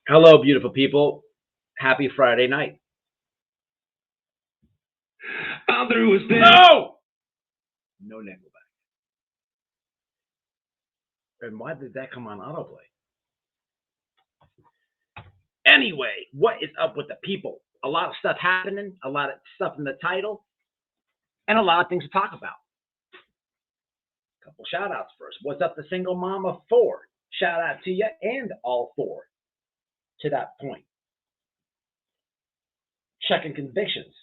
Hello, beautiful people. Happy Friday night. All through was dead. No! No Nickelback. And why did that come on autoplay? Anyway, what is up with the people? A lot of stuff happening, a lot of stuff in the title, and a lot of things to talk about. A couple shout outs first. What's up, the single mom of four? Shout out to you and all four to that point. Checking convictions.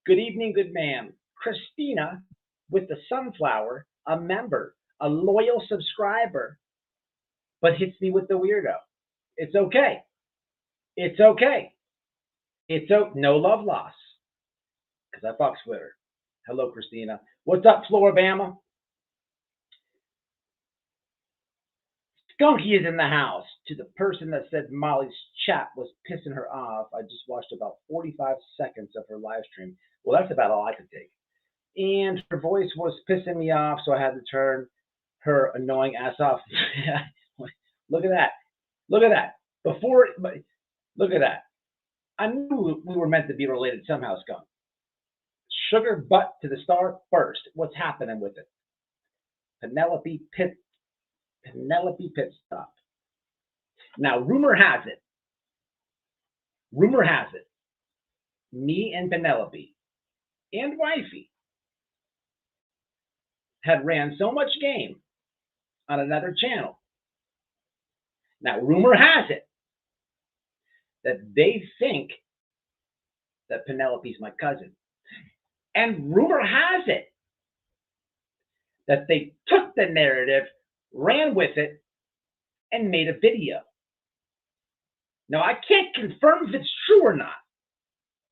Good evening, good ma'am. Christina with the sunflower, a member, a loyal subscriber, but hits me with the weirdo. It's okay. It's okay. No love loss. Because I fucks with her. Hello, Christina. What's up, Floribama? Skunky is in the house. To the person that said Molly's chat was pissing her off, I just watched about 45 seconds of her live stream. Well, that's about all I could take. And her voice was pissing me off, so I had to turn her annoying ass off. Look at that. Look at that. Look at that. I knew we were meant to be related somehow, Skunk. Sugar butt to the star first. What's happening with it? Penelope Pitstop. Now, rumor has it, me and Penelope and Wifey had ran so much game on another channel. Now, rumor has it that they think that Penelope's my cousin. And rumor has it that they took the narrative, ran with it, and made a video. Now, I can't confirm if it's true or not.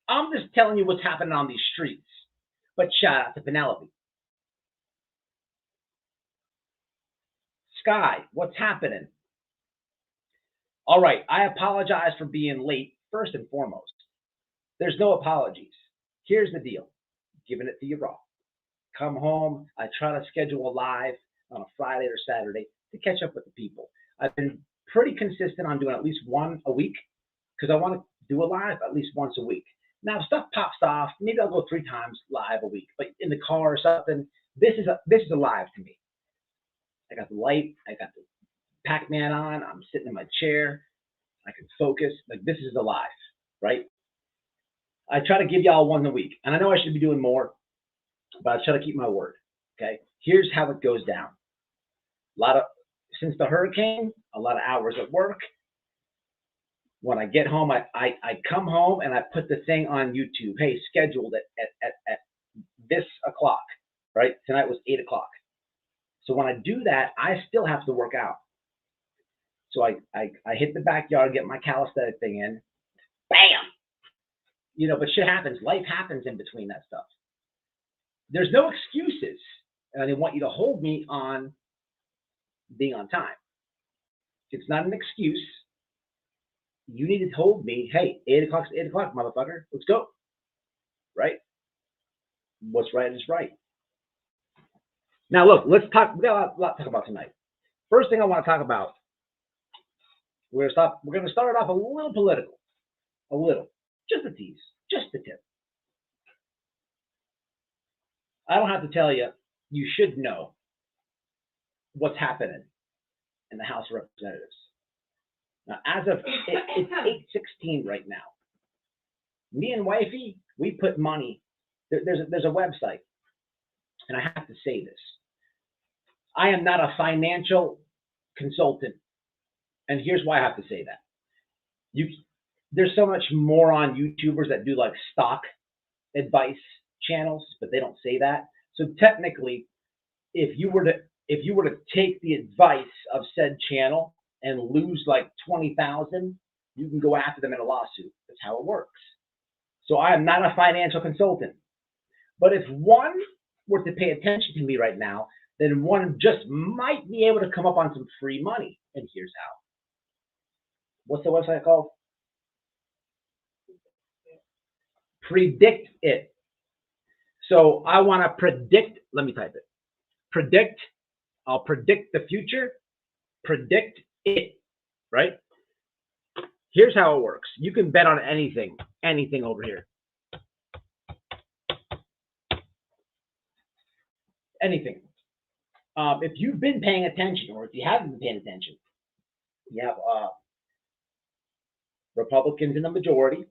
I'm just telling you what's happening on these streets. But shout out to Penelope. Sky, what's happening? All right, I apologize for being late, first and foremost. There's no apologies. Here's the deal. Giving it to you raw. Come home. I try to schedule a live on a Friday or Saturday to catch up with the people. I've been pretty consistent on doing at least one a week because I want to do a live at least once a week. Now, if stuff pops off, maybe I'll go 3 times live a week, but in the car or something, this is a live to me. I got the light, I got the Pac-Man on, I'm sitting in my chair, I can focus, like this is a live, right? I try to give y'all one a week, and I know I should be doing more, but I try to keep my word, okay? Here's how it goes down. Since the hurricane, a lot of hours at work. When I get home, I come home and I put the thing on YouTube. Hey, scheduled at this o'clock, right? Tonight was 8 o'clock. So when I do that, I still have to work out. So I hit the backyard, get my calisthenic thing in, bam! But shit happens. Life happens in between that stuff. There's no excuses. And I want you to hold me on being on time. It's not an excuse. You need to hold me. Hey, 8 o'clock's 8 o'clock, motherfucker. Let's go. Right? What's right is right. Now, look, let's talk. We got a lot to talk about tonight. First thing I want to talk about, we're going to start it off a little political. A little. Just a tease. Just a tip. I don't have to tell you, you should know what's happening in the House of Representatives. Now, as of it's 8:16 right now. Me and Wifey, we put money. There's a website, and I have to say this. I am not a financial consultant, and here's why I have to say that. There's so much more on YouTubers that do like stock advice channels, but they don't say that. So technically, if you were to take the advice of said channel and lose like 20,000, you can go after them in a lawsuit. That's how it works. So I am not a financial consultant. But if one were to pay attention to me right now, then one just might be able to come up on some free money. And here's how. What's the website called? Predict It. So I want to predict, let me type it. I'll predict the future. Predict It, right? Here's how it works. You can bet on anything over here. Anything. If you've been paying attention, or if you haven't been paying attention, you have Republicans in the majority,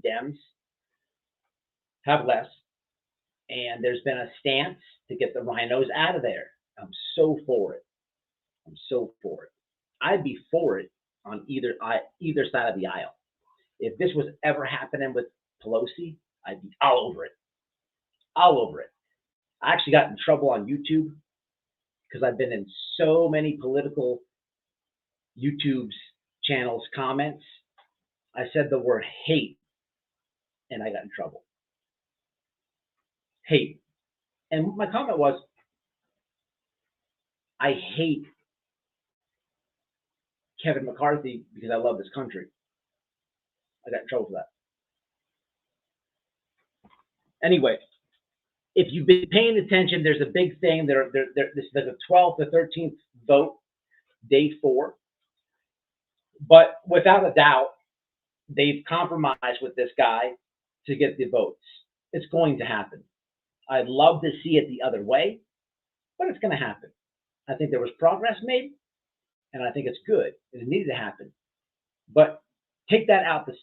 Dems have less, and there's been a stance to get the rhinos out of there. I'm so for it. I'm so for it. I'd be for it on either side of the aisle. If this was ever happening with Pelosi, I'd be all over it. All over it. I actually got in trouble on YouTube because I've been in so many political YouTube's channels comments. I said the word hate and I got in trouble. Hate. And my comment was, I hate Kevin McCarthy because I love this country. I got in trouble for that. Anyway, if you've been paying attention, there's a big thing. There's a 12th to 13th vote, day 4. But without a doubt, they've compromised with this guy to get the votes. It's going to happen. I'd love to see it the other way, but it's going to happen. I think there was progress made, and I think it's good. It needed to happen. But take that out of the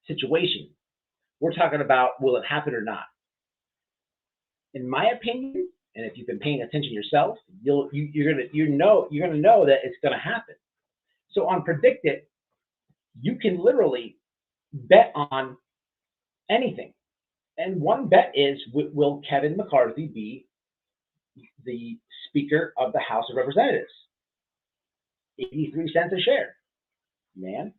situation. We're talking about, will it happen or not? In my opinion, and if you've been paying attention yourself, you're gonna know that it's gonna happen. So on Predict It, you can literally bet on anything. And one bet is, will Kevin McCarthy be the Speaker of the House of Representatives? 83 cents a share. Man,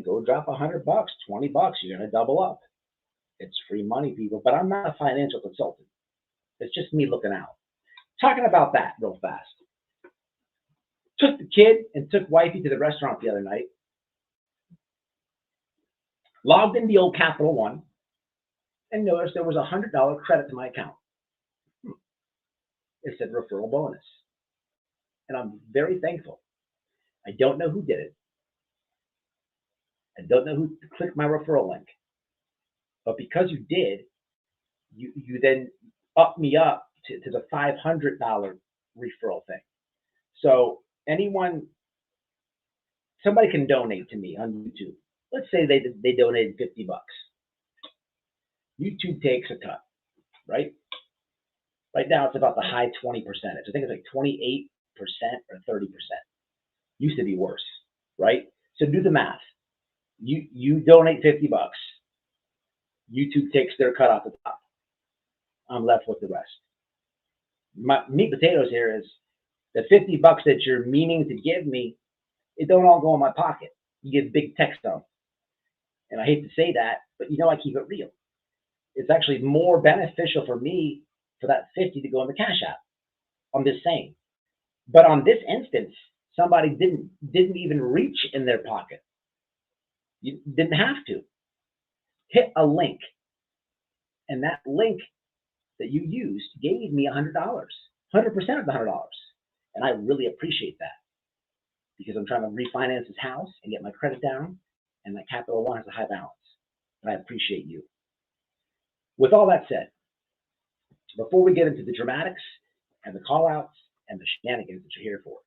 go drop $100, $20. You're gonna double up. It's free money, people. But I'm not a financial consultant. It's just me looking out. Talking about that real fast. Took the kid and took wifey to the restaurant the other night. Logged in the old Capital One and noticed there was a $100 credit to my account. It said referral bonus. And I'm very thankful. I don't know who did it. I don't know who clicked my referral link. But because you did, you then upped me up to the $500 referral thing. So somebody can donate to me on YouTube. Let's say they donated $50. YouTube takes a cut, right? Right now it's about the high 20%. I think it's like 28% or 30%. Used to be worse, right? So do the math. You donate $50. YouTube takes their cut off the top. I'm left with the rest. My meat potatoes here is the $50 that you're meaning to give me, it don't all go in my pocket. You get big text on. And I hate to say that, but I keep it real. It's actually more beneficial for me for that 50 to go in the Cash App. I'm just saying. But on this instance, somebody didn't even reach in their pocket. You didn't have to. Hit a link. And that link that you used gave me $100, 100% of the $100. And I really appreciate that because I'm trying to refinance this house and get my credit down, and that Capital One has a high balance. And I appreciate you. With all that said, before we get into the dramatics and the call-outs and the shenanigans that you're here for,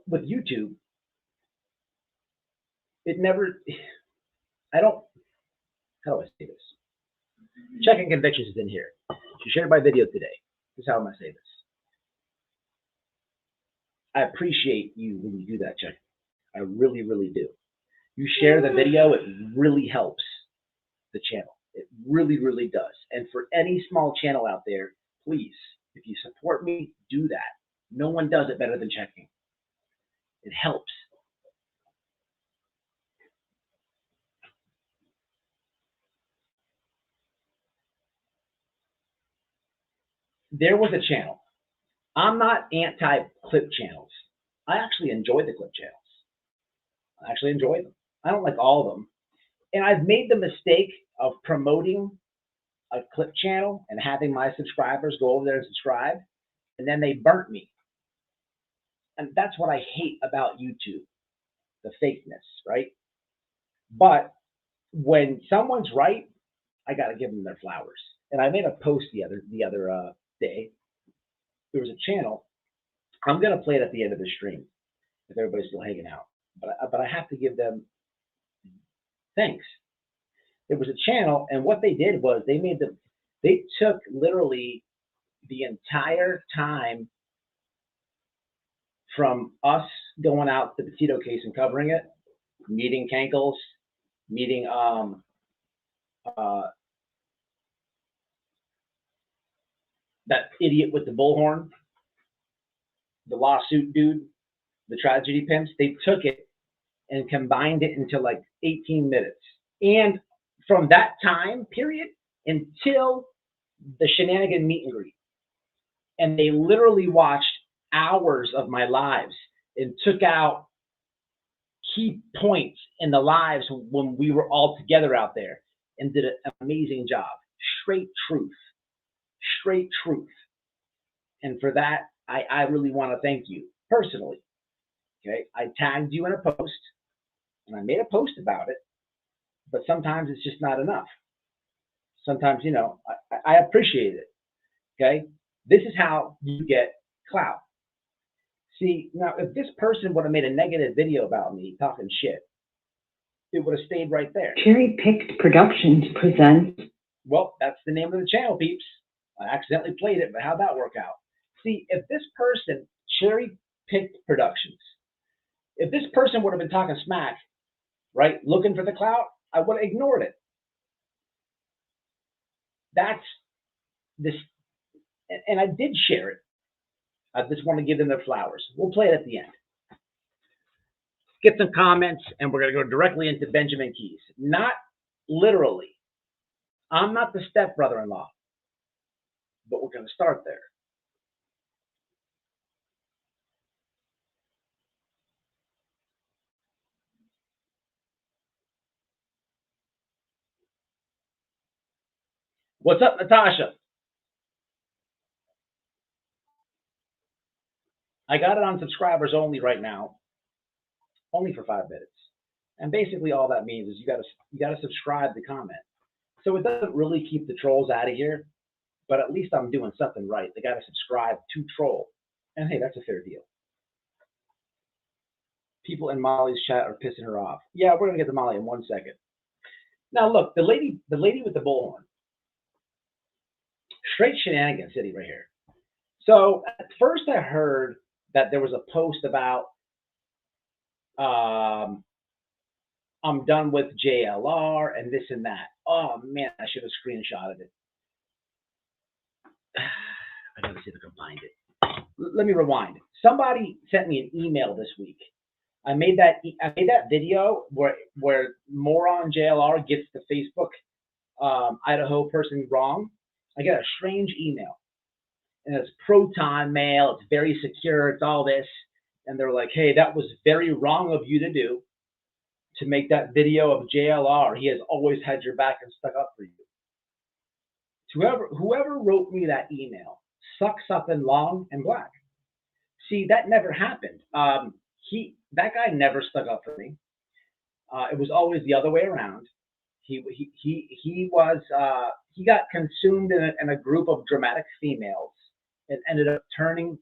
with YouTube, how do I say this? Checking convictions is in here. She shared my video today. This is how I'm going to say this. I appreciate you when you do that, Chuck. I really, really do. You share the video, it really helps the channel. It really, really does. And for any small channel out there, please, if you support me, do that. No one does it better than checking. It helps. There was a channel. I'm not anti-clip channels. I actually enjoy the clip channels. I actually enjoy them. I don't like all of them. And I've made the mistake of promoting a clip channel and having my subscribers go over there and subscribe, and then they burnt me. And that's what I hate about YouTube, the fakeness, right? But when someone's right, I got to give them their flowers. And I made a post the other day. There was a channel. I'm gonna play it at the end of the stream if everybody's still hanging out. But I have to give them thanks. There was a channel, and what they did was they took literally the entire time from us going out to the Petito case and covering it, meeting Cankles, meeting uh, that idiot with the bullhorn, the lawsuit dude, the tragedy pimps. They took it and combined it into like 18 minutes. And from that time period until the shenanigan meet and greet, and they literally watched hours of my lives and took out key points in the lives when we were all together out there and did an amazing job. Straight truth. Straight truth. And for that, I really want to thank you personally. Okay. I tagged you in a post and I made a post about it, but sometimes it's just not enough. Sometimes, I appreciate it. Okay. This is how you get clout. See, now if this person would have made a negative video about me talking shit, it would have stayed right there. Cherry Picked Productions presents. Well, that's the name of the channel, peeps. I accidentally played it, but how'd that work out? See, if this person, Cherry Picked Productions, if this person would have been talking smack, right, looking for the clout, I would have ignored it. That's this, and I did share it. I just want to give them their flowers. We'll play it at the end. Get some comments, and we're going to go directly into Benjamin Keys. Not literally. I'm not the stepbrother-in-law, but we're going to start there. What's up, Natasha? I got it on subscribers only right now, only for 5 minutes. And basically all that means is you gotta subscribe to comment. So it doesn't really keep the trolls out of here, but at least I'm doing something right. They gotta subscribe to troll. And hey, that's a fair deal. People in Molly's chat are pissing her off. Yeah, we're gonna get to Molly in 1 second. Now look, the lady with the bullhorn. Straight shenanigans city right here. So at first I heard that there was a post about I'm done with JLR and this and that. Oh man, I should have screenshotted it. I gotta see if I can find it. Let me rewind. Somebody sent me an email this week. I made that video where moron JLR gets the Facebook Idaho person wrong. I get a strange email, and it's Proton mail. It's very secure. It's all this, and they're like, "Hey, that was very wrong of you to do, to make that video of JLR. He has always had your back and stuck up for you." Whoever wrote me that email sucks up in long and black. See, that never happened. That guy never stuck up for me. It was always the other way around. He got consumed in a group of dramatic females and ended up turning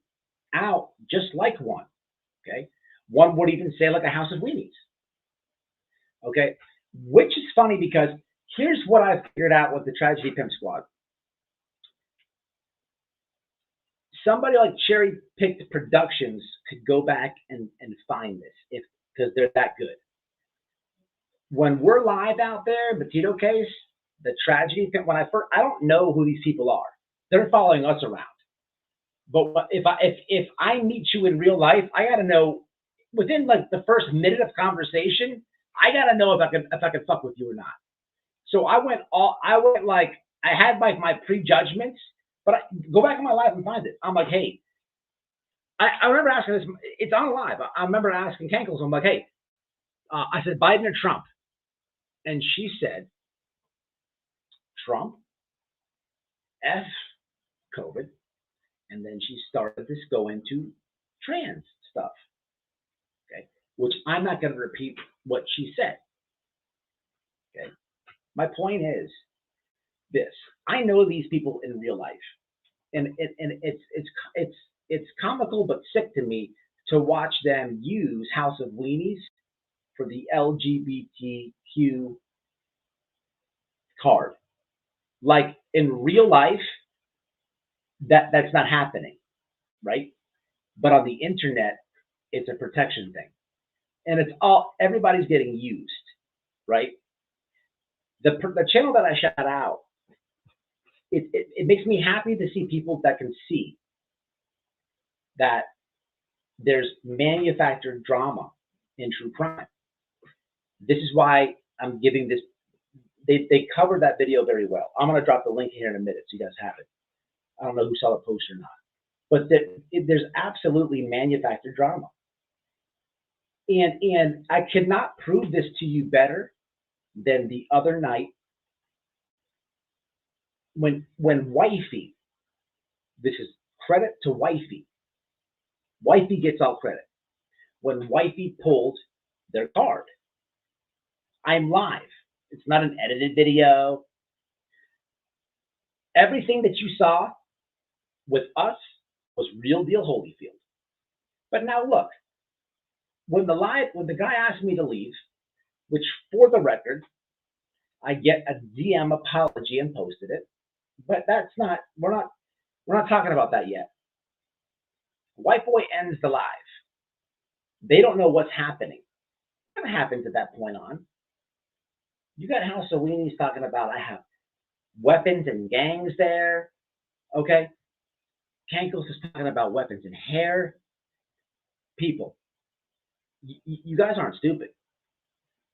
out just like one. Okay, one would even say like a house of weenies. Okay, which is funny because here's what I figured out with the Tragedy Pimp Squad. Somebody like Cherry Picked Productions could go back and find this because they're that good. When we're live out there, the Tito case, the Tragedy Pimp, I don't know who these people are. They're following us around. But if I meet you in real life, I gotta know within like the first minute of conversation, I gotta know if I can fuck with you or not. So I had like my prejudgments. But go back in my life and find it. I'm like, hey, I remember asking this. It's on live. I remember asking Cankles. I'm like, hey, I said Biden or Trump, and she said Trump, F COVID, and then she started this go into trans stuff, okay? Which I'm not going to repeat what she said, okay? My point is this: I know these people in real life, and it's comical but sick to me to watch them use House of Weenies for the LGBTQ card. Like in real life, that's not happening, right? But on the internet, it's a protection thing, and it's all everybody's getting used, right? The channel that I shout out, it makes me happy to see people that can see that there's manufactured drama in true crime. This is why I'm giving this. They covered that video very well. I'm going to drop the link here in a minute so you guys have it. I don't know who saw the post or not, but there's absolutely manufactured drama. And I cannot prove this to you better than the other night when Wifey, this is credit to Wifey. Wifey gets all credit. When Wifey pulled their card, I'm live. It's not an edited video. Everything that you saw with us was real deal Holyfield. But now look, when the guy asked me to leave, which for the record, I get a DM apology and posted it, but we're not talking about that yet. White boy ends the live. They don't know what's happening. What happens at that point on? You got House of Weenies talking about I have weapons and gangs there. Okay. Cankles is talking about weapons and hair. People, you guys aren't stupid.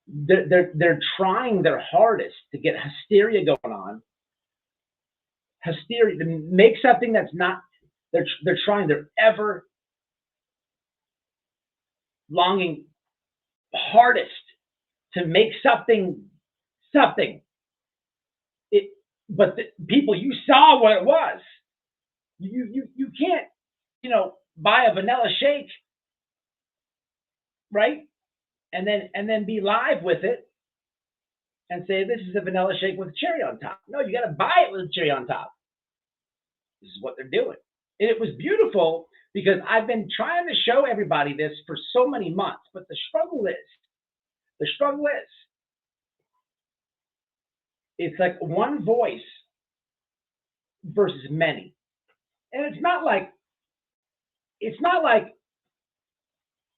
They're trying their hardest to get hysteria going on. Hysteria to make something that's not. They're trying their ever longing hardest to make something. But the people, you saw what it was. You can't, buy a vanilla shake, right? And then be live with it and say this is a vanilla shake with a cherry on top. No, you got to buy it with a cherry on top. This is what they're doing, and it was beautiful because I've been trying to show everybody this for so many months. But the struggle is, it's like one voice versus many. And it's not like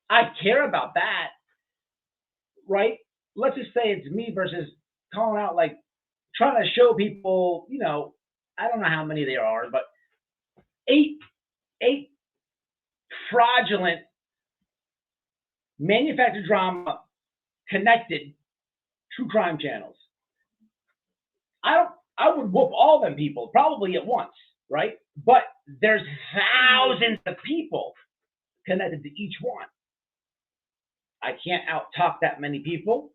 I care about that, right? Let's just say it's me versus calling out, like trying to show people, I don't know how many there are, but eight fraudulent manufactured drama connected true crime channels. I would whoop all them people probably at once, right? But there's thousands of people connected to each one. I can't out-talk that many people.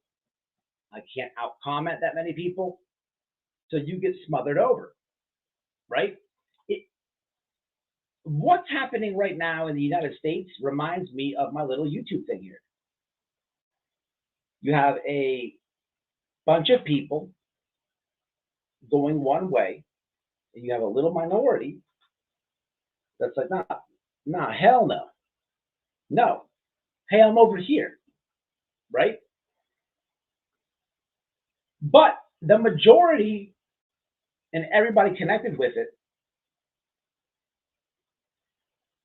I can't out-comment that many people. So you get smothered over, right? What's happening right now in the United States reminds me of my little YouTube thing here. You have a bunch of people going one way, and you have a little minority that's like, nah, hell no. No. Hey, I'm over here, right? But the majority and everybody connected with it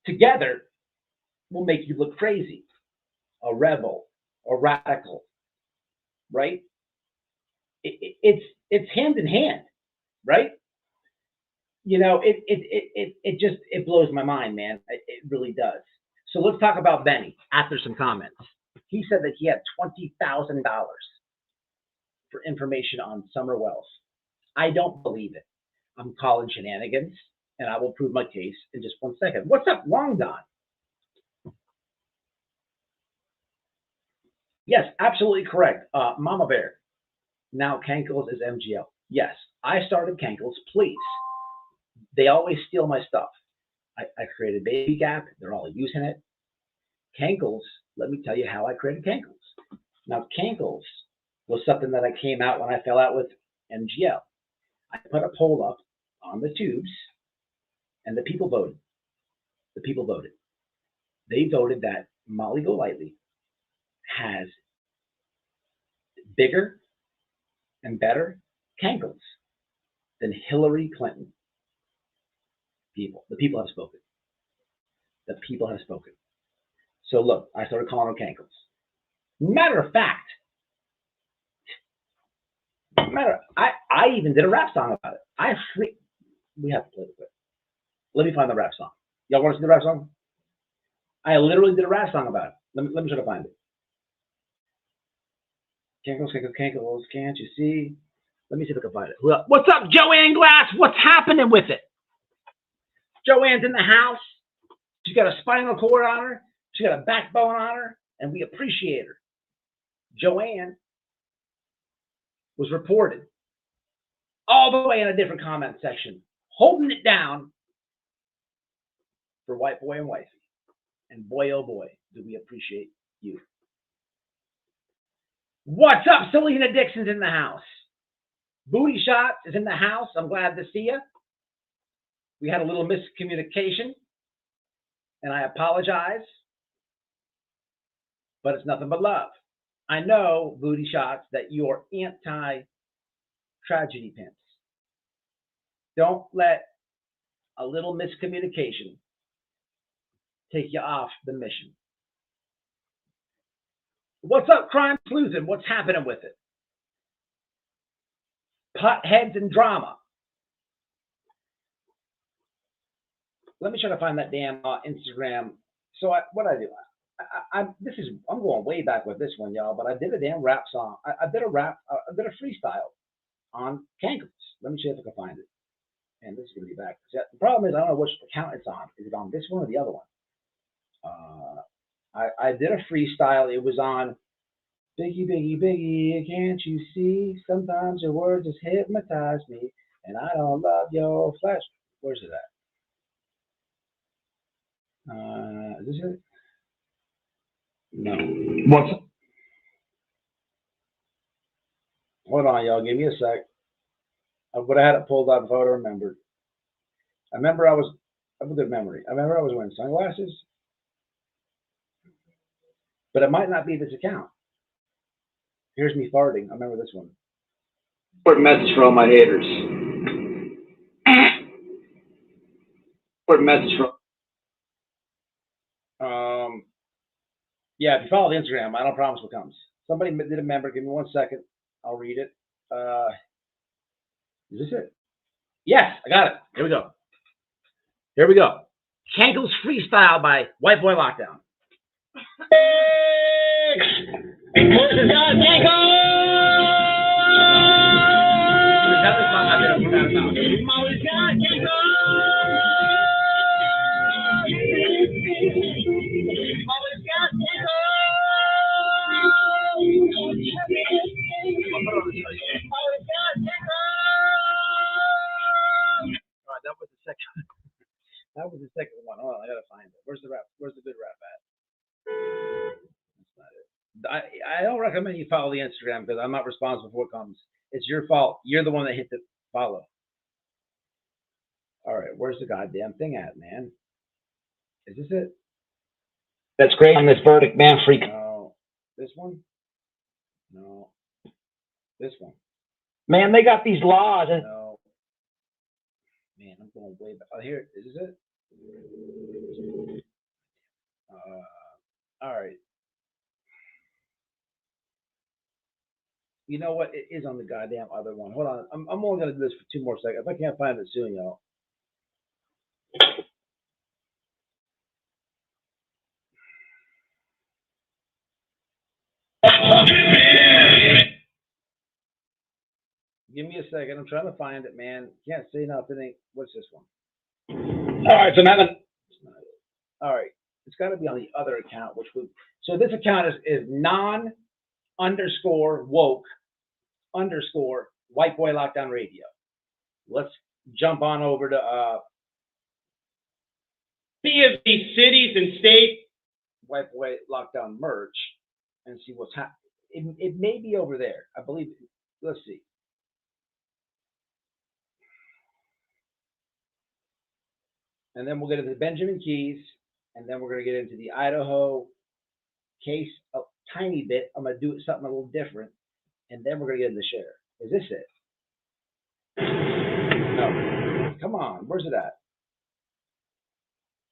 together will make you look crazy, a rebel, a radical, right? It's hand in hand, right? It blows my mind, man. It really does. So let's talk about Benny after some comments. He said that he had $20,000 for information on Summer Wells. I don't believe it. I'm calling shenanigans, and I will prove my case in just 1 second. What's up, Long Don? Yes, absolutely correct. Mama Bear. Now Cankles is MGL. Yes, I started Cankles, please. They always steal my stuff. I created Baby Gap. They're all using it. Cankles, let me tell you how I created Cankles. Now, Cankles was something that I came out when I fell out with MGL. I put a poll up on the tubes, and the people voted. The people voted. They voted that Molly Golightly has bigger and better Cankles than Hillary Clinton. The people have spoken. The people have spoken. So look, I started calling them Cankles. Matter of fact, I even did a rap song about it. We have to play it. Let me find the rap song. Y'all want to see the rap song? I literally did a rap song about it. Let me try to find it. Cankles, Cankles, Cankles, can't you see? Let me see if I can find it. What's up, Joanne Glass? What's happening with it? Joanne's in the house. She's got a spinal cord on her. She's got a backbone on her, and we appreciate her. Joanne was reported all the way in a different comment section, holding it down for white boy and wifey. And boy, oh boy, do we appreciate you. What's up? Selena Dixon's in the house. Booty Shot is in the house. I'm glad to see you. We had a little miscommunication, and I apologize, but it's nothing but love. I know, Booty Shots, that you're anti-tragedy pimps. Don't let a little miscommunication take you off the mission. What's up, Crime Sleuthing? What's happening with it? Potheads and drama. Let me try to find that damn Instagram. So what I do, I'm going way back with this one, y'all. But I did a damn rap song. I did a freestyle on Cankles. Let me see if I can find it. And this is gonna be back. The problem is I don't know which account it's on. Is it on this one or the other one? I did a freestyle. It was on Biggie, Biggie, Biggie. Can't you see? Sometimes your words just hypnotize me, and I don't love your flesh. Where's it at? Is this it? No. What's Hold on, y'all. Give me a sec. I would have had it pulled up if I would have remembered. I have a good memory. I remember I was wearing sunglasses, but it might not be this account. Here's me farting. I remember this one. Important message for all my haters. Important message for. Yeah, if you follow the Instagram, I don't promise what comes. Somebody did remember. Give me 1 second. I'll read it. Is this it? Yes, I got it. Here we go. Cankles Freestyle by White Boy Lockdown. That was the second one. Hold on, I gotta find it. Where's the rap? Where's the good rap at? That's not it. I don't recommend you follow the Instagram because I'm not responsible for what comes. It's your fault. You're the one that hit the follow. All right, where's the goddamn thing at, man? Is this it? That's great on this verdict, man. Freak. No. This one? No. This one? Man, they got these laws. And No. Man, I'm going way back. Oh, here. Is this it? All right. You know what? It is on the goddamn other one. Hold on. I'm only going to do this for 2 more seconds. If I can't find it soon, y'all. Give me a second. I'm trying to find it, man. Can't say nothing. What's this one? all right, so now All right. It's got to be on the other account, which would. So this account is non_woke_white boy lockdown radio. Let's jump on over to Be of these cities and states wipe away lockdown merch and see what's happening. It may be over there. I believe. Let's see. And then we'll get into the Benjamin Keys, and then we're going to get into the Idaho case a tiny bit. I'm going to do something a little different, and then we're going to get into Cher. Is this it? No. Come on. Where's it at?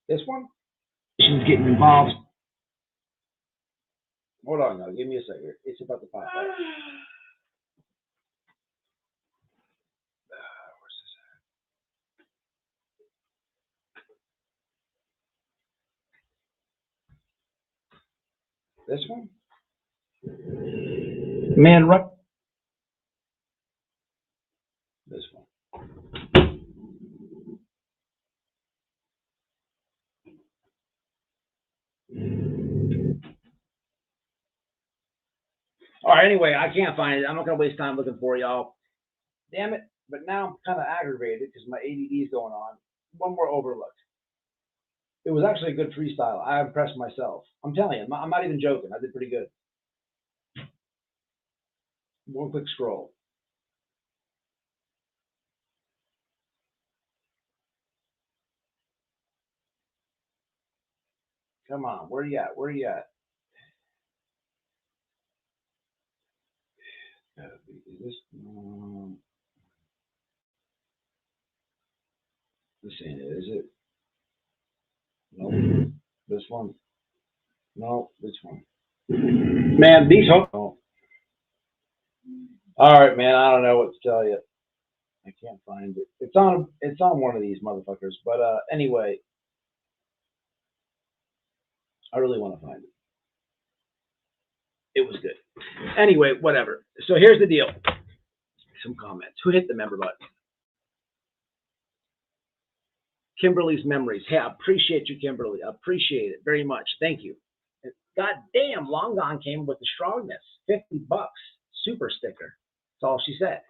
This one? She's getting involved. Hold on now. Give me a second. It's about to pop up. Where's this at? This one? Man, right. This one. All right, anyway, I can't find it. I'm not going to waste time looking for y'all. Damn it. But now I'm kind of aggravated because my ADD is going on. One more overlooked. It was actually a good freestyle. I impressed myself. I'm telling you, I'm not even joking. I did pretty good. One quick scroll. Come on, where you at? Where you at? Is this? This ain't it, is it? No. This one? No. This one? Man, these hoes. No. All right, man. I don't know what to tell you. I can't find it. It's on one of these motherfuckers. But anyway, I really want to find it. It was good. Anyway, whatever. So here's the deal. Some comments. Who hit the member button? Kimberly's Memories. Hey, I appreciate you, Kimberly. I appreciate it very much. Thank you. God damn, Long Gone came with the strongness. $50. Super sticker. That's all she said.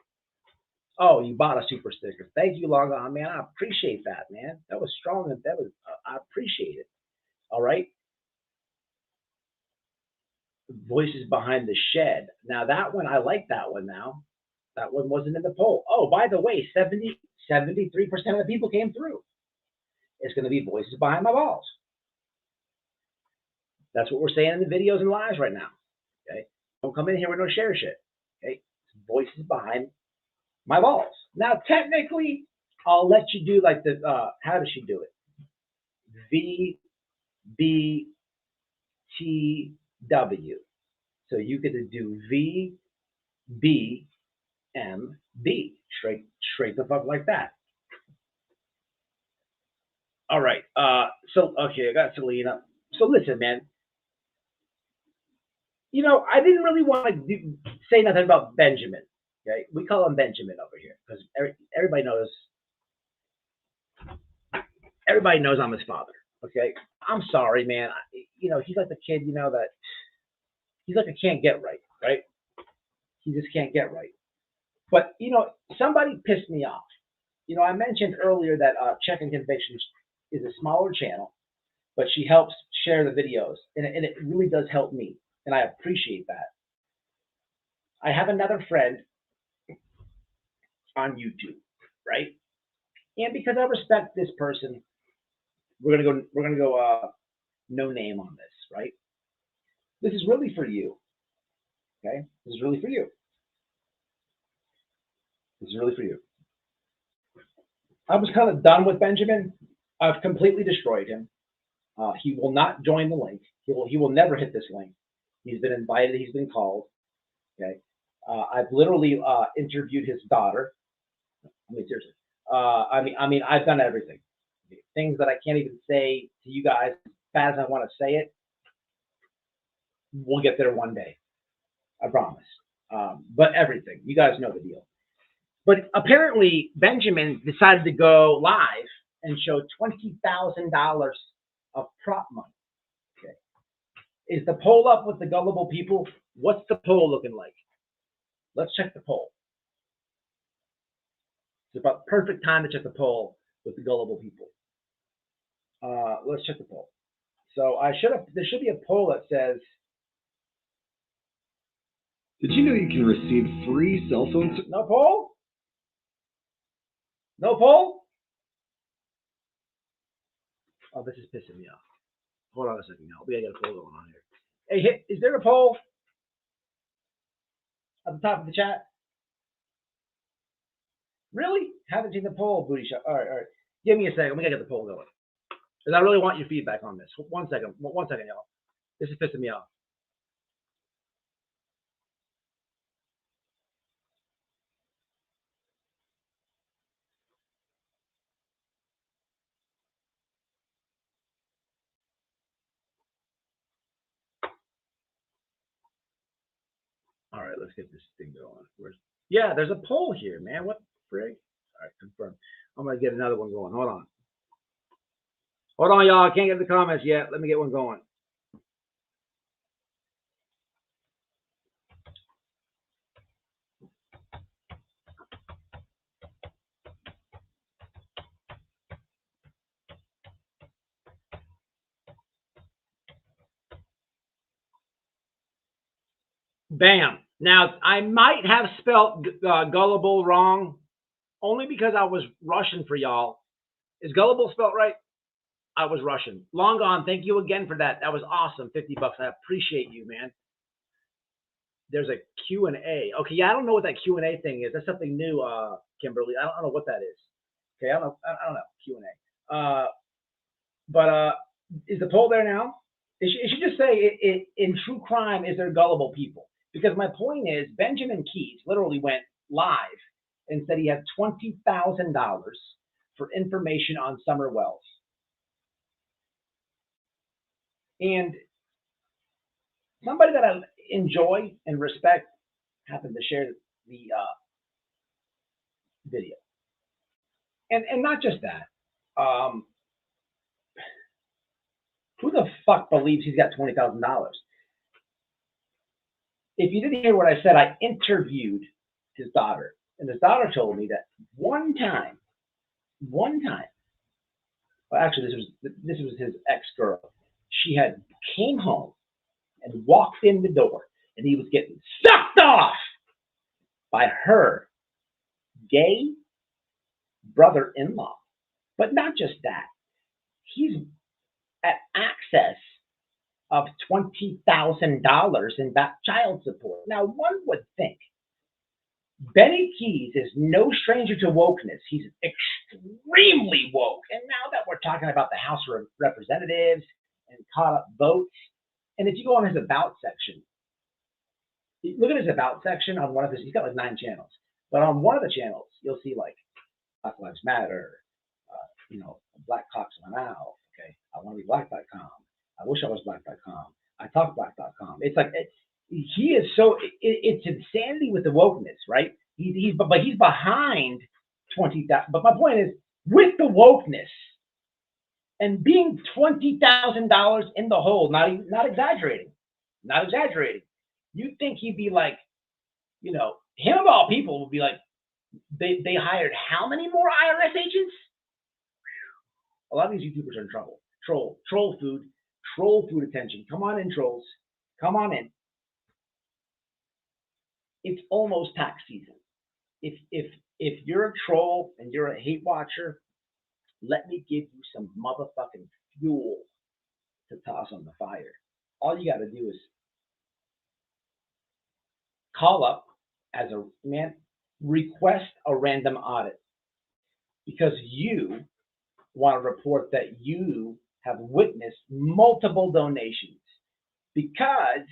Oh, you bought a super sticker. Thank you, Long Gone, man. I appreciate that, man. That was strong. That was. I appreciate it. All right. Voices Behind the Shed. Now that one, I like that one. Now that one wasn't in the poll. Oh, by the way, 73% of the people came through. It's going to be Voices Behind My Balls. That's what we're saying in the videos and lives right now. Okay, don't come in here with no Cher shit. Okay, it's Voices Behind My Balls. Now, technically, I'll let you do like the. How does she do it? VBTW. So you get to do VBMB. Straight the fuck like that. All right. So okay, I got Selena. So listen, man. You know, I didn't really want to say nothing about Benjamin. Okay, we call him Benjamin over here because everybody knows. Everybody knows I'm his father. Okay, I'm sorry, man. You know, he's like the kid. You know that he's like a can't get right, right? He just can't get right. But you know, somebody pissed me off. You know, I mentioned earlier that Check and Convictions is a smaller channel, but she helps share the videos, and it really does help me, and I appreciate that. I have another friend on YouTube, right? And because I respect this person, we're gonna go no name on this, right? This is really for you. Okay? This is really for you. This is really for you. I was kind of done with Benjamin. I've completely destroyed him. He will not join the link. He will never hit this link. He's been invited. He's been called. Okay. I've literally interviewed his daughter. I mean, seriously. I mean, I've done everything. Things that I can't even say to you guys as bad as I want to say it. We'll get there one day. I promise. But everything. You guys know the deal. But apparently, Benjamin decided to go live and show $20,000 of prop money. Okay. Is the poll up with the gullible people? What's the poll looking like? Let's check the poll. It's about perfect time to check the poll with the gullible people. Let's check the poll. So there should be a poll that says, Did you know you can receive free cell phone service? no poll? No poll? Oh, this is pissing me off. Hold on a second now. We gotta get a poll going on here. Hey, is there a poll at the top of the chat? Really? Haven't seen the poll, booty shot. All right. Give me a second. We gotta get the poll going. Because I really want your feedback on this. One second, y'all. This is pissing me off. All right, let's get this thing going. Yeah, there's a poll here, man. What the frig? All right, confirm. I'm gonna get another one going. Hold on, y'all. I can't get the comments yet. Let me get one going. Bam. Now, I might have spelled gullible wrong, only because I was rushing for y'all. Is gullible spelled right? I was rushing. Long gone. Thank you again for that. That was awesome. $50. I appreciate you, man. There's a Q&A. Okay, yeah, I don't know what that Q&A thing is. That's something new, Kimberly. I don't know what that is. Okay, I don't know. Q&A. But is the poll there now? It should just say, in true crime, is there gullible people? Because my point is, Benjamin Keys literally went live and said he had $20,000 for information on Summer Wells. And somebody that I enjoy and respect happened to share the video. And not just that. Who the fuck believes he's got $20,000? If you didn't hear what I said, I interviewed his daughter. And his daughter told me that one time, well, actually, this was his ex-girl. She had came home and walked in the door, and he was getting sucked off by her gay brother-in-law. But not just that. He's at access of $20,000 in back child support. Now, one would think Benny Keys is no stranger to wokeness. He's extremely woke. And now that we're talking about the House of Representatives and caught up votes, and if you go on his about section, look at his about section on one of his, he's got like 9 channels. But on one of the channels, you'll see like Black Lives Matter, Black Cocks in my mouth, okay, I want to be black.com. I wish I was black.com. I talk black.com. It's like, he is so, it's insanity with the wokeness, right? He's behind 20,000. But my point is, with the wokeness and being $20,000 in the hole, not exaggerating, you'd think he'd be like, him of all people would be like, they hired how many more IRS agents? A lot of these YouTubers are in trouble. Troll food attention. Come on in, trolls. Come on in. It's almost tax season. If you're a troll and you're a hate watcher, let me give you some motherfucking fuel to toss on the fire. All you got to do is call up as a man, request a random audit, because you want to report that you have witnessed multiple donations, because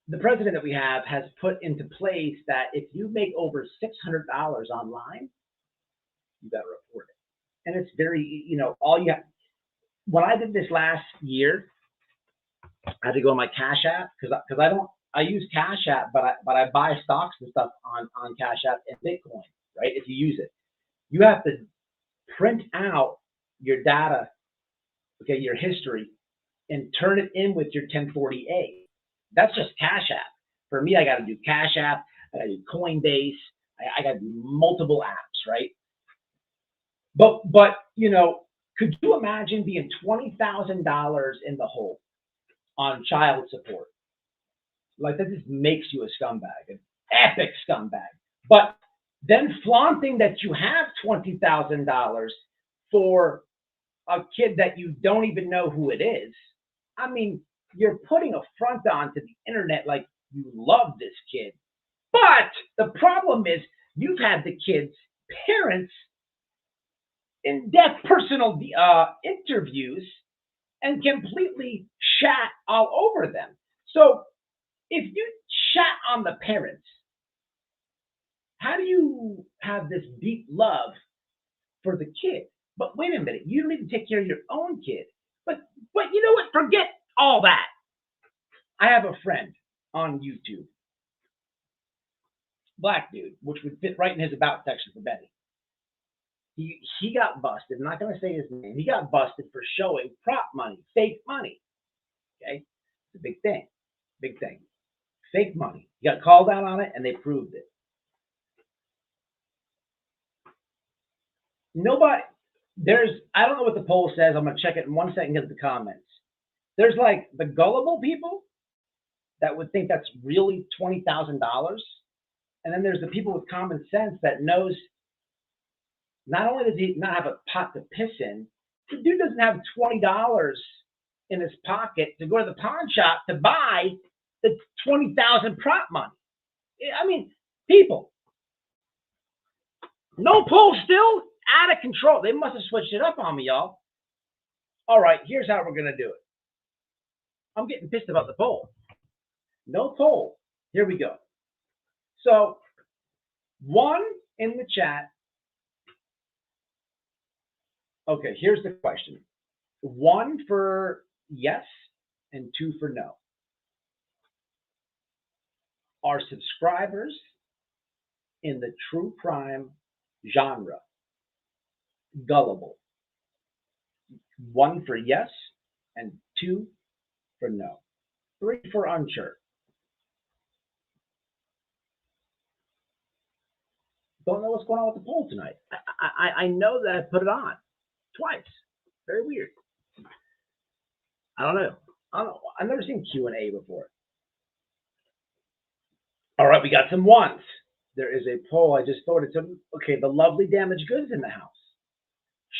the president that we have has put into place that if you make over $600 online, you got to report it. And it's very, all you have. When I did this last year, I had to go on my Cash App because I use Cash App, but I buy stocks and stuff on Cash App and Bitcoin, right? If you use it, you have to print out your data, okay, your history, and turn it in with your 1040A. That's just Cash App. For me, I got to do Cash App. I got to do Coinbase. I got to do multiple apps, right? But Could you imagine being $20,000 in the hole on child support? Like, that just makes you a scumbag, an epic scumbag. But then flaunting that you have $20,000 for a kid that you don't even know who it is. I mean, you're putting a front onto the internet like you love this kid. But the problem is you've had the kid's parents in-depth personal interviews and completely shat all over them. So if you shat on the parents, how do you have this deep love for the kid? But wait a minute, you don't even take care of your own kid. But you know what? Forget all that. I have a friend on YouTube, black dude, which would fit right in his about section for Betty. He got busted. I'm not going to say his name. He got busted for showing prop money, fake money. Okay, it's a big thing, big thing. Fake money. He got called out on it, and they proved it. Nobody. I don't know what the poll says. I'm going to check it in 1 second and get the comments. There's like the gullible people that would think that's really $20,000. And then there's the people with common sense that knows not only does he not have a pot to piss in, the dude doesn't have $20 in his pocket to go to the pawn shop to buy the $20,000 prop money. I mean, people. No poll still? Out of control. They must have switched it up on me, y'all. All right, here's how we're going to do it. I'm getting pissed about the poll. No poll. Here we go. So, 1 in the chat. Okay, here's the question. 1 for yes and 2 for no. Are subscribers in the true crime genre gullible? 1 for yes and 2 for no. 3 for unsure. Don't know what's going on with the poll tonight. I know that I put it on twice. Very weird. I don't know. I've never seen Q&A before. All right, we got some ones. There is a poll. I just forwarded to. Okay, the lovely damaged goods in the house.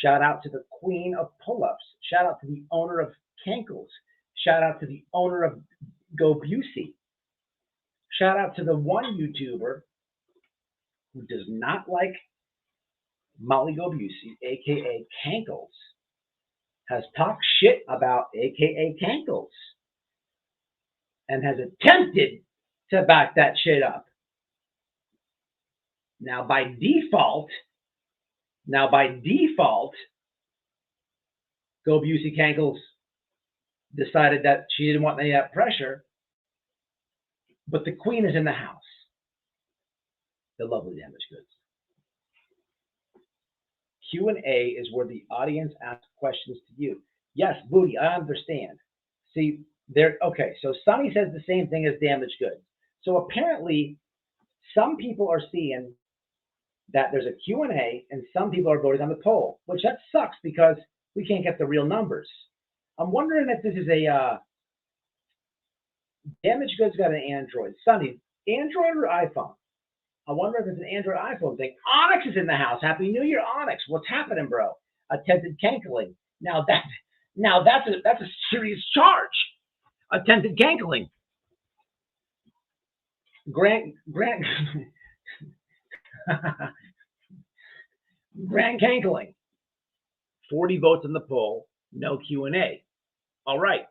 Shout out to the queen of pull-ups. Shout out to the owner of Cankles. Shout out to the owner of Go Busey. Shout out to the one YouTuber who does not like Molly Go Busey, aka Cankles, has talked shit about aka Cankles and has attempted to back that shit up. Now by default, Go Busey Cankles decided that she didn't want any of that pressure, but the queen is in the house. The lovely damaged goods. Q&A is where the audience asks questions to you. Yes, Booty, I understand. See, okay, so Sonny says the same thing as damaged goods. So apparently, some people are seeing that there's a Q&A and some people are voting on the poll, which that sucks because we can't get the real numbers. I'm wondering if this is a damaged goods got an Android. Sonny, Android or iPhone? I wonder if it's an Android iPhone thing. Onyx is in the house. Happy New Year, Onyx. What's happening, bro? Attempted cankling. Now that's a serious charge. Attempted cankling. Grand cankling. 40 votes in the poll. No Q&A. All right.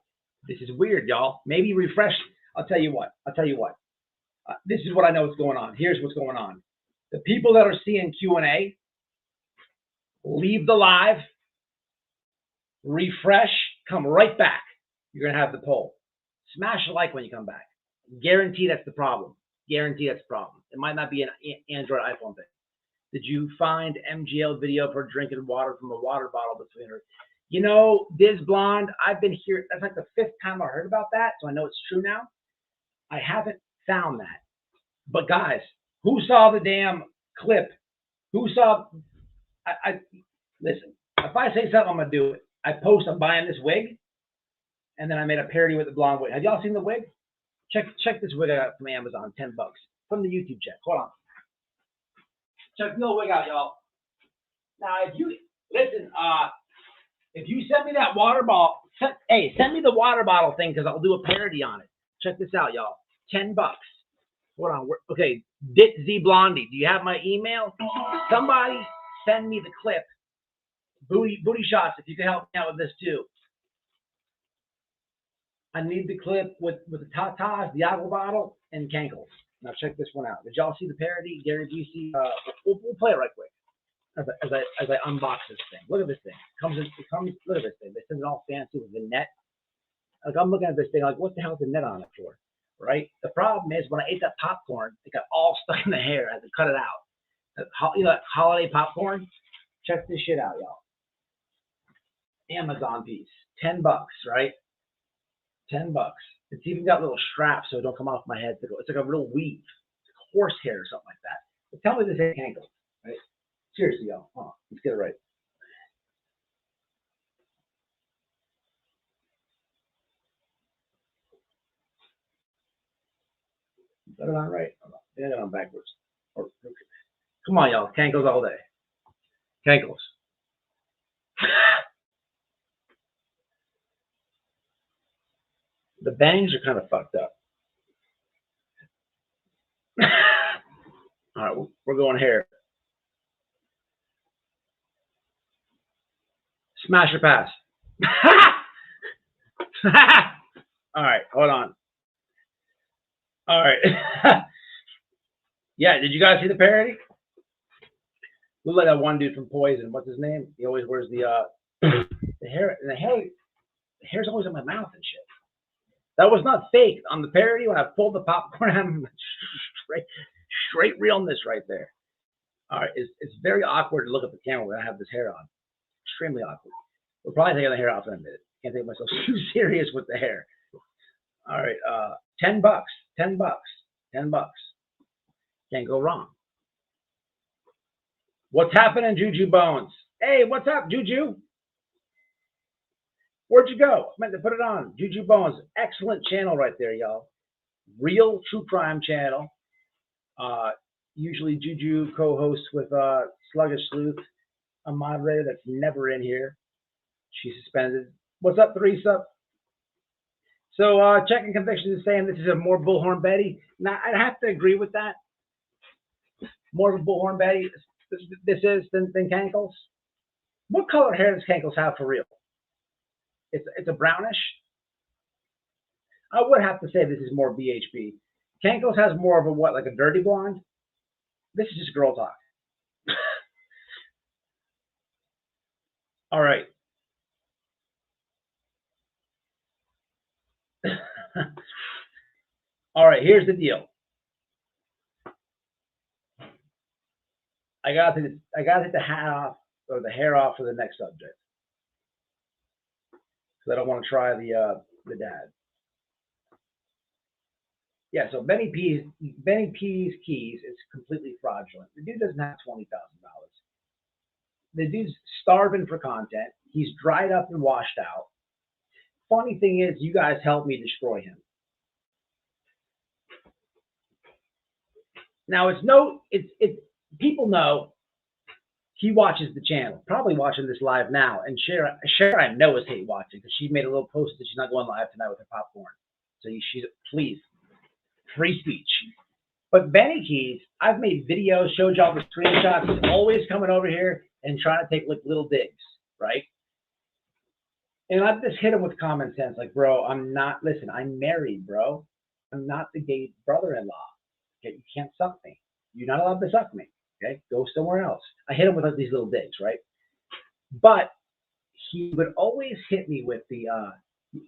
This is weird, y'all. Maybe refresh. I'll tell you what. This is what I know what's going on. Here's what's going on. The people that are seeing Q&A, leave the live, refresh, come right back. You're going to have the poll. Smash a like when you come back. Guarantee that's the problem. Guarantee that's the problem. It might not be an Android iPhone thing. Did you find MGL video for drinking water from a water bottle between her? You know, Diz Blonde, I've been here. That's like the 5th time I heard about that, so I know it's true now. I haven't found that. But guys, who saw the damn clip? Who saw? Listen. If I say something, I'm gonna do it. I post I'm buying this wig, and then I made a parody with the blonde wig. Have y'all seen the wig? Check this wig I got from Amazon, $10 from the YouTube check. Hold on. Check the wig out, y'all. Now, if you listen, if you send me that water bottle, send me the water bottle thing because I'll do a parody on it. Check this out, y'all. $10. Hold on. Okay, Dit Z Blondie. Do you have my email? Somebody send me the clip. Booty shots. If you can help me out with this too. I need the clip with the tatas, the agua bottle, and Cankles. Now check this one out. Did y'all see the parody? Gary, do you see? We'll play it right quick as I unbox this thing. Look at this thing. It comes. Look at this thing. They send it all fancy with the net. Like I'm looking at this thing, like what the hell is the net on it for? Right? The problem is when I ate that popcorn, it got all stuck in the hair. I had to cut it out. You know that holiday popcorn? Check this shit out, y'all. Amazon piece, $10, right? $10. It's even got little straps so it don't come off my head. It's like a real weave, it's like horsehair or something like that. But tell me this ain't ankle, right? Seriously, y'all. Let's get it right. Got it on right. I got it on backwards. Come on, y'all. Cankles all day. Cankles. The bangs are kind of fucked up. All right, we're going hair. Smash or pass. All right, hold on. All right. Yeah, did you guys see the parody? Look like that one dude from Poison. What's his name? He always wears the hair. The hair's always in my mouth and shit. That was not fake on the parody. When I pulled the popcorn, I'm straight realness right there. All right, it's very awkward to look at the camera when I have this hair on. Extremely awkward. We'll probably take the hair off in a minute. Can't take myself too serious with the hair. All right, $10, $10, $10. Can't go wrong. What's happening, Juju Bones? Hey, what's up, Juju? Where'd you go? I meant to put it on. Juju Bones, excellent channel right there, y'all. Real true crime channel. Usually Juju co-hosts with Sluggish Sleuth, a moderator that's never in here. She's suspended. What's up, Theresa? So Checking Convictions is saying this is a more Bullhorn Betty. Now, I'd have to agree with that. More of a Bullhorn Betty this is than Cankles. What color hair does Cankles have for real? It's a brownish. I would have to say this is more BHB. Cankles has more of a what, like a dirty blonde? This is just girl talk. All right. All right, here's the deal. I gotta take the hat off or the hair off for the next subject. Because I don't want to try the dad. Yeah, so Benny P's keys is completely fraudulent. The dude doesn't have $20,000. The dude's starving for content. He's dried up and washed out. Funny thing is, you guys helped me destroy him. Now it's people know he watches the channel, probably watching this live now. And Cher I know is hate watching because she made a little post that she's not going live tonight with her popcorn. So she's please, free speech. But Benny Keys, I've made videos, showed y'all the screenshots. He's always coming over here and trying to take like little digs, right? And I just hit him with common sense, like, bro, I'm married, bro. I'm not the gay brother-in-law. Okay, you can't suck me. You're not allowed to suck me. Okay, go somewhere else. I hit him with like these little digs, right? But he would always hit me with the,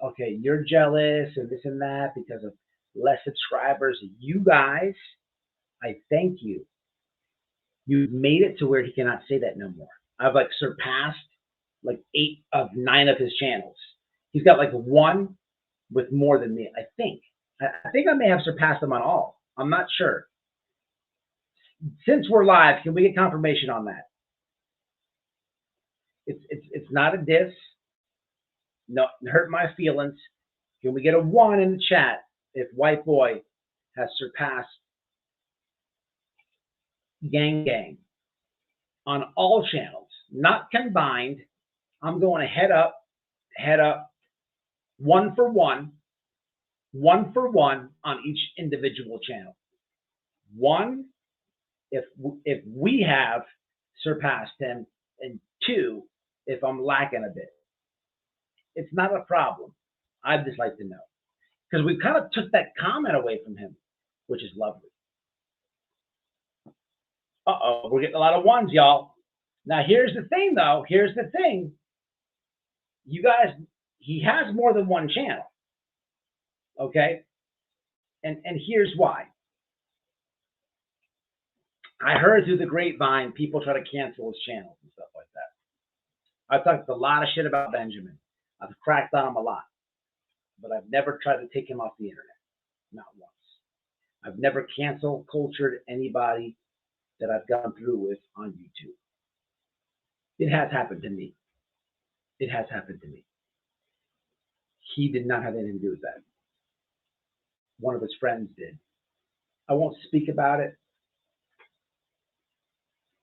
okay, you're jealous and this and that because of less subscribers. You guys, I thank you. You've made it to where he cannot say that no more. I've like surpassed like 8 of 9 of his channels. He's got like one with more than me, I think. I think I may have surpassed them on all. I'm not sure. Since we're live, can we get confirmation on that? It's not a diss. No, hurt my feelings. Can we get a 1 in the chat if white boy has surpassed gang on all channels, not combined? I'm going to head up, 1 for 1, 1 for 1 on each individual channel. 1 if we have surpassed him, and 2 if I'm lacking a bit. It's not a problem. I'd just like to know, because we kind of took that comment away from him, which is lovely. Uh-oh, we're getting a lot of 1s, y'all. Now, here's the thing, though. Here's the thing. You guys, he has more than 1 channel, okay? And here's why. I heard through the grapevine people try to cancel his channels and stuff like that. I've talked a lot of shit about Benjamin. I've cracked on him a lot, but I've never tried to take him off the internet, not once. I've never cancel cultured anybody that I've gone through with on YouTube. It has happened to me. It has happened to me. He did not have anything to do with that. One of his friends did. I won't speak about it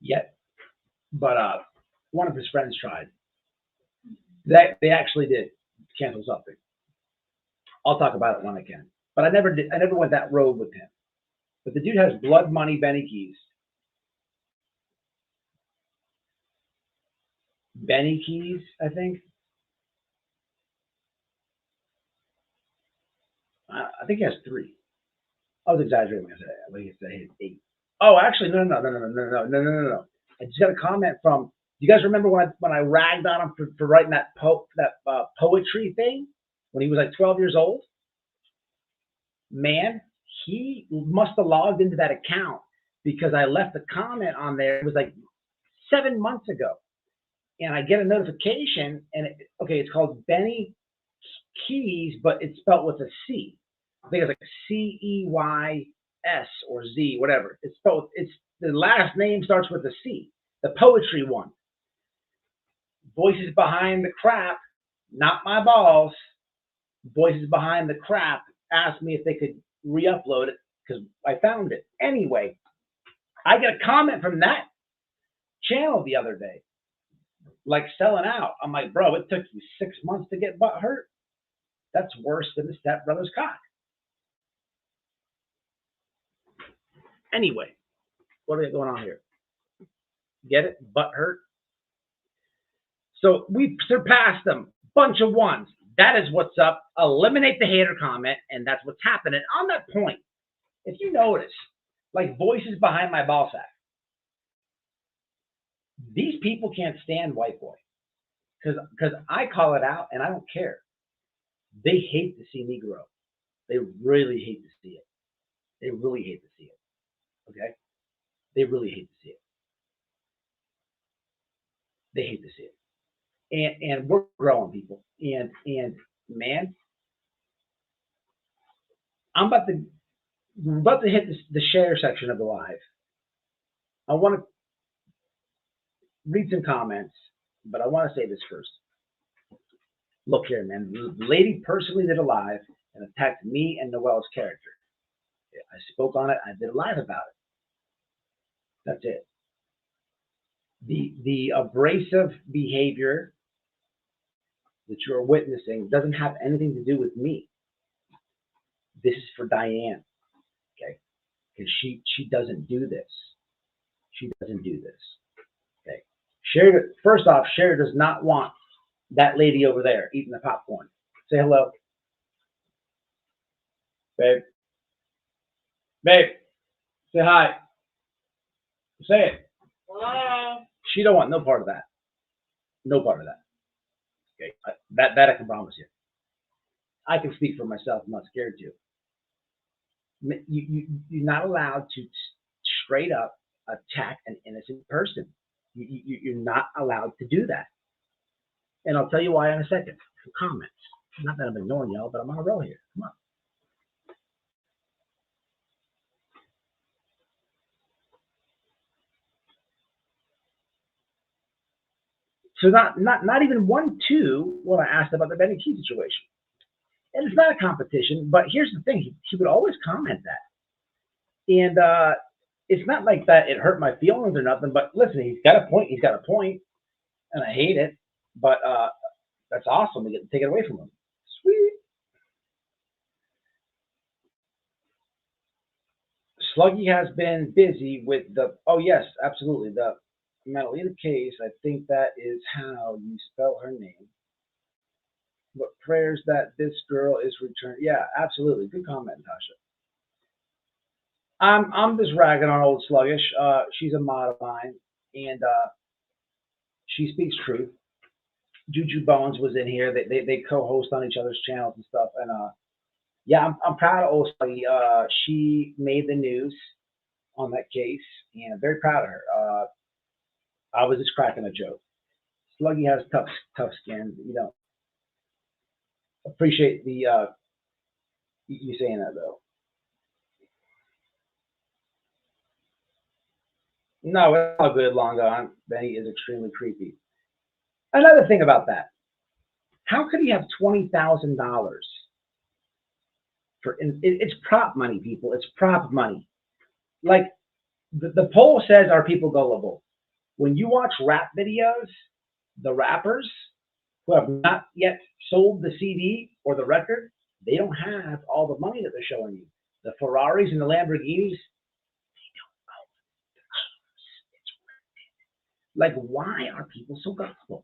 yet, but one of his friends tried. They actually did cancel something. I'll talk about it when I can. But I never did. I never went that road with him. But the dude has blood money Benny Keys. Benny Keys, I think. I think he has 3. I was exaggerating when I said he has 8. Oh, actually, no. I just got a comment from. You guys remember when I ragged on him for writing that poetry thing when he was like 12 years old? Man, he must have logged into that account because I left a comment on there. It was like 7 months ago, and I get a notification, and it's called Benny Keys, but it's spelled with a C. I think it's like CEYS or Z, whatever. It's spelled. It's the last name starts with a C. The poetry one. Voices behind the crap, not my balls. Voices behind the crap asked me if they could re-upload it because I found it. Anyway, I get a comment from that channel the other day, like selling out. I'm like, bro, it took you 6 months to get butt hurt. That's worse than the stepbrother's cock. Anyway, what are we going on here? Get it? Butt hurt. So we surpassed them. Bunch of 1s. That is what's up. Eliminate the hater comment, and that's what's happening. On that point, if you notice, like voices behind my ball sack, these people can't stand white boy because I call it out and I don't care. They hate to see me grow. They really hate to see it. They really hate to see it. Okay? They really hate to see it. They hate to see it. And we're growing, people. And man, I'm about to hit the share section of the live. I want to read some comments, but I want to say this first. Look here, man. The lady personally did a live and attacked me and Noel's character. I spoke on it. I did a live about it. That's it. The abrasive behavior that you're witnessing doesn't have anything to do with me. This is for Diane, okay? Because she doesn't do this. She doesn't do this, okay? Cher, first off, Cher does not want that lady over there eating the popcorn. Say hello. Babe. Babe. Say hi. Say it. Hello. She don't want no part of that. No part of that. Okay, that I can promise you. I can speak for myself. I'm not scared to. You're not allowed to straight up attack an innocent person. You're not allowed to do that. And I'll tell you why in a second. Comments. Not that I'm ignoring y'all, but I'm on a roll here. Come on. So not even 1-2 when I asked about the Benny T situation. And it's not a competition, but here's the thing: he would always comment that, and it's not like that it hurt my feelings or nothing. But listen, he's got a point. He's got a point, and I hate it. But that's awesome. We get to take it away from him. Sweet. Sluggy has been busy with the. Oh yes, absolutely. The Madalena case. I think that is how you spell her name. But prayers that this girl is returned. Yeah, absolutely. Good comment, Tasha. I'm just ragging on old Sluggish. She's a mod of mine, and she speaks truth. Juju Bones was in here. They co-host on each other's channels and stuff. And yeah, I'm proud of old Sluggy. She made the news on that case, and I'm very proud of her. I was just cracking a joke. Sluggy has tough skin. You know, appreciate the you saying that though. No, it's all good, long gone. Benny is extremely creepy. Another thing about that, how could he have $20,000 for? It's prop money, people. It's prop money. Like the poll says, are people gullible? When you watch rap videos, the rappers who have not yet sold the CD or the record, they don't have all the money that they're showing you. The Ferraris and the Lamborghinis, like, why are people so gullible?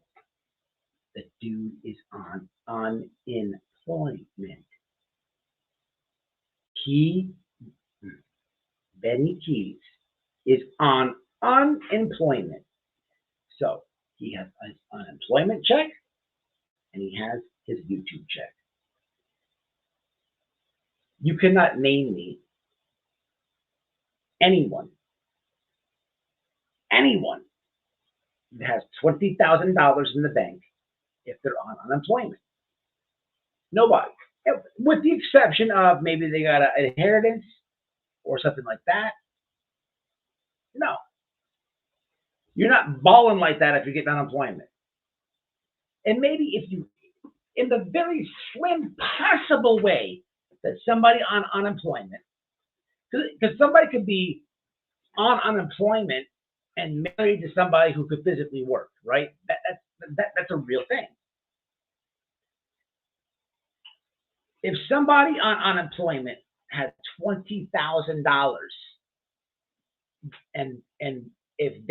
The dude is on unemployment. Benny Keys, is on unemployment. So he has an unemployment check and he has his YouTube check. You cannot name me anyone that has $20,000 in the bank if they're on unemployment. Nobody. With the exception of maybe they got an inheritance or something like that. No. You're not balling like that if you get unemployment. And maybe if you, in the very slim possible way that somebody on unemployment, because somebody could be on unemployment and married to somebody who could physically work, right? That's a real thing. If somebody on unemployment had $20,000 and if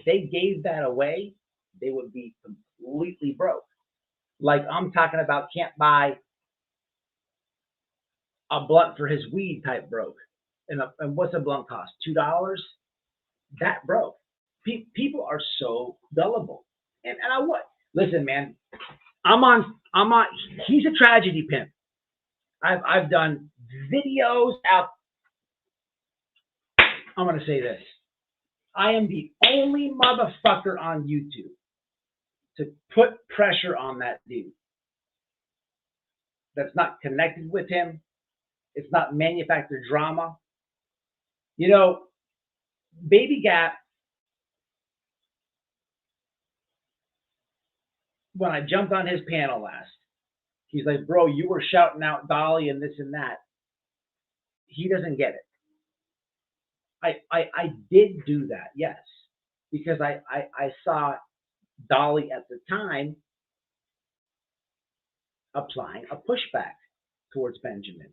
they gave that away, they would be completely broke. Like I'm talking about, can't buy a blunt for his weed type broke. And what's a blunt cost? $2? That broke. People are so gullible. And I what? Listen, man, I'm on. He's a tragedy pimp. I've done videos out. I'm gonna say this. I am the only motherfucker on YouTube to put pressure on that dude. That's not connected with him. It's not manufactured drama. You know, Baby Gap, when I jumped on his panel last, he's like, bro, you were shouting out Dolly and this and that. He doesn't get it. I did do that, yes, because I saw Dolly at the time applying a pushback towards Benjamin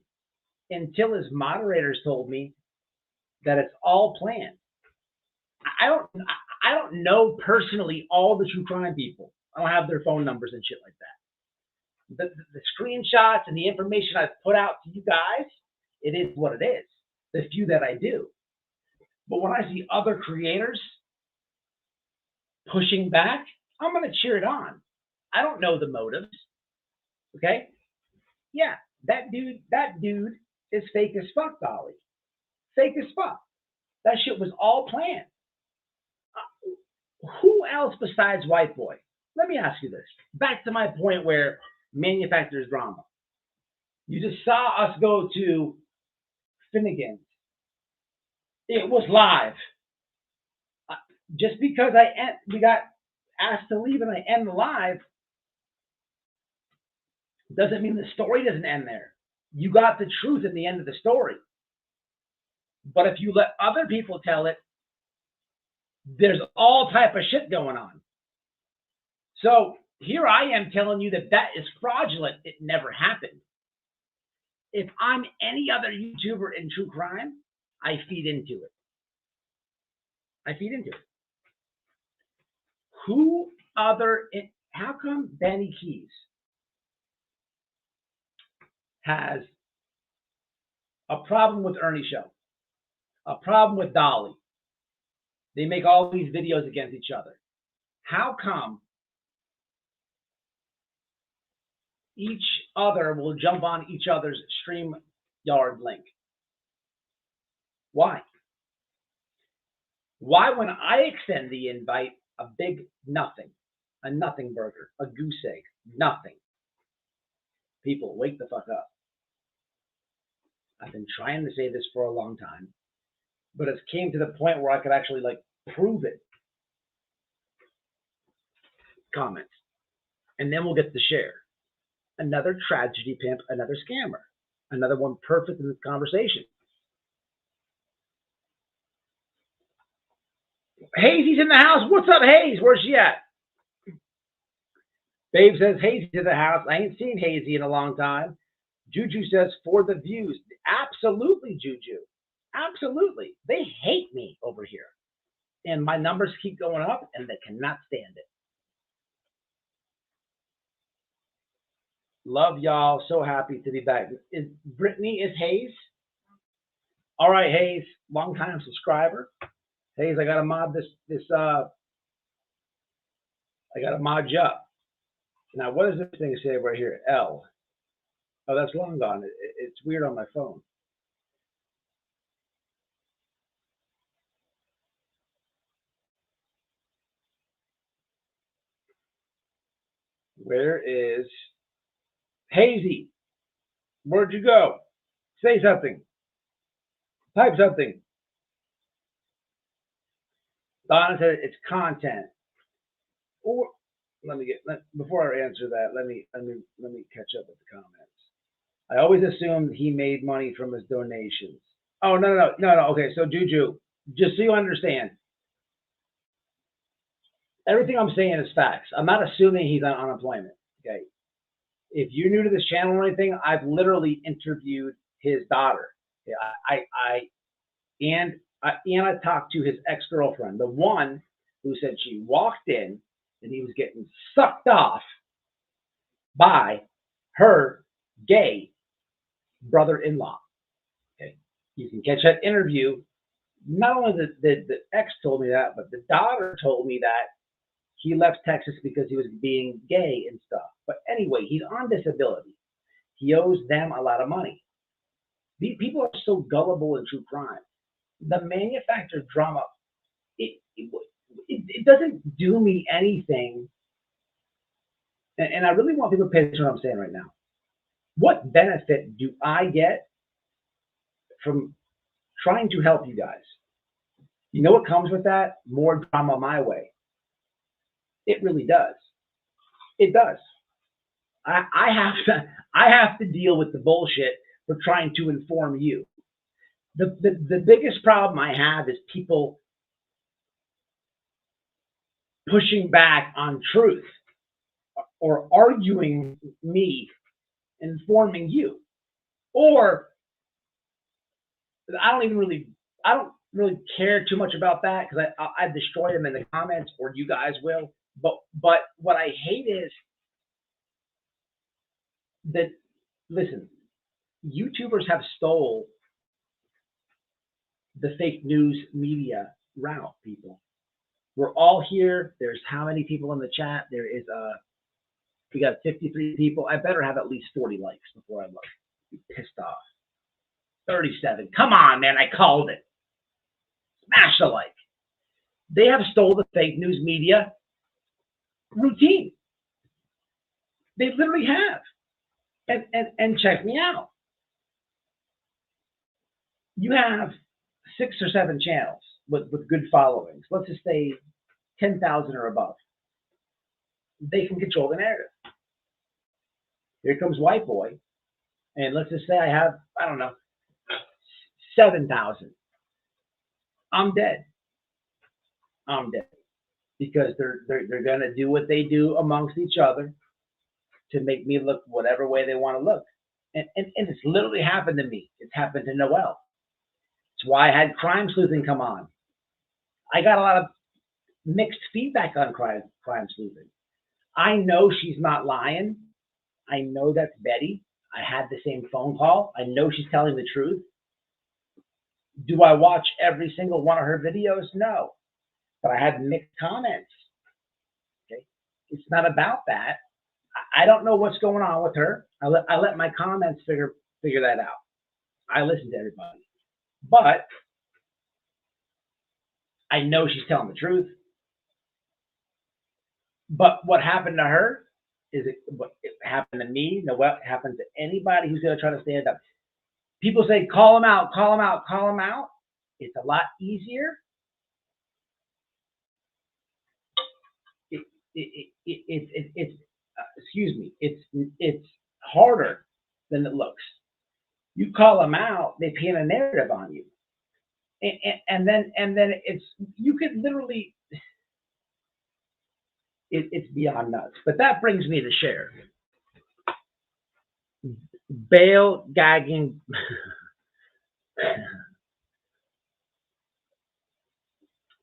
until his moderators told me that it's all planned. I don't know personally all the true crime people. I don't have their phone numbers and shit like that. The screenshots and the information I've put out to you guys, it is what it is. The few that I do. But when I see other creators pushing back, I'm going to cheer it on. I don't know the motives. Okay? Yeah, that dude is fake as fuck, Dolly. Fake as fuck. That shit was all planned. Who else besides White Boy? Let me ask you this. Back to my point where manufacturers drama. You just saw us go to Finnegan's. It was live. Just because we got asked to leave and I end the live, doesn't mean the story doesn't end there. You got the truth in the end of the story. But if you let other people tell it, there's all type of shit going on. So here I am telling you that that is fraudulent. It never happened. If I'm any other YouTuber in true crime, I feed into it. How come Benny Keys has a problem with Ernie Show, a problem with Dolly? They make all these videos against each other. How come each other will jump on each other's StreamYard link? Why? Why, when I extend the invite, a big nothing, a nothing burger, a goose egg, nothing? People, wake the fuck up. I've been trying to say this for a long time, but it came to the point where I could actually prove it. Comments. And then we'll get to Cher. Another tragedy pimp, another scammer. Another one perfect in this conversation. Hazy's in the house. What's up, Hayes? Where's she at? Babe says Hazy's in the house. I ain't seen Hazy in a long time. Juju says for the views. Absolutely, Juju. Absolutely. They hate me over here. And my numbers keep going up and they cannot stand it. Love y'all. So happy to be back. Is Brittany, is Hayes? All right, Hayes, long time subscriber. Hayes, I gotta mod I gotta mod you up. Now, what does this thing say right here? L. Oh, that's long gone. It's weird on my phone. Where is Hazy? Where'd you go? Say something. Type something. Donna said it's content. Or before I answer that, let me catch up with the comments. I always assumed he made money from his donations. Oh, no. Okay, so Juju, just so you understand, everything I'm saying is facts. I'm not assuming he's on unemployment. Okay. If you're new to this channel or anything, I've literally interviewed his daughter. I talked to his ex-girlfriend, the one who said she walked in and he was getting sucked off by her gay brother-in-law. Okay, you can catch that interview. Not only the ex told me that, but the daughter told me that he left Texas because he was being gay and stuff. But anyway, he's on disability. He owes them a lot of money. These people are so gullible in true crime. The manufactured drama, it doesn't do me anything. And I really want people to pay attention to what I'm saying right now. What benefit do I get from trying to help you guys? You know what comes with that? More drama my way. It really does. It does. I have to deal with the bullshit for trying to inform you. The biggest problem I have is people pushing back on truth or arguing me, informing you. Or I don't really care too much about that because I destroy them in the comments, or you guys will. But what I hate is that, listen, YouTubers have stole the fake news media route, people. We're all here. There's how many people in the chat? There is we got 53 people. I better have at least 40 likes before I look. I'm pissed off. 37. Come on, man. I called it. Smash the like. They have stole the fake news media routine. They literally have. And check me out. You have 6 or 7 channels with good followings. Let's just say 10,000 or above. they can control the narrative. Here comes white boy, and let's just say I have, I don't know, 7,000. I'm dead. I'm dead because they're gonna do what they do amongst each other to make me look whatever way they want to look. And it's literally happened to me. It's happened to Noelle. It's why I had crime sleuthing come on. I got a lot of mixed feedback on crime sleuthing. I know she's not lying. I know that's Betty. I had the same phone call. I know she's telling the truth. Do I watch every single one of her videos? No. But I had mixed comments. Okay? It's not about that. I don't know what's going on with her. I let my comments figure that out. I listen to everybody. But I know she's telling the truth. But what happened to her is what happened to me. What happens to anybody who's going to try to stand up. People say, call him out, call him out, call him out. It's a lot easier. Excuse me. It's harder than it looks. You call them out, they paint a narrative on you, and then it's you could literally. It's beyond nuts. But that brings me to Cher. Bail gagging.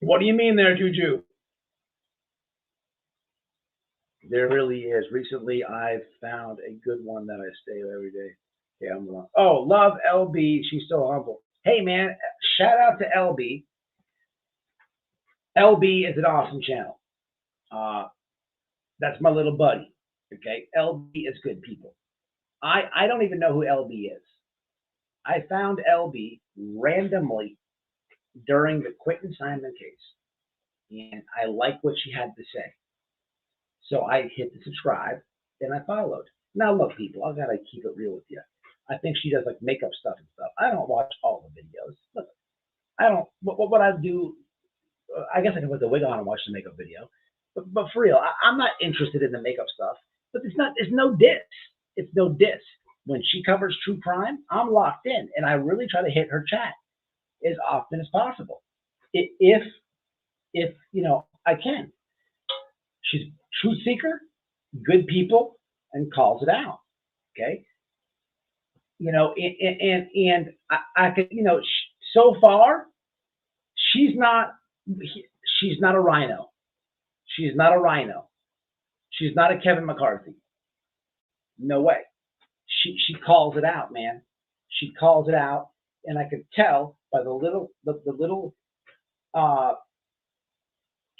What do you mean there, Juju? There really is. Recently, I've found a good one that I stay every day. Okay, I'm wrong. Oh, love LB. She's so humble. Hey, man, shout out to LB. LB is an awesome channel. That's my little buddy. Okay, LB is good people. I don't even know who LB is. I found LB randomly during the Quentin Simon case, and I liked what she had to say. So I hit the subscribe, and I followed. Now, look, people, I gotta keep it real with you. I think she does like makeup stuff and stuff. I don't watch all the videos. Look, I don't. What I do, I guess I can put the wig on and watch the makeup video. But for real, I'm not interested in the makeup stuff. But it's no diss. It's no diss. When she covers true crime, I'm locked in, and I really try to hit her chat as often as possible, if I can. She's a truth seeker, good people, and calls it out. Okay, and I could, so far, she's not a rhino. She's not a rhino. She's not a Kevin McCarthy. No way. She calls it out, man. She calls it out, and I could tell by the little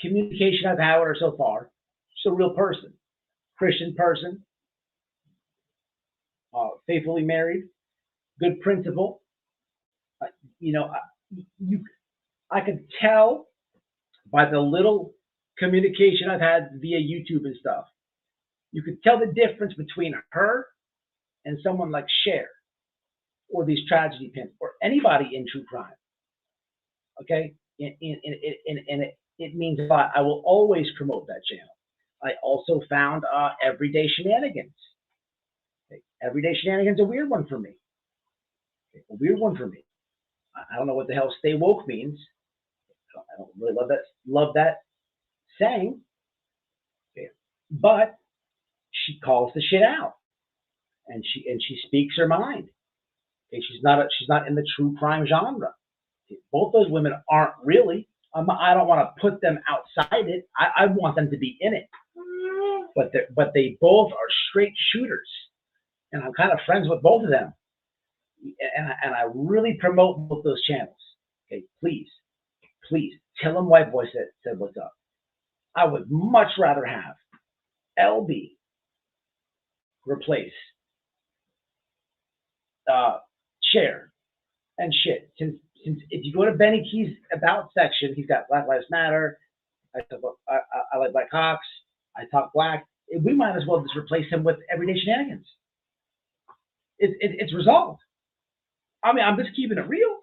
communication I've had with her so far. She's a real person, Christian person, faithfully married, good principle. I could tell by the little communication I've had via YouTube and stuff. You could tell the difference between her and someone like Cher, or these tragedy pimps, or anybody in true crime. Okay, and it means a lot. I will always promote that channel. I also found Everyday Shenanigans. Okay. Everyday Shenanigans is a weird one for me. Okay. A weird one for me. I don't know what the hell "stay woke" means. I don't really love that saying. Okay. But she calls the shit out, and she speaks her mind. Okay. She's not in the true crime genre. Okay. Both those women aren't really. I don't want to put them outside it. I want them to be in it. But they both are straight shooters, and I'm kind of friends with both of them. And I really promote both those channels. Okay, please tell them White Boy said what's up. I would much rather have LB replace Cher and shit. Since if you go to Benny Key's about section, he's got Black Lives Matter. I like Black Hawks. I talk black. We might as well just replace him with Everyday Shenanigans. It's resolved. I mean, I'm just keeping it real.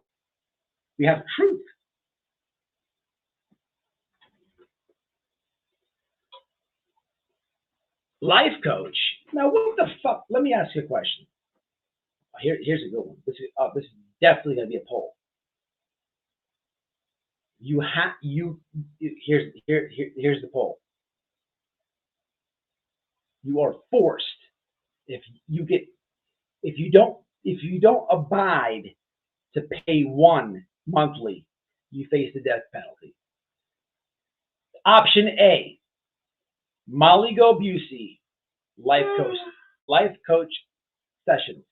We have truth. Life coach. Now, what the fuck? Let me ask you a question. Here's a good one. This is definitely going to be a poll. Here's the poll. You are forced if you don't abide to pay one monthly, you face the death penalty. Option A, Molly Go Busey, life coach sessions.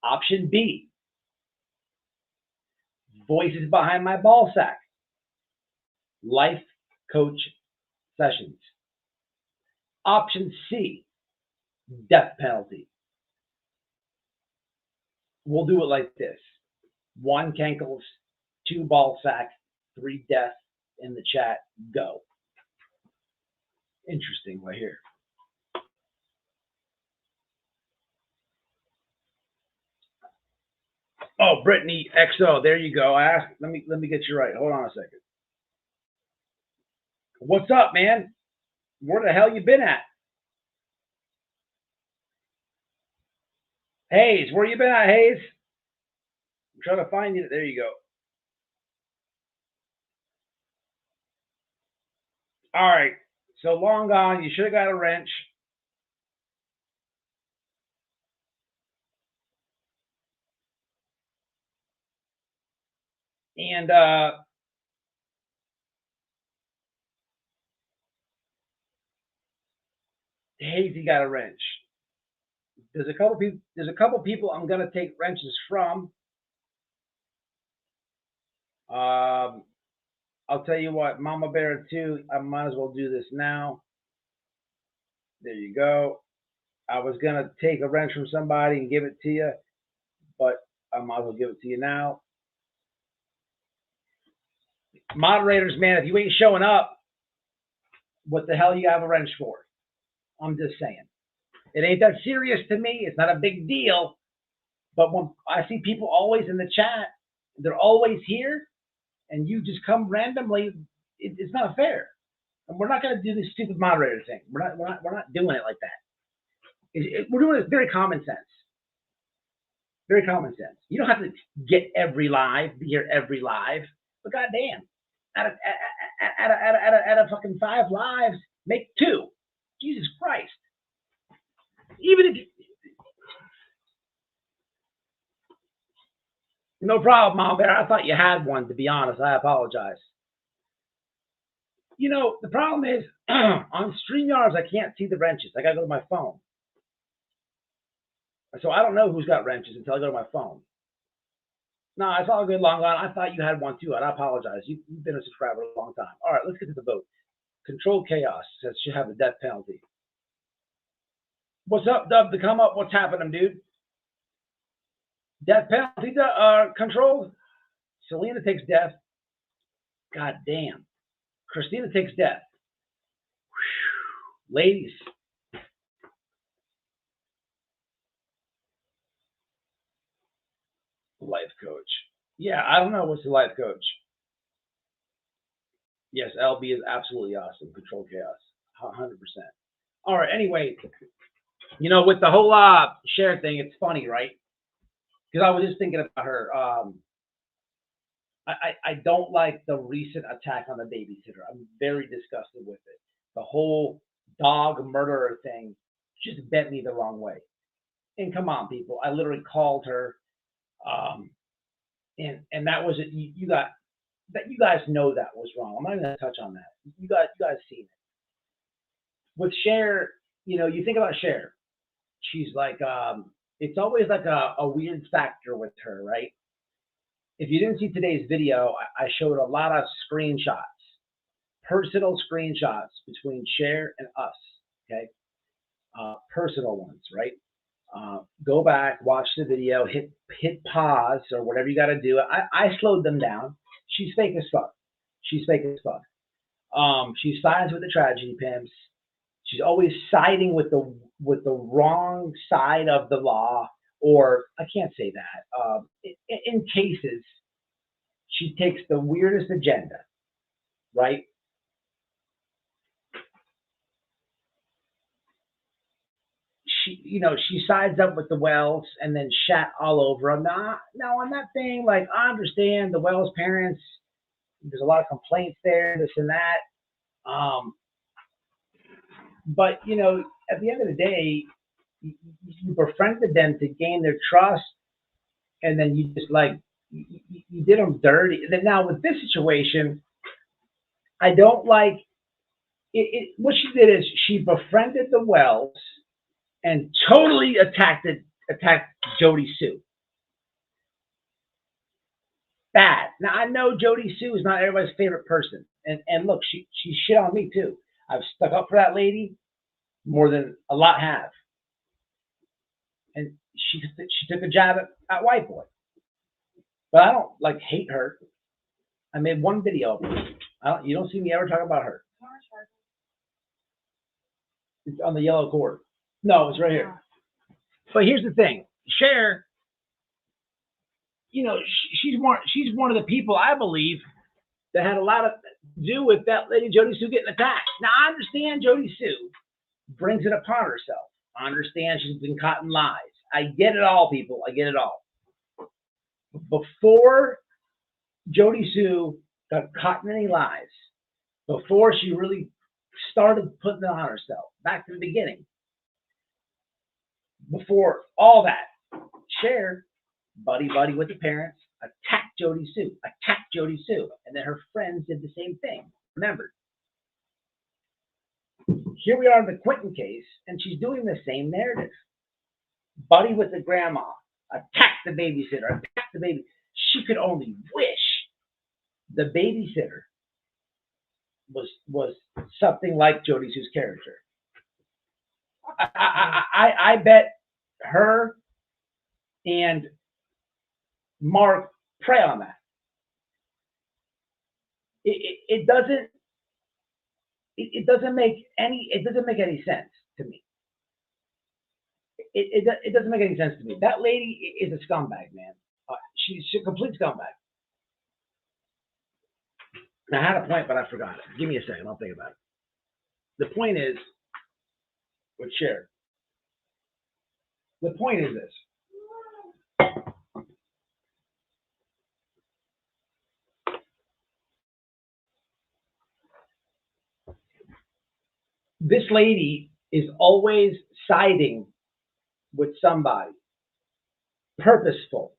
Option B, Voices Behind My Ball Sack, life coach sessions. Option C, death penalty. We'll do it like this: 1 Cankles, 2 ball sack, 3 death in the chat. Go. Interesting right here. Oh, Brittany XO, there you go. Let me get you right. Hold on a second. What's up, man? Where the hell you been at? Hayes, where you been at, Hayes? I'm trying to find you. There you go. All right. So long gone. You should have got a wrench. And Hazy got a wrench. There's a couple people I'm gonna take wrenches from. I'll tell you what, Mama Bear 2, I might as well do this now. There you go. I was gonna take a wrench from somebody and give it to you, but I might as well give it to you now. Moderators, man, if you ain't showing up, what the hell you have a wrench for? I'm just saying. It ain't that serious to me. It's not a big deal. But when I see people always in the chat, they're always here, and you just come randomly, it's not fair. And we're not going to do this stupid moderator thing. We're not doing it like that. We're doing it very common sense. Very common sense. You don't have to get every live, be here every live. But goddamn, out of fucking 5 lives, make 2. Jesus Christ. Even if no problem, Mom Bear. I thought you had one, to be honest. I apologize. You know, the problem is on StreamYards, I can't see the wrenches. I got to go to my phone. So I don't know who's got wrenches until I go to my phone. No, it's all good, long gone. I thought you had one too. I apologize. You've been a subscriber a long time. All right, let's get to the vote. Control Chaos says should have the death penalty. What's up, Dub? To come up. What's happening, dude? Death penalty, Control. Selena takes death. God damn. Christina takes death. Whew. Ladies. Life coach. Yeah, I don't know what's the life coach. Yes, LB is absolutely awesome. Control Chaos. 100%. All right, anyway, you know, with the whole Cher thing, it's funny, right? Because I was just thinking about her. I don't like the recent attack on the babysitter. I'm very disgusted with it. The whole dog murderer thing just bent me the wrong way. And come on, people, I literally called her, and that was it. You guys know that was wrong. I'm not even gonna touch on that. You guys seen it. With Cher, you know, you think about Cher. She's like, it's always like a weird factor with her, right? If you didn't see today's video, I showed a lot of screenshots, personal screenshots between Cher and us, okay? Personal ones, right? Go back, watch the video, hit pause or whatever you got to do. I slowed them down. She's fake as fuck. She's fake as fuck. She sides with the tragedy pimps. She's always siding with the wrong side of the law, or I can't say that. In cases, she takes the weirdest agenda, right? she sides up with the Wells and then shat all over them. Now on that thing, like I understand the Wells parents. There's a lot of complaints there, this and that. But at the end of the day, you befriended them to gain their trust, and then you just like you did them dirty. And then now with this situation, I don't like it. What she did is she befriended the Wells and totally attacked Jody Sue. Bad. Now I know Jody Sue is not everybody's favorite person, and look, she shit on me too. I've stuck up for that lady more than a lot have, and she took a jab at white boy, but I don't like hate her. I made one video of her. You don't see me ever talk about her. It's on the yellow cord. No, it's right here. But here's the thing, Cher. She's one of the people I believe that had a lot to do with that lady Jody Sue getting attacked. Now I understand Jody Sue brings it upon herself. I understand she's been caught in lies. I get it all, people. I get it all. Before Jody Sue got caught in any lies, before she really started putting it on herself, back to the beginning, before all that, Cher, buddy with the parents, attacked Jody Sue, and then her friends did the same thing. Remember, here we are in the Quentin case, and she's doing the same narrative. Buddy with the grandma, attacked the babysitter, attacked the baby. She could only wish the babysitter was something like Jody Sue's character. I bet her and Mark prey on that. It doesn't make any sense to me. It doesn't make any sense to me. That lady is a scumbag, man. She's a complete scumbag. I had a point, but I forgot it. Give me a second. I'll think about it. The point is, with Cher. The point is this. This lady is always siding with somebody. Purposeful.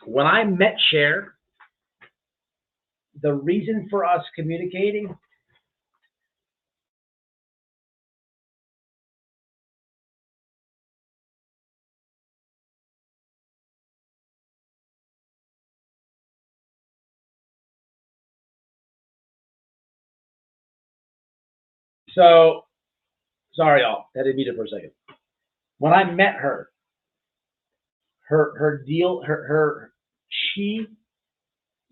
When I met Cher, the reason for us communicating so sorry y'all, had to beat it for a second. When I met her, she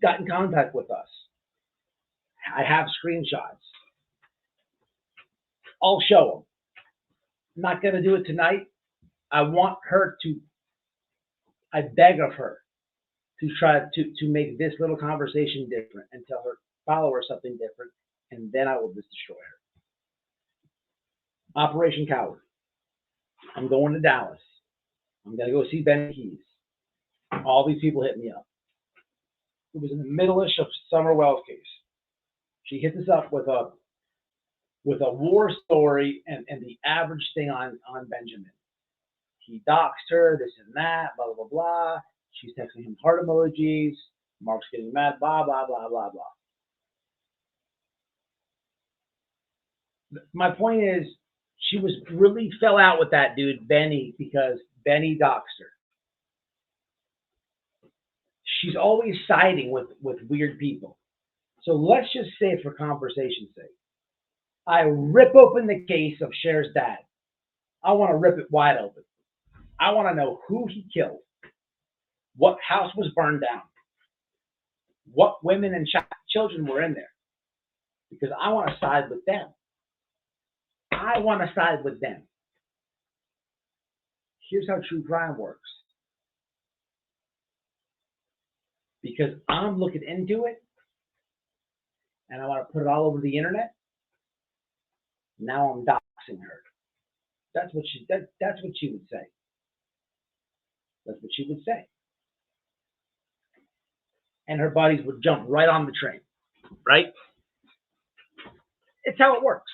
got in contact with us. I have screenshots. I'll show them. I'm not going to do it tonight. I want her to, I beg of her to try to make this little conversation different and tell her followers something different, and then I will just destroy her. Operation Coward. I'm going to Dallas. I'm going to go see Ben Keys. All these people hit me up. It was in the middle-ish of Summer Wells case. She hits us up with a war story and the average thing on Benjamin. He doxed her, this and that, blah, blah, blah. She's texting him heart emojis. Mark's getting mad, blah, blah, blah, blah, blah. My point is, she was really fell out with that dude, Benny, because Benny doxed her. She's always siding with weird people. So let's just say, for conversation's sake, I rip open the case of Cher's dad. I want to rip it wide open. I want to know who he killed, what house was burned down, what women and children were in there, because I want to side with them. I want to side with them. Here's how true crime works. Because I'm looking into it, and I want to put it all over the internet. Now I'm doxing her. That's what that's what she would say. That's what she would say. And her buddies would jump right on the train, right? It's how it works.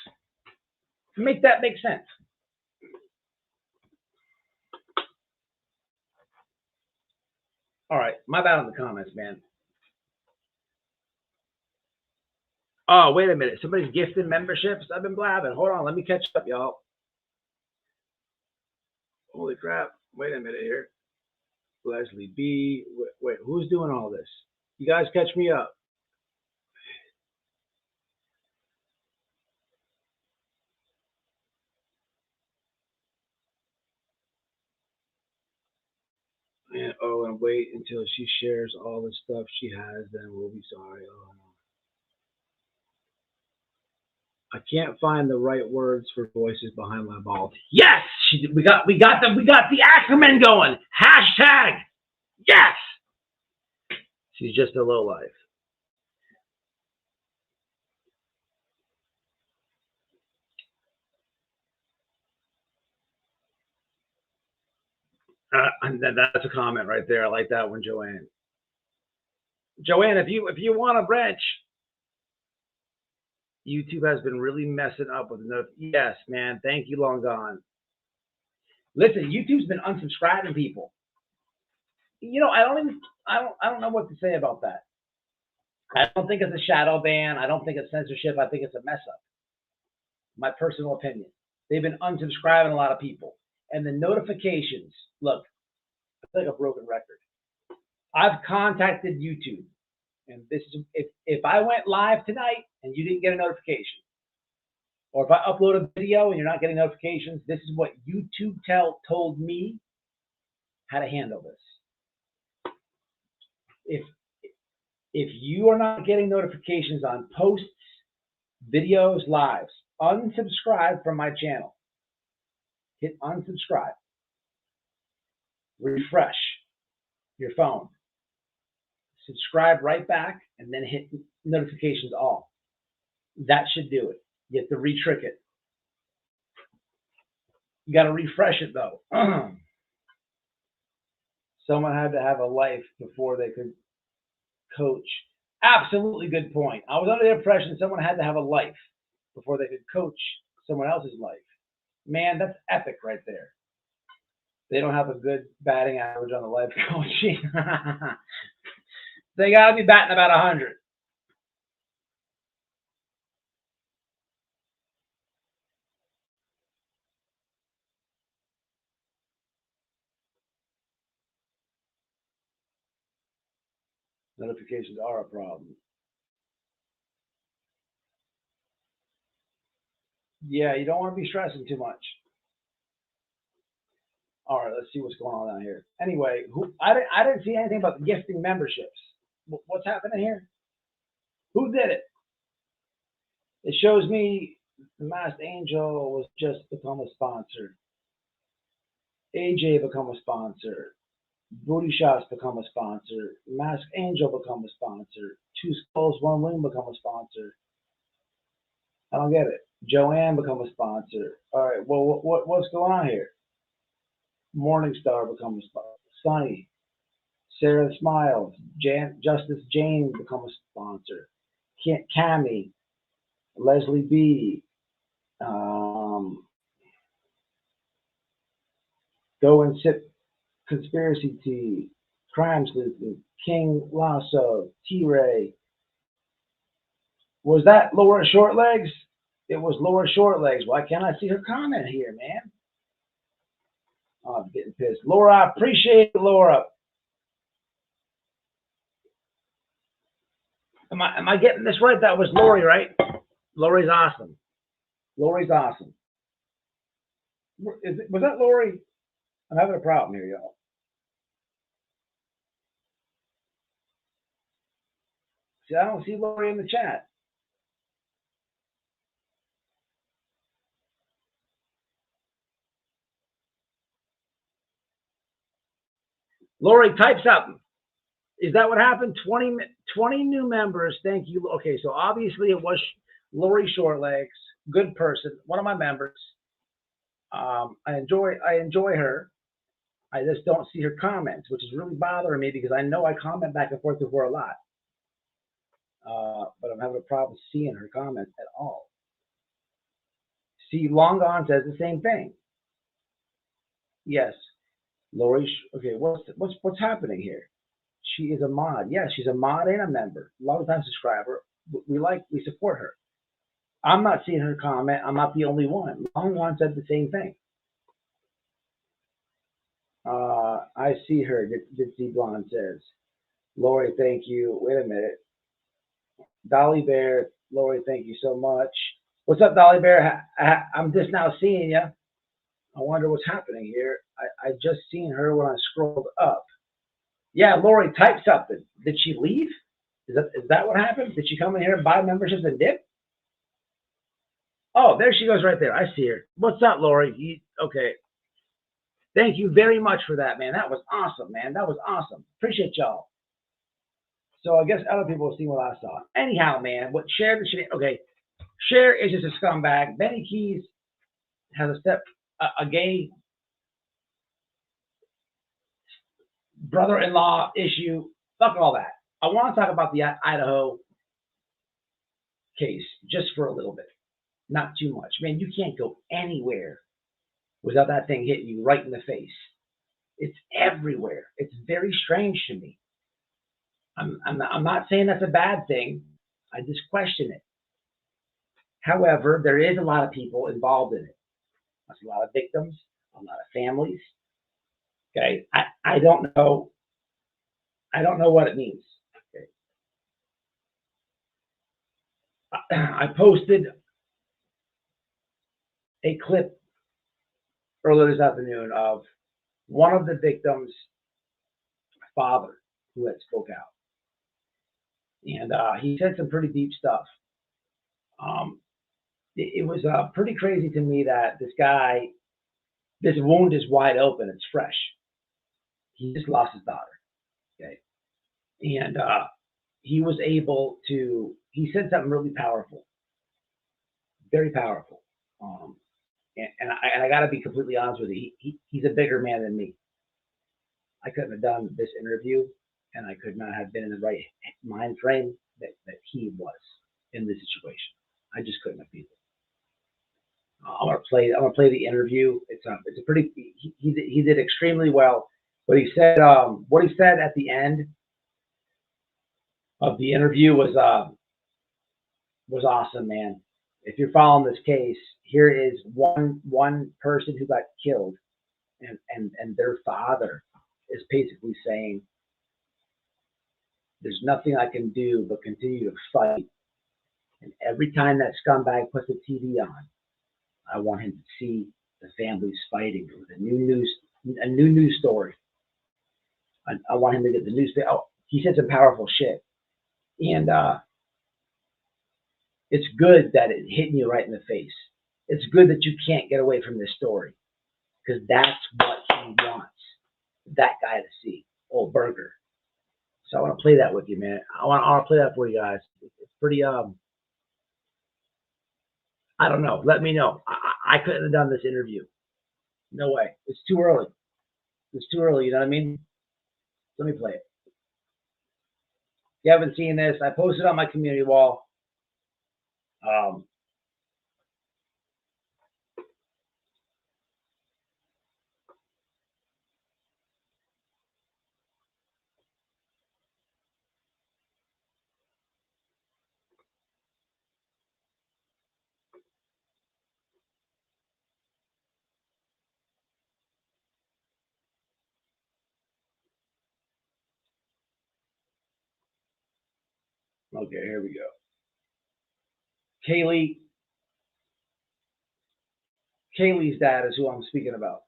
Make that make sense. All right, my bad on the comments, man. Oh, wait a minute. Somebody's gifting memberships. I've been blabbing. Hold on, let me catch up, y'all. Holy crap. Wait a minute here. Leslie B. Wait, who's doing all this? You guys catch me up. And wait until she shares all the stuff she has, then we'll be sorry. Oh, no. I can't find the right words for voices behind my balls. Yes, we got the acronym going. Hashtag yes. She's just a lowlife. And that's a comment right there. I like that one, Joanne. Joanne, if you want a wrench, YouTube has been really messing up with the yes, man. Thank you, long gone. Listen, YouTube's been unsubscribing people. You know, I don't know what to say about that. I don't think it's a shadow ban. I don't think it's censorship. I think it's a mess up. My personal opinion. They've been unsubscribing a lot of people. And the notifications, look, it's like a broken record. I've contacted YouTube. And this is if I went live tonight and you didn't get a notification, or if I upload a video and you're not getting notifications, this is what YouTube told me how to handle this. If you are not getting notifications on posts, videos, lives, unsubscribe from my channel. Hit unsubscribe. Refresh your phone. Subscribe right back and then hit notifications all. That should do it. You have to re-trick it. You got to refresh it though. Someone had to have a life before they could coach. Absolutely good point. I was under the impression someone had to have a life before they could coach someone else's life. Man, that's epic right there. They don't have a good batting average on the life coaching. They got to be batting about 100. Notifications are a problem. Yeah, you don't want to be stressing too much. All right, let's see what's going on down here. Anyway, I didn't see anything about gifting memberships. What's happening here? Who did it? It shows me the Masked Angel was just become a sponsor. AJ become a sponsor. Booty Shots become a sponsor. Masked Angel become a sponsor. Two Skulls, One Wing become a sponsor. I don't get it. Joanne become a sponsor. All right, well, what's going on here? Morningstar become a sponsor. Sunny. Sarah Smiles. Justice James become a sponsor. Cammy. Leslie B. Go and Sip Conspiracy Tea. Crime Sleuthing. King Lasso. T-Ray. Was that Laura Shortlegs? It was Laura Shortlegs. Why can't I see her comment here, man? Oh, I'm getting pissed. Laura, I appreciate it, Laura. Am I getting this right? That was Lori, right? Lori's awesome. Lori's awesome. Was that Lori? I'm having a problem here, y'all. See, I don't see Lori in the chat. Lori, type something. Is that what happened? 20 new members. Thank you. Okay, so obviously it was Lori Shortlegs, good person, one of my members. I enjoy her. I just don't see her comments, which is really bothering me because I know I comment back and forth with her a lot. But I'm having a problem seeing her comments at all. See, Long Gone says the same thing. Yes, Lori. Okay, what's happening here? She is a mod. Yes, she's a mod and a member, long-time subscriber. We support her. I'm not seeing her comment. I'm not the only one. Long Gone said the same thing. I see her. Ditsy Blonde says, Lori, thank you. Wait a minute. Dolly Bear, Lori, thank you so much. What's up, Dolly Bear? I'm just now seeing you. I wonder what's happening here. I just seen her when I scrolled up. Yeah, Lori, type something. Did she leave? Is that what happened? Did she come in here and buy memberships and dip? Oh, there she goes right there. I see her. What's up, Lori? Okay. Thank you very much for that, man. That was awesome, man. That was awesome. Appreciate y'all. So I guess other people will see what I saw. Anyhow, man, what Cher, okay, Cher is just a scumbag. Benny Keys has a gay brother-in-law issue. Fuck all that. I want to talk about the Idaho case just for a little bit. Not too much. Man, you can't go anywhere without that thing hitting you right in the face. It's everywhere. It's very strange to me. I'm not saying that's a bad thing. I just question it. However, there is a lot of people involved in it. There's a lot of victims, a lot of families. Okay, I don't know. I don't know what it means. Okay. I posted a clip earlier this afternoon of one of the victims' father who had spoke out. And he said some pretty deep stuff. It was pretty crazy to me that this wound is wide open. It's fresh. He just lost his daughter. Okay. And he was able to, he said something really powerful, very powerful. And I got to be completely honest with you. He's a bigger man than me. I couldn't have done this interview, and I could not have been in the right mind frame that he was in this situation. I just couldn't have been. I'm gonna play the interview. It's a pretty. He did extremely well. But he said what he said at the end of the interview was awesome, man. If you're following this case, here is one person who got killed, and their father is basically saying, there's nothing I can do but continue to fight. And every time that scumbag puts the TV on, I want him to see the families fighting with a new news story. I want him to get the news. Oh, he said some powerful shit, and it's good that it hit you right in the face. It's good that you can't get away from this story, because that's what he wants that guy to see, old Burger. So I want to play that with you, man. I want to play that for you guys. It's pretty I don't know. Let me know. I couldn't have done this interview. No way. It's too early. It's too early. You know what I mean? Let me play it. If you haven't seen this, I posted on my community wall. Okay, here we go. Kaylee's dad is who I'm speaking about.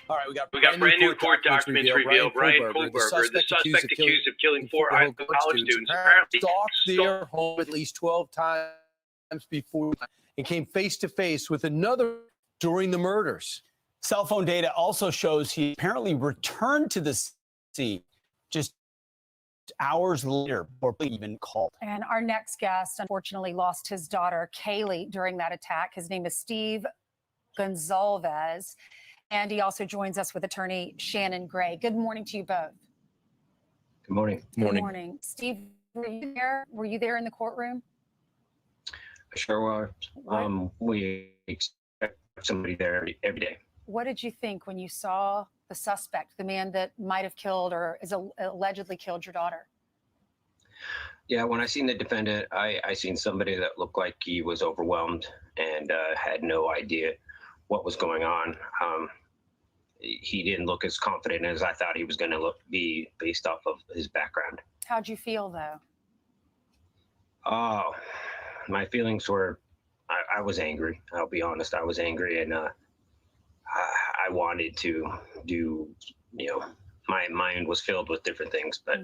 All right, we got brand new court documents reveal. Brian Kohlberger, the suspect accused of killing 4 Idaho college students, apparently stalked their home at least 12 times before and came face to face with another during the murders. Cell phone data also shows he apparently returned to the scene just hours later before even called. And our next guest, unfortunately, lost his daughter, Kaylee, during that attack. His name is Steve Gonzalez, and he also joins us with attorney Shannon Gray. Good morning to you both. Good morning. Good morning. Steve, were you there? Were you there in the courtroom? I sure were. We expect somebody there every day. What did you think when you saw the suspect, the man that might have killed or is allegedly killed your daughter? Yeah, when I seen the defendant, I seen somebody that looked like he was overwhelmed and had no idea what was going on. He didn't look as confident as I thought he was going to be based off of his background. How'd you feel, though? Oh, my feelings were, I was angry. I'll be honest. I was angry, and I wanted to do, my mind was filled with different things, but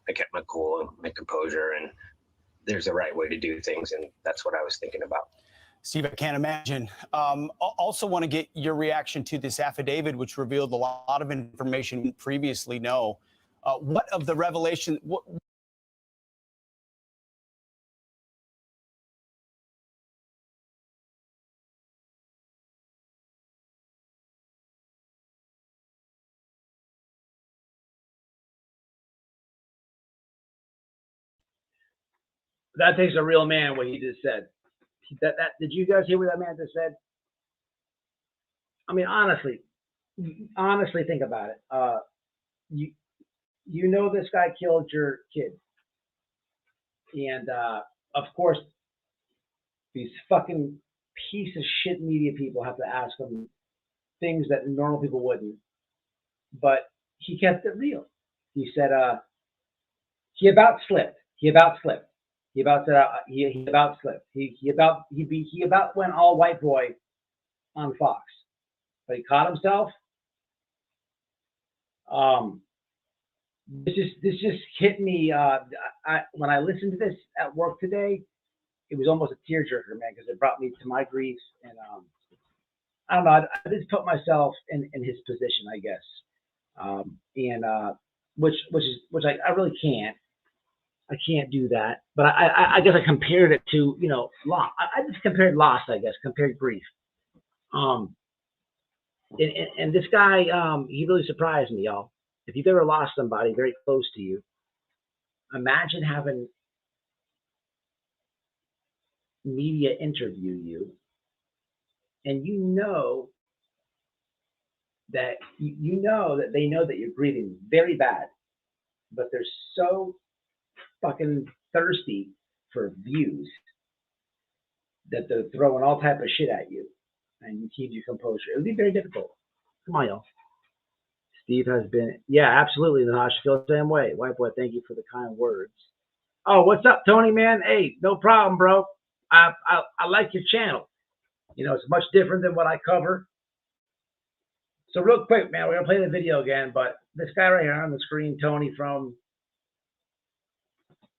I kept my cool and my composure, and there's a right way to do things, and that's what I was thinking about. Steve, I can't imagine. Also want to get your reaction to this affidavit, which revealed a lot of information we previously know. What of the revelation? That takes a real man, what he just said. Did you guys hear what that man just said? I mean, honestly think about it. You know this guy killed your kid. And of course, these fucking piece of shit media people have to ask him things that normal people wouldn't. But he kept it real. He said he about slipped. He about slipped. He about said he about slipped. He about went all white boy on Fox, but he caught himself. This just hit me. When I listened to this at work today, it was almost a tearjerker, man, because it brought me to my grief. And I don't know. I just put myself in his position, I guess, which I really can't. I can't do that, but I guess I compared it to, loss. I just compared loss, I guess, compared grief. And this guy, he really surprised me, y'all. If you've ever lost somebody very close to you, imagine having media interview you, and you know that they know that you're grieving very bad, but they're so fucking thirsty for views that they're throwing all type of shit at you, and you keep your composure. It would be very difficult. Come on, y'all. Steve has been, yeah, absolutely. Nahash, feel the same way. White boy, thank you for the kind words. Oh, what's up, Tony, man? Hey, no problem, bro. I like your channel. It's much different than what I cover. So real quick, man, we're gonna play the video again, but this guy right here on the screen, Tony from,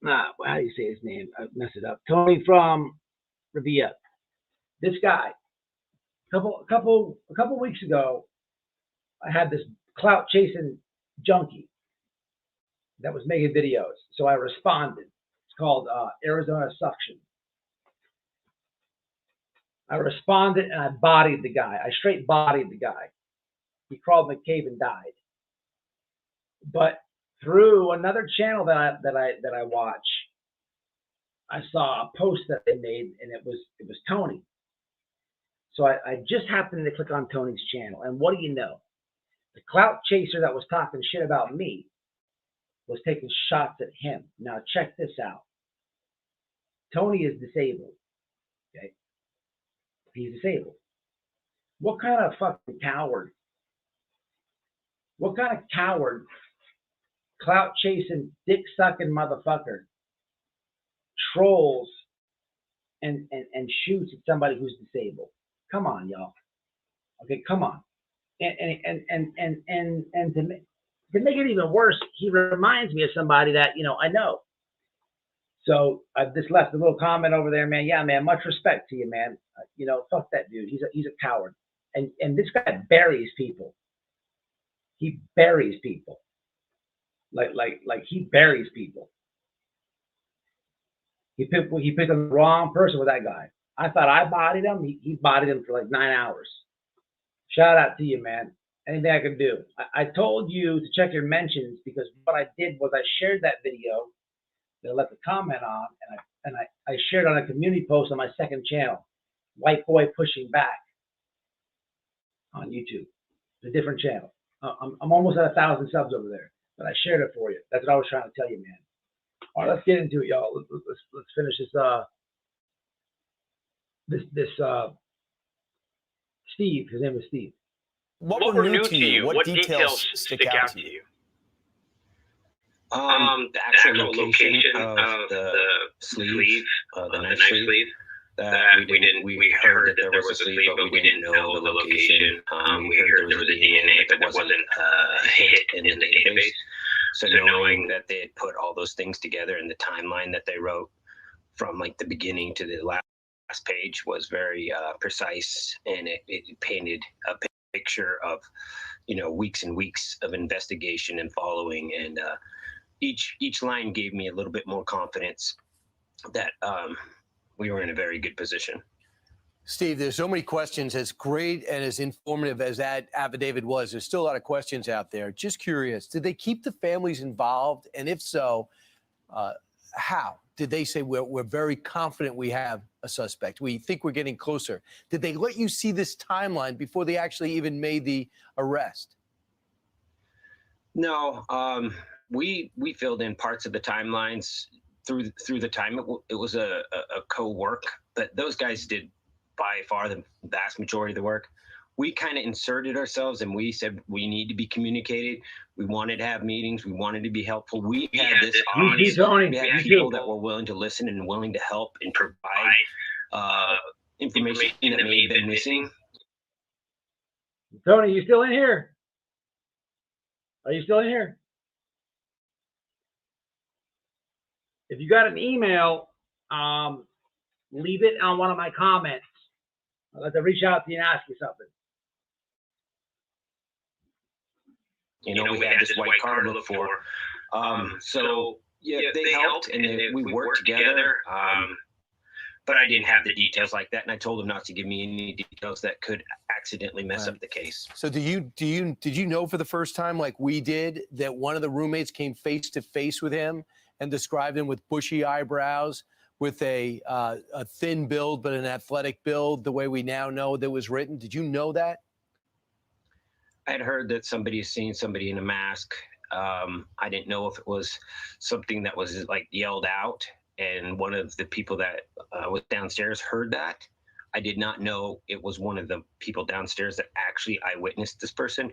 how do you say his name? I messed it up. Tony from Revia. This guy, a couple weeks ago, I had this clout chasing junkie that was making videos. So I responded. It's called Arizona Suction. I responded and I bodied the guy. I straight bodied the guy. He crawled in the cave and died. But through another channel that I watch, I saw a post that they made, and it was Tony. So I just happened to click on Tony's channel, and what do you know? The clout chaser that was talking shit about me was taking shots at him. Now check this out. Tony is disabled. Okay, he's disabled. What kind of fucking coward? What kind of coward, clout chasing, dick sucking motherfucker trolls and shoots at somebody who's disabled? Come on, y'all. Okay, come on. And to make it even worse, he reminds me of somebody that I know. So I just left a little comment over there, man. Yeah, man. Much respect to you, man. Fuck that dude. He's a coward. And this guy buries people. He buries people. Like he buries people. He picked the wrong person with that guy. I thought I bodied him. He bodied him for like 9 hours. Shout out to you, man. Anything I can do. I told you to check your mentions because what I did was I shared that video that I left a comment on, and I shared on a community post on my second channel, White Boy Pushing Back on YouTube. It's a different channel. I'm almost at 1,000 subs over there, but I shared it for you. That's what I was trying to tell you, man. All right, let's get into it, y'all. Let's finish this. Steve, his name was Steve. What were new to you? What details stick out to you? The actual location of the sleeve, the knife sleeve. We heard that there was a sleeve, but we didn't know the location. We heard there was a DNA, but there wasn't a hit in the database. So knowing that they had put all those things together in the timeline that they wrote from like the beginning to the last page was very precise, and it painted a picture of, weeks and weeks of investigation and following, and each line gave me a little bit more confidence that we were in a very good position. Steve, there's so many questions. As great and as informative as that affidavit was, there's still a lot of questions out there. Just curious, did they keep the families involved? And if so, how? Did they say, we're very confident we have a suspect, we think we're getting closer? Did they let you see this timeline before they actually even made the arrest? No, we filled in parts of the timelines through the time. It was a co-work, but those guys did by far the vast majority of the work. We kind of inserted ourselves, and we said we need to be communicated. We wanted to have meetings. We wanted to be helpful. We had this audience. We had people that were willing to listen and willing to help and provide information that may have been missing. Tony, you still in here? Are you still in here? If you got an email, leave it on one of my comments. I'll have to reach out to you and ask you something. We had this white card to look for. So they helped, and we worked together. But I didn't have the details like that, and I told them not to give me any details that could accidentally mess up the case. So did you know for the first time, like we did, that one of the roommates came face to face with him and described him with bushy eyebrows, with a thin build but an athletic build, the way we now know that was written? Did you know that? I had heard that somebody had seen somebody in a mask. I didn't know if it was something that was like yelled out, and one of the people that was downstairs heard that. I did not know it was one of the people downstairs that actually eyewitnessed this person.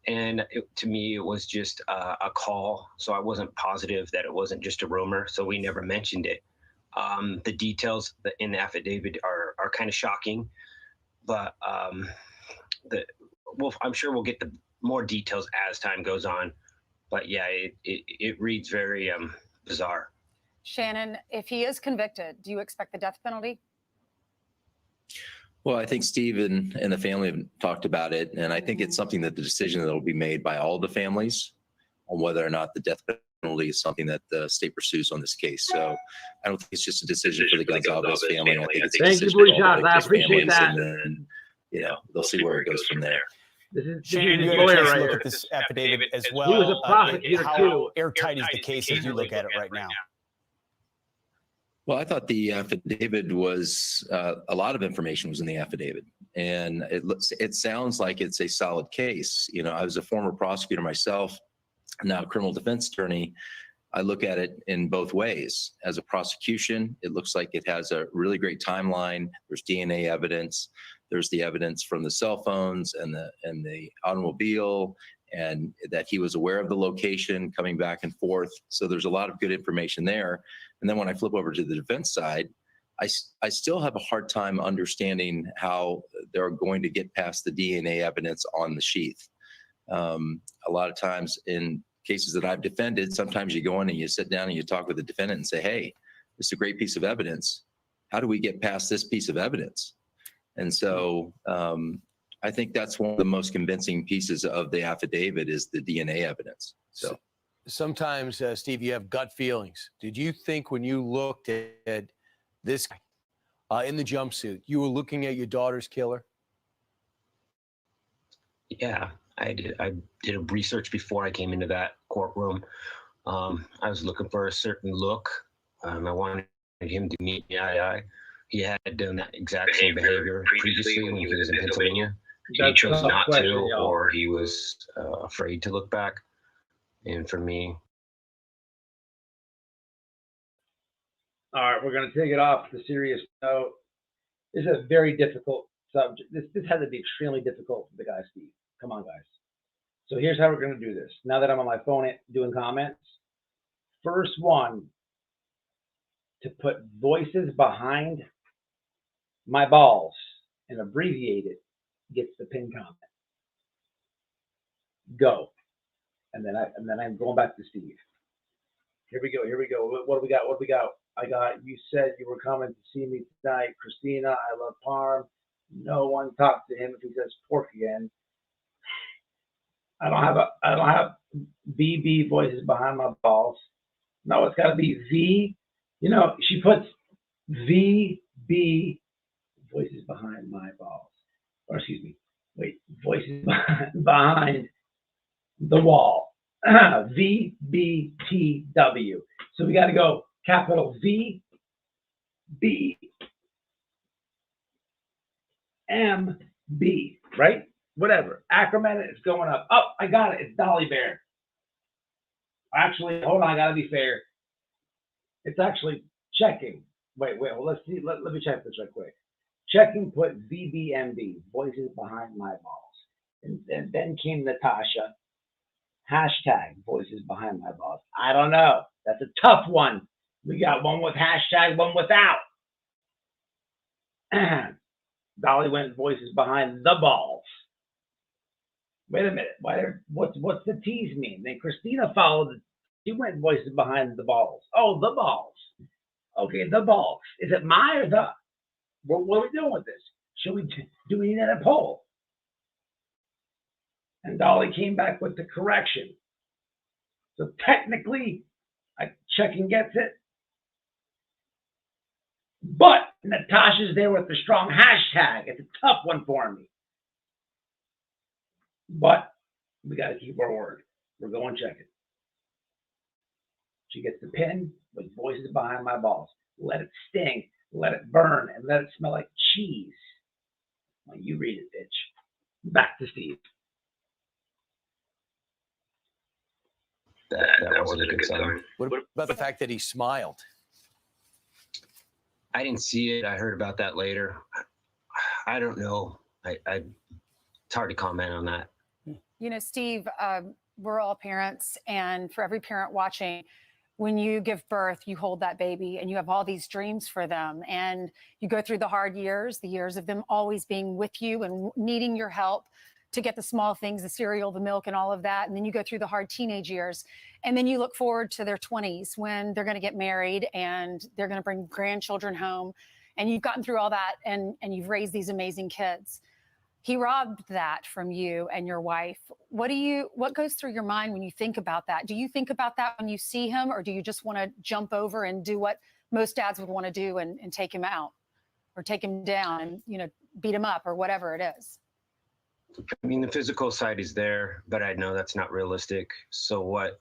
And to me, it was just a call. So I wasn't positive that it wasn't just a rumor. So we never mentioned it. The details in the affidavit are kind of shocking, but I'm sure we'll get the more details as time goes on. But yeah, it reads very bizarre. Shannon, if he is convicted, do you expect the death penalty? Well, I think Steve and the family have talked about it, and I think it's something that the decision that will be made by all the families on whether or not the death penalty is something that the state pursues on this case. So I don't think it's just a decision for the Gonzalez family. I think it's a decision for all the appreciate that. And then, they'll see where it goes from there. This is lawyer right here. Look at this affidavit as well. He was a prosecutor how too. airtight is the case as you look at it right now? Well, I thought the affidavit was a lot of information was in the affidavit, and it sounds like it's a solid case. I was a former prosecutor myself, now a criminal defense attorney. I look at it in both ways. As a prosecution, it looks like it has a really great timeline. There's DNA evidence. There's the evidence from the cell phones and the automobile, and that he was aware of the location coming back and forth. So there's a lot of good information there. And then when I flip over to the defense side, I still have a hard time understanding how they're going to get past the DNA evidence on the sheath. A lot of times in cases that I've defended, sometimes you go in and you sit down and you talk with the defendant and say, hey, this is a great piece of evidence. How do we get past this piece of evidence? And so I think that's one of the most convincing pieces of the affidavit is the DNA evidence. So sometimes, Steve, you have gut feelings. Did you think when you looked at this guy in the jumpsuit, you were looking at your daughter's killer? Yeah, I did. I did a research before I came into that courtroom. I was looking for a certain look. I wanted him to meet me eye to eye. He had done that exact same behavior previously when he was in Pennsylvania. He chose not to, or he was afraid to look back. And for me, All right, we're going to take it off the serious note. This is a very difficult subject. This has to be extremely difficult for the guy, Steve. Come on, guys. So here's how we're going to do this. Now that I'm on my phone doing comments, first one to put voices behind my balls and abbreviate it gets the pin comment. Go. And then I'm going back to Steve. Here we go. What do we got? I got, you said you were coming to see me tonight. Christina, I love Parm. No one talked to him if he says pork again. I don't have VB voices behind my balls. No, it's gotta be V. You know, she puts VB voices behind my balls. Or excuse me, wait, voices behind the wall. VBTW. So we got to go capital V, B, M, B, right? Whatever. Acrobatic is going up. Oh, I got it. It's Dolly Bear. Actually, hold on. I got to be fair. It's actually checking. Wait. Well, let's see. Let me check this right quick. Checking put VBMB, voices behind my balls. And then came Natasha. Hashtag voices behind my balls. I don't know. That's a tough one. We got one with hashtag, one without. Dolly went voices behind the balls. Wait a minute. What's the T's mean? Then Christina followed. She went voices behind the balls. Oh, the balls. Okay, the balls. Is it my or the? What are we doing with this? Do we need a poll? And Dolly came back with the correction. So technically, checking gets it. But Natasha's there with the strong hashtag. It's a tough one for me. But we got to keep our word. We're going checking. She gets the pin with voices behind my balls. Let it sting, let it burn, and let it smell like cheese. Well, you read it, bitch. Back to Steve. That wasn't a good sign. What about the fact that he smiled? I didn't see it. I heard about that later. I don't know. It's hard to comment on that. You know, Steve, we're all parents, and for every parent watching, when you give birth, you hold that baby and you have all these dreams for them, and you go through the hard years, the years of them always being with you and needing your help to get the small things, the cereal, the milk, and all of that. And then you go through the hard teenage years, and then you look forward to their 20s when they're going to get married and they're going to bring grandchildren home, and you've gotten through all that, and you've raised these amazing kids. He robbed that from you and your wife. What goes through your mind when you think about that? Do you think about that when you see him, or do you just want to jump over and do what most dads would want to do and take him out or take him down and, you know, beat him up or whatever it is? I mean, the physical side is there, but I know that's not realistic. So what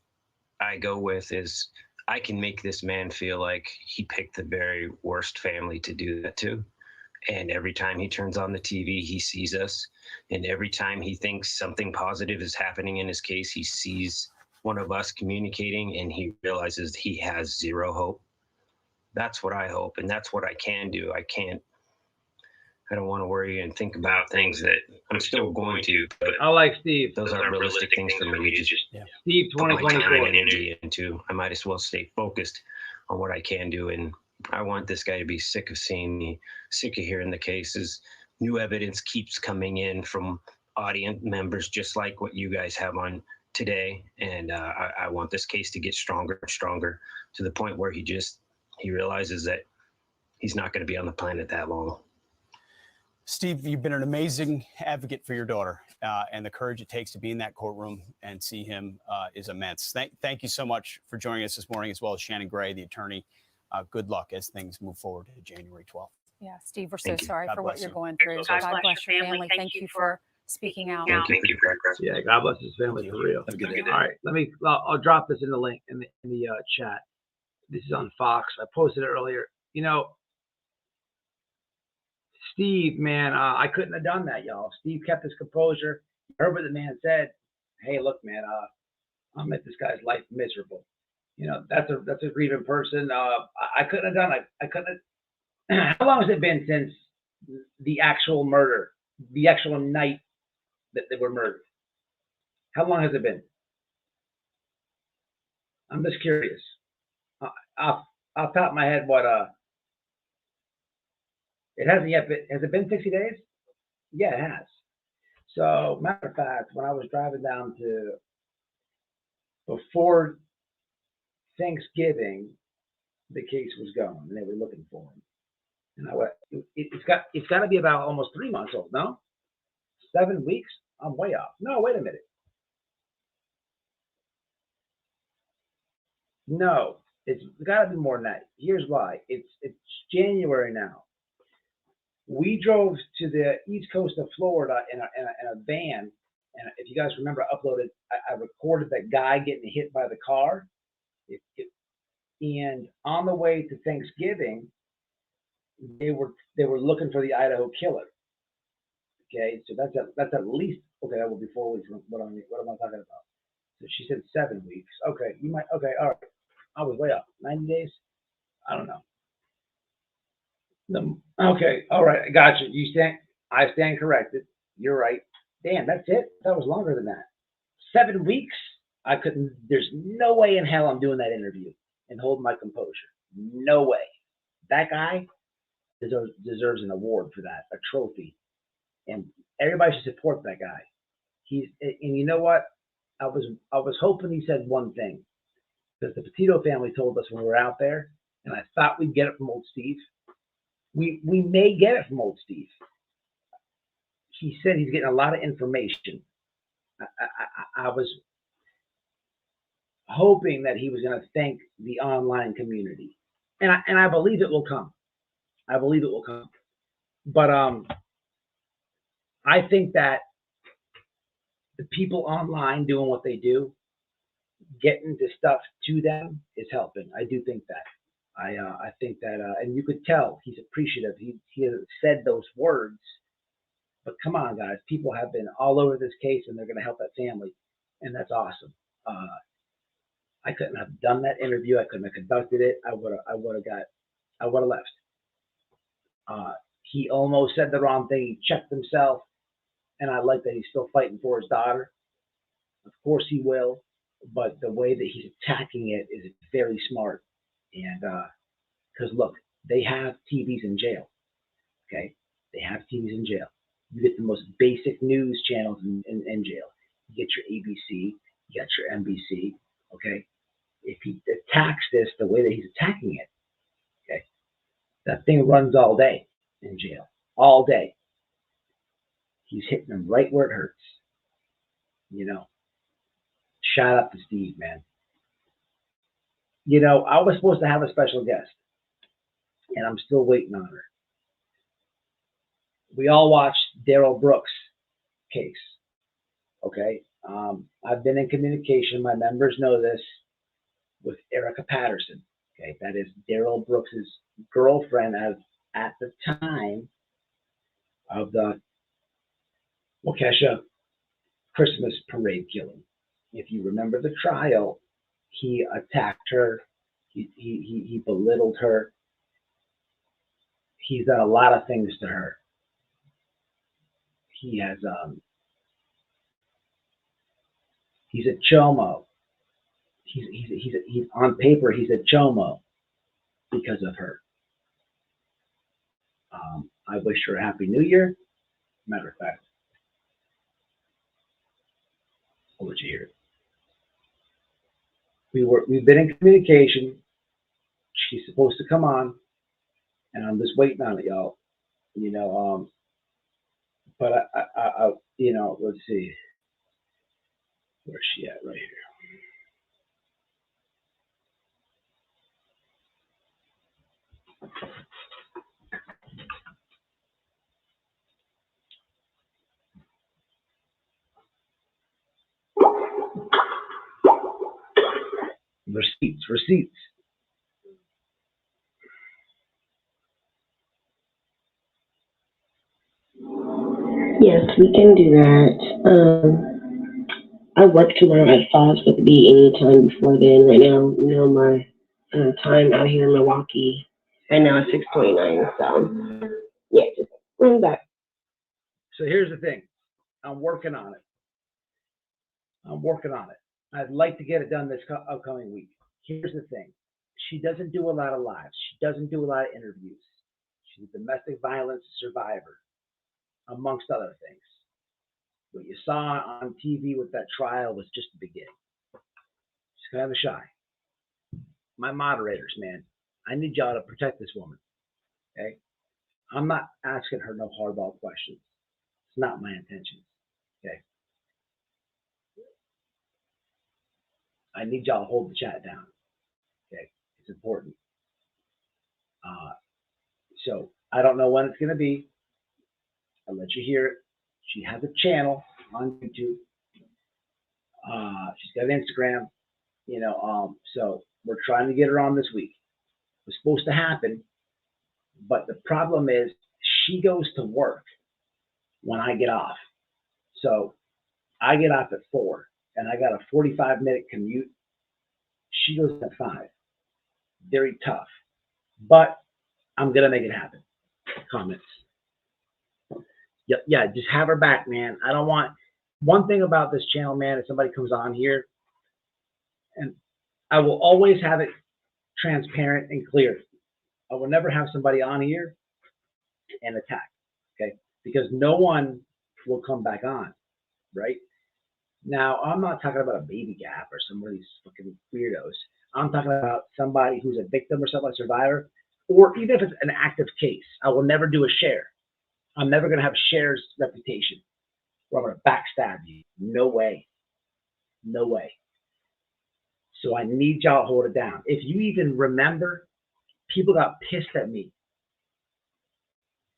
I go with is I can make this man feel like he picked the very worst family to do that to. And every time he turns on the TV, he sees us. And every time he thinks something positive is happening in his case, he sees one of us communicating and he realizes he has zero hope. That's what I hope. And that's what I can do. I don't want to worry and think about things that I'm still going to, but I like Steve. Those aren't realistic things for me to just Steve put my time 2024 and energy into. I might as well stay focused on what I can do. And I want this guy to be sick of seeing me, sick of hearing the cases. New evidence keeps coming in from audience members, just like what you guys have on today. And I want this case to get stronger and stronger to the point where he realizes that he's not going to be on the planet that long. Steve, you've been an amazing advocate for your daughter, and the courage it takes to be in that courtroom and see him is immense. Thank you so much for joining us this morning, as well as Shannon Gray, the attorney. Good luck as things move forward to January 12th. Yeah, Steve, we're so sorry God for what bless you're you. going through. God bless your family. Thank you for speaking out. Thank you. Yeah, God bless his family for real. Have a good day. All right, I'll drop this in the link in the chat. This is on Fox. I posted it earlier. You know, Steve, man, I couldn't have done that, y'all. Steve kept his composure. Heard what the man said. Hey, look, man, I'll make this guy's life miserable. You know, that's a grieving person. I couldn't have done it. I couldn't have. How long has it been since the actual murder, the actual night that they were murdered? How long has it been? I'm just curious. Off top of my head, it hasn't yet been. Has it been 60 days? Yeah, it has. So, matter of fact, when I was driving down before Thanksgiving, the case was going, and they were looking for him. And I went, it's got to be about almost 3 months old, no? 7 weeks? I'm way off. No, wait a minute. No, it's got to be more than that. Here's why. It's January now. We drove to the east coast of Florida in a van, and if you guys remember, I uploaded. I recorded that guy getting hit by the car. And on the way to Thanksgiving, they were looking for the Idaho killer. Okay, so that's at least okay. That will be 4 weeks. What am I talking about? So she said 7 weeks. Okay, you might. Okay, all right. I was way up. 90 days. I don't know. Okay, all right. I got you. I stand corrected. You're right. Damn, that's it. That was longer than that. 7 weeks. I couldn't. There's no way in hell I'm doing that interview and holding my composure. No way. That guy deserves an award for that, a trophy, and everybody should support that guy. And you know what? I was hoping he said one thing, because the Petito family told us when we were out there, and I thought we'd get it from old Steve. We may get it from old Steve. He said he's getting a lot of information. I was hoping that he was going to thank the online community, and I believe it will come. I believe it will come. But I think that the people online doing what they do, getting the stuff to them, is helping. I do think that. I think that, and you could tell he's appreciative. He hasn't said those words, but come on, guys. People have been all over this case, and they're going to help that family, and that's awesome. I couldn't have done that interview. I couldn't have conducted it. I would have left. He almost said the wrong thing. He checked himself, and I like that he's still fighting for his daughter. Of course he will, but the way that he's attacking it is very smart. And because look, they have TVs in jail. Okay, they have TVs in jail. You get the most basic news channels in jail. You get your ABC, you got your NBC. Okay, if he attacks this the way that he's attacking it, okay, that thing runs all day in jail, all day. He's hitting them right where it hurts. You know, shout out to Steve, man. You know, I was supposed to have a special guest, and I'm still waiting on her. We all watched Darrell Brooks' case, okay? I've been in communication, my members know this, with Erica Patterson, okay? That is Darrell Brooks' girlfriend at the time of the Waukesha Christmas parade killing. If you remember the trial, he attacked her, he belittled her. He's done a lot of things to her. He has he's a chomo. He's on paper he's a chomo because of her. I wish her a happy new year. Matter of fact, I'll let you hear it. We've been in communication. She's supposed to come on, and I'm just waiting on it, y'all. You know, But I you know, let's see. Where's she at? Right here. Receipts. Yes, we can do that. I work tomorrow at 5, so it could be any time before then. Right now, my time out here in Milwaukee right now is 6:29. So yeah, just bring back. So here's the thing. I'm working on it. I'd like to get it done this upcoming week. Here's the thing. She doesn't do a lot of lives. She doesn't do a lot of interviews. She's a domestic violence survivor, amongst other things. What you saw on TV with that trial was just the beginning. She's kind of shy. My moderators, man, I need y'all to protect this woman. Okay? I'm not asking her no hardball questions. It's not my intention. Okay? I need y'all to hold the chat down. Okay? It's important. So I don't know when it's going to be. I'll let you hear it. She has a channel on YouTube. She's got an Instagram. So we're trying to get her on this week. It was supposed to happen, but the problem is she goes to work when I get off. So I get off at 4, and I got a 45-minute commute. She goes at 5. Very tough, but I'm gonna make it happen. Comments. Yeah, just have her back, man. I don't want. One thing about this channel, man, if somebody comes on here, and I will always have it transparent and clear. I will never have somebody on here and attack, okay? Because no one will come back on, right? Now, I'm not talking about a baby gap or some of these fucking weirdos. I'm talking about somebody who's a victim or somebody, a survivor, or even if it's an active case. I will never do a Cher. I'm never going to have Cher's reputation where I'm going to backstab you. No way. No way. So I need y'all to hold it down. If you even remember, people got pissed at me.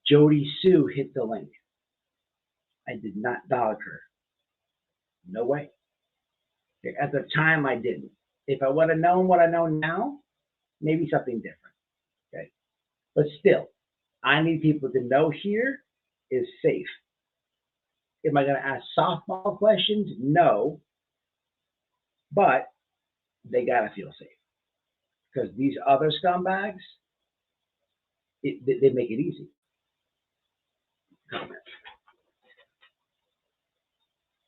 Jody Sue hit the link. I did not dog her. No way. At the time, I didn't. If I would have known what I know now, maybe something different. Okay. But still, I need people to know here is safe. Am I going to ask softball questions? No. But they got to feel safe. Because these other scumbags, they make it easy. Comment.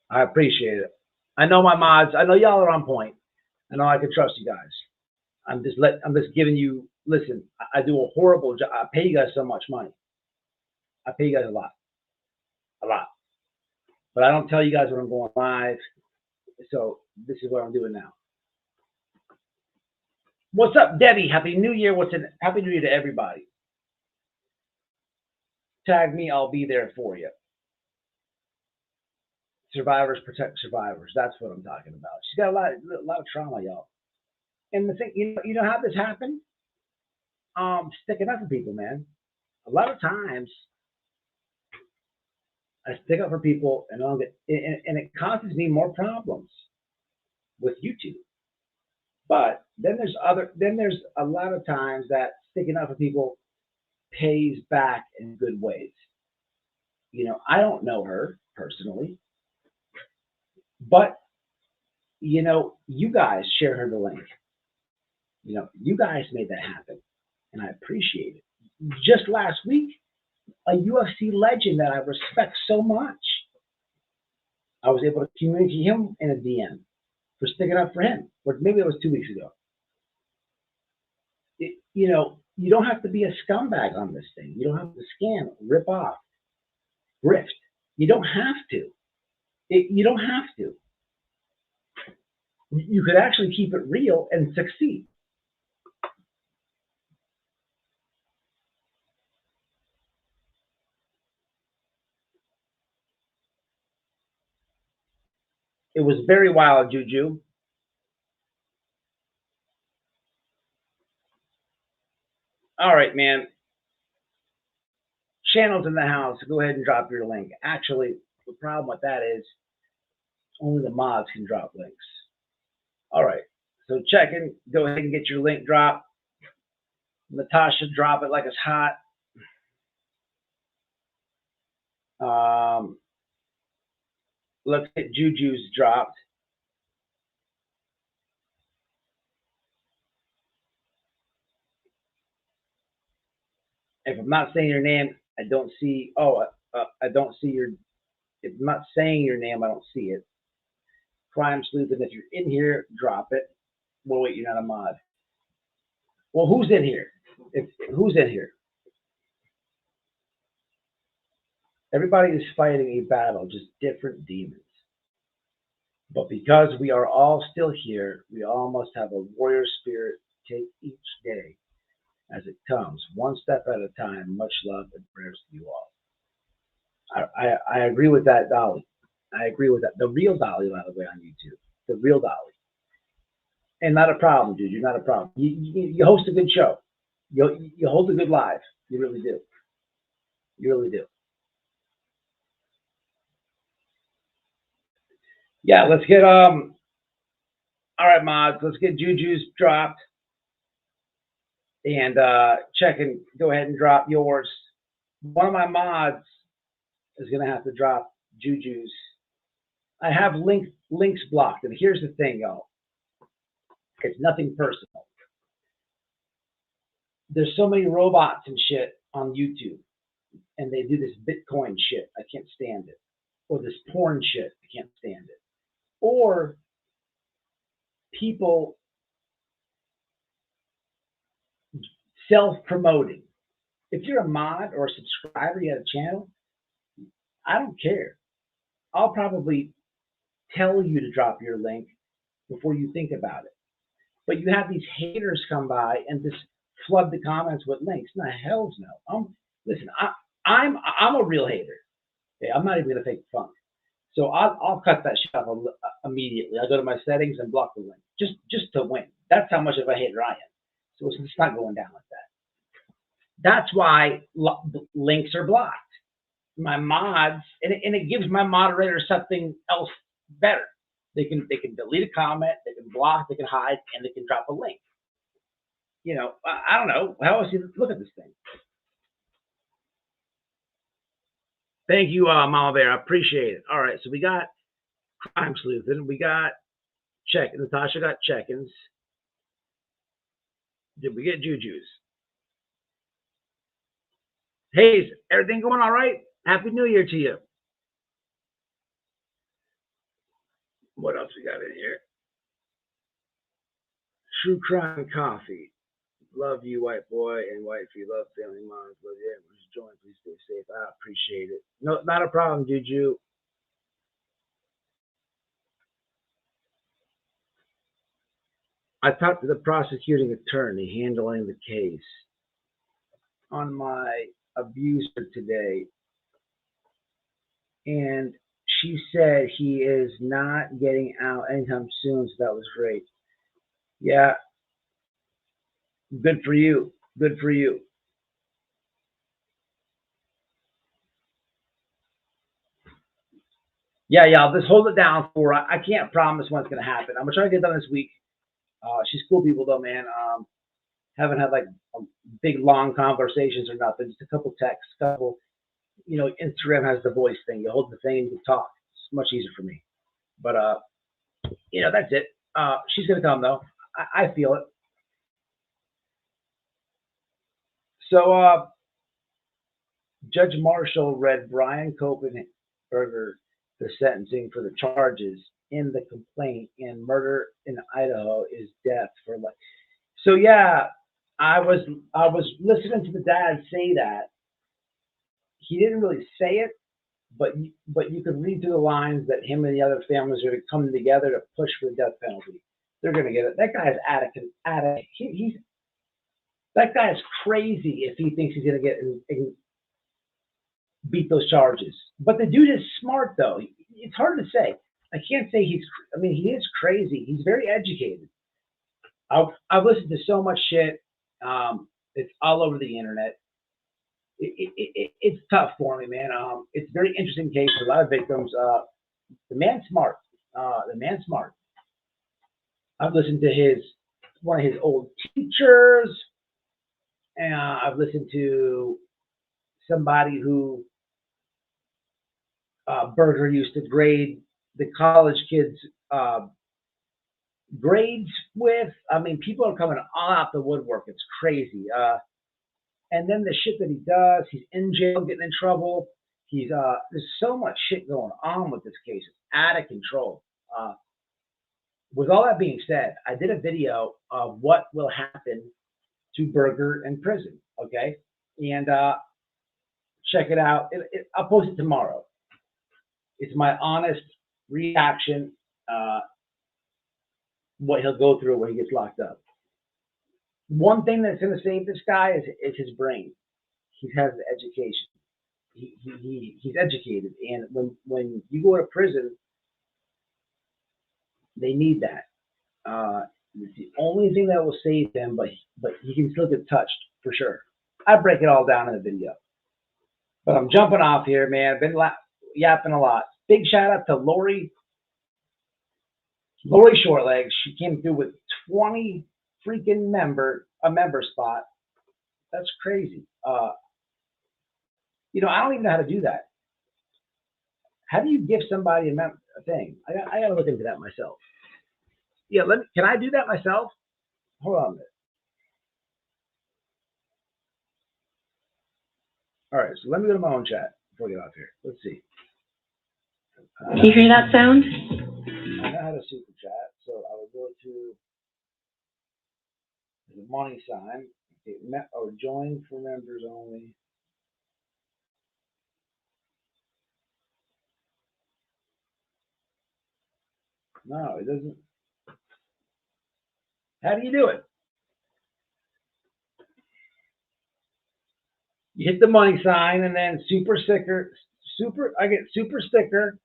I appreciate it. I know my mods. I know y'all are on point. I know I can trust you guys. I'm just giving you. Listen, I do a horrible job. I pay you guys so much money. I pay you guys a lot. But I don't tell you guys when I'm going live. So this is what I'm doing now. What's up, Debbie? Happy New Year. Happy New Year to everybody. Tag me. I'll be there for you. Survivors protect survivors. That's what I'm talking about. She's got a lot of trauma, y'all. And the thing, you know how this happened? Sticking up for people, man. A lot of times, I stick up for people, and it causes me more problems with YouTube. But then there's a lot of times that sticking up for people pays back in good ways. I don't know her personally, but you guys share her the link. You guys made that happen, and I appreciate it. Just last week, a UFC legend that I respect so much, I was able to communicate him in a DM for sticking up for him. Or maybe it was 2 weeks ago. You don't have to be a scumbag on this thing. You don't have to scam, rip off, grift. You don't have to. You don't have to. You could actually keep it real and succeed. It was very wild, Juju. All right, man. Channels in the house. Go ahead and drop your link. Actually, the problem with that is only the mods can drop links. All right. So check in. Go ahead and get your link dropped. Natasha, drop it like it's hot. Let's get Juju's dropped. If I'm not saying your name, I don't see. Oh, I don't see your. If I'm not saying your name, I don't see it. Crime Sleuth, and if you're in here, drop it. Well, wait, you're not a mod. Well, who's in here? Who's in here? Everybody is fighting a battle, just different demons. But because we are all still here, we all must have a warrior spirit. Take each day as it comes, one step at a time. Much love and prayers to you all. I agree with that, Dolly. I agree with that. The real Dolly, by the way, on YouTube. The real Dolly. And not a problem, dude. You're not a problem. You host a good show. You hold a good live. You really do. You really do. Yeah, let's get all right, mods. Let's get Juju's dropped. And check and go ahead and drop yours. One of my mods is gonna have to drop Juju's. I have links blocked, and here's the thing, y'all. It's nothing personal. There's so many robots and shit on YouTube, and they do this Bitcoin shit. I can't stand it. Or this porn shit. I can't stand it. Or people self-promoting. If you're a mod or a subscriber, you have a channel, I don't care. I'll probably tell you to drop your link before you think about it. But you have these haters come by and just flood the comments with links. No, hell's no. Listen, I'm a real hater. Okay, I'm not even gonna fake fun. So I'll cut that shit off immediately. I'll go to my settings and block the link just to win. That's how much of a hater I am. So it's not going down like that. That's why links are blocked. My mods, and it gives my moderator something else better. They can delete a comment, they can block, they can hide, and they can drop a link. You know, I don't know. How else do you look at this thing? Thank you, Mama Bear. I appreciate it. All right, so we got Crime Sleuthing. We got Natasha got check-ins. Did we get Juju's? Hey, is everything going all right? Happy New Year to you. What else we got in here? True Crime Coffee. Love you, white boy and wifey. Love family moms. Love you. Just join. Please stay safe. I appreciate it. No, not a problem, Juju. I talked to the prosecuting attorney handling the case on my abuser today, and she said he is not getting out anytime soon, so that was great. Yeah, good for you. Good for you. Yeah, I'll just hold it down for her. I can't promise when it's going to happen. I'm going to try to get it done this week. She's cool people, though, man. Haven't had, like, big, long conversations or nothing. Just a couple texts, you know, Instagram has the voice thing. You hold the thing and you talk. It's much easier for me. But, you know, that's it. She's going to come, though. I feel it. So, Judge Marshall read Brian Kopenberger the sentencing for the charges in the complaint, and murder in Idaho is death for life. So yeah, I was listening to the dad say that. He didn't really say it, but you could read through the lines that him and the other families are coming together to push for the death penalty. They're going to get it. That guy is that guy is crazy if he thinks he's going to get beat those charges. But the dude is smart, though. It's hard to say. I can't say he is crazy. He's very educated. I've listened to so much shit. It's all over the internet. It's tough for me, man. It's a very interesting case for a lot of victims. The man's smart. The man's smart. I've listened to one of his old teachers, and I've listened to somebody who Berger used to grade the college kids' grades with. I mean, people are coming all out the woodwork. It's crazy. And then the shit that he does, he's in jail, getting in trouble. There's so much shit going on with this case. It's out of control. With all that being said, I did a video of what will happen to Berger in prison. Okay, and check it out. I'll post it tomorrow. It's my honest reaction. What he'll go through when he gets locked up. One thing that's going to save this guy is his brain. He has the education. He's educated, and when you go to prison, they need that. It's the only thing that will save him, but he can still get touched for sure. I break it all down in the video, but I'm jumping off here, man. I've been yapping a lot. Big shout out to Lori Shortlegs. She came through with 20 freaking a member spot. That's crazy. You know, I don't even know how to do that. How do you give somebody a thing? I gotta look into that myself. Yeah, can I do that myself? Hold on a minute. All right, so let me go to my own chat before we get off here. Let's see. Can you hear that sound? I know how to super chat, so I will go to the money sign. Okay, join for members only. No, it doesn't. How do you do it? You hit the money sign and then super sticker, I get super sticker,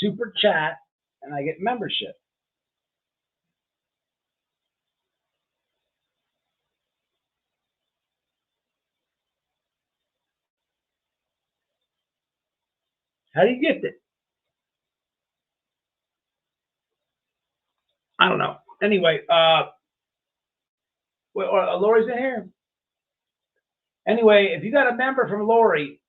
super chat, and I get membership. How do you gift it? I don't know. Anyway, Lori's in here. Anyway, if you got a member from Lori,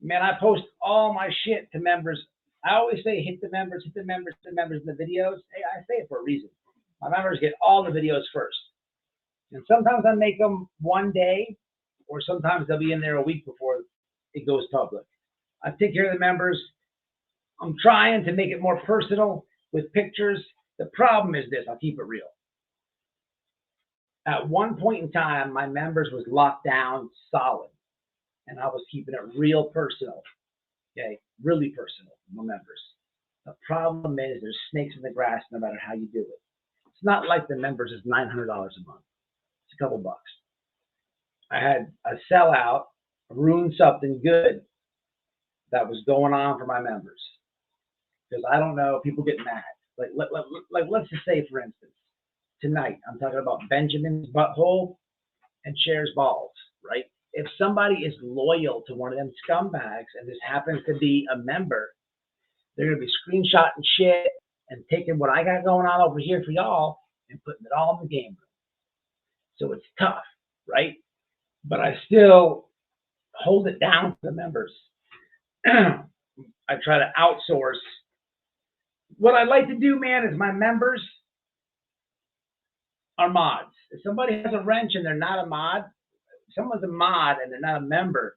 man, I post all my shit to members. I always say hit the members in the videos. Hey, I say it for a reason. My members get all the videos first. And sometimes I make them one day, or sometimes they'll be in there a week before it goes public. I take care of the members. I'm trying to make it more personal with pictures. The problem is this, I'll keep it real. At one point in time, my members was locked down solid, and I was keeping it real personal, okay? Really personal, my members. The problem is there's snakes in the grass no matter how you do it. It's not like the members is $900 a month. It's a couple bucks. I had a sellout, ruin something good that was going on for my members. Because I don't know, people get mad. Like let's just say, for instance, tonight, I'm talking about Benjamin's butthole and Cher's balls, right? If somebody is loyal to one of them scumbags and this happens to be a member, they're going to be screenshotting shit and taking what I got going on over here for y'all and putting it all in the game room. So it's tough, right? But I still hold it down for the members. I try to outsource. What I like to do, man, is my members are mods. If somebody has a wrench and they're not a mod, if someone's a mod and they're not a member,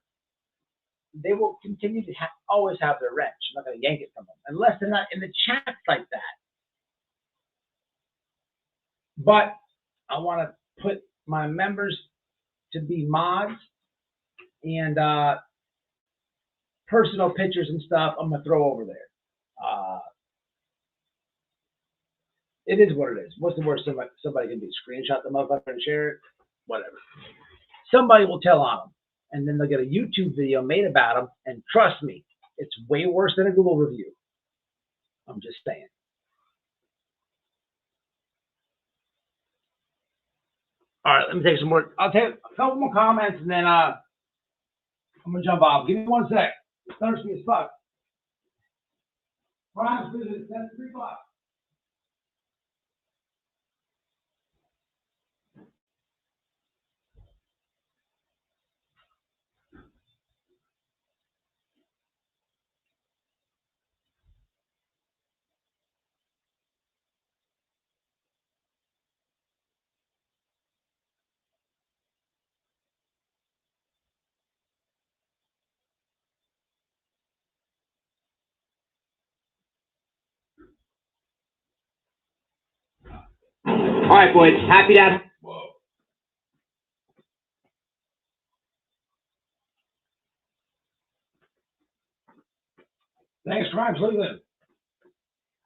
they will continue to always have their wrench. I'm not going to yank it from them unless they're not in the chats like that. But I want to put my members to be mods, and personal pictures and stuff I'm going to throw over there. It is what it is. What's the worst somebody can do? Screenshot the motherfucker and share it? Whatever. Somebody will tell on them, and then they'll get a YouTube video made about them, and trust me, it's way worse than a Google review. I'm just saying. All right, let me take some more. I'll take a couple more comments and then I'm gonna jump off. Give me 1 sec. It's thirsty as fuck. Prime visit, that's $3. All right, boys. Happy to have. Whoa. Thanks, Crime Cleveland.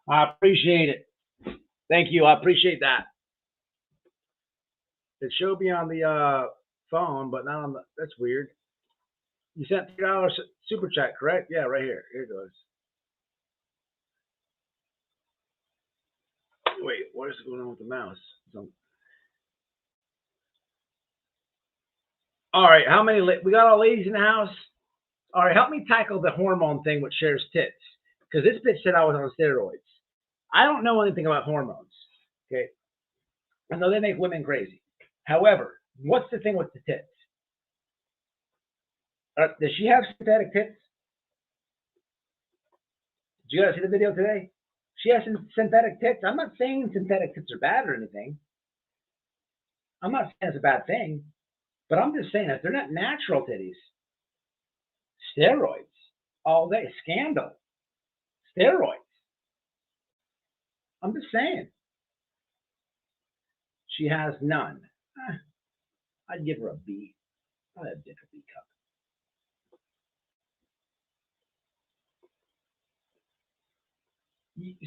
I appreciate it. Thank you. I appreciate that. It showed me on the phone, but not on the. That's weird. You sent $3 super chat, correct? Yeah, right here. Here it goes. Wait, what is going on with the mouse? All right, how many? We got all ladies in the house. All right, help me tackle the hormone thing with Cher's tits, because this bitch said I was on steroids. I don't know anything about hormones. Okay, I know they make women crazy. However, what's the thing with the tits? Does she have synthetic tits? Did you guys see the video today? She has some synthetic tits. I'm not saying synthetic tits are bad or anything. I'm not saying it's a bad thing, but I'm just saying if they're not natural titties, steroids all day, scandal, steroids. I'm just saying. She has none. I'd give her a B. I'd give her a B cup.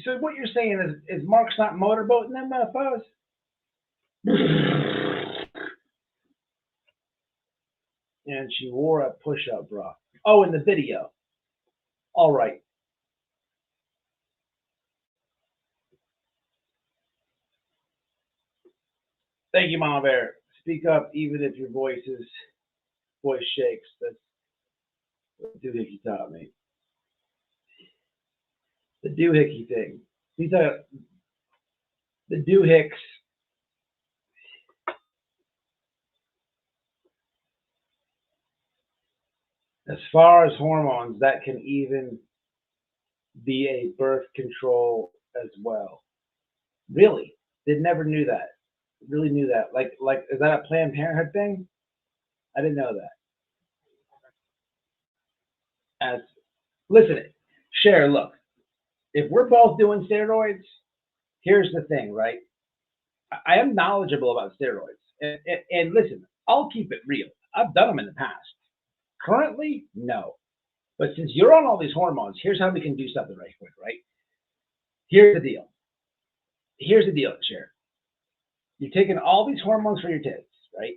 So what you're saying is Mark's not motorboating them motherfuckers? And she wore a push-up bra. Oh, in the video. All right. Thank you, Mama Bear. Speak up even if your voice shakes. That's what the doohickey taught me. The doohickey thing. These are the doohicks. As far as hormones, that can even be a birth control as well. Really? They never knew that. Really knew that. Like, is that a Planned Parenthood thing? I didn't know that. Listen, Cher, look, if we're both doing steroids, here's the thing, right? I am knowledgeable about steroids. And listen, I'll keep it real. I've done them in the past. Currently, no. But since you're on all these hormones, here's how we can do something right quick, right? Here's the deal. Here's the deal, Cher. You're taking all these hormones for your tits, right?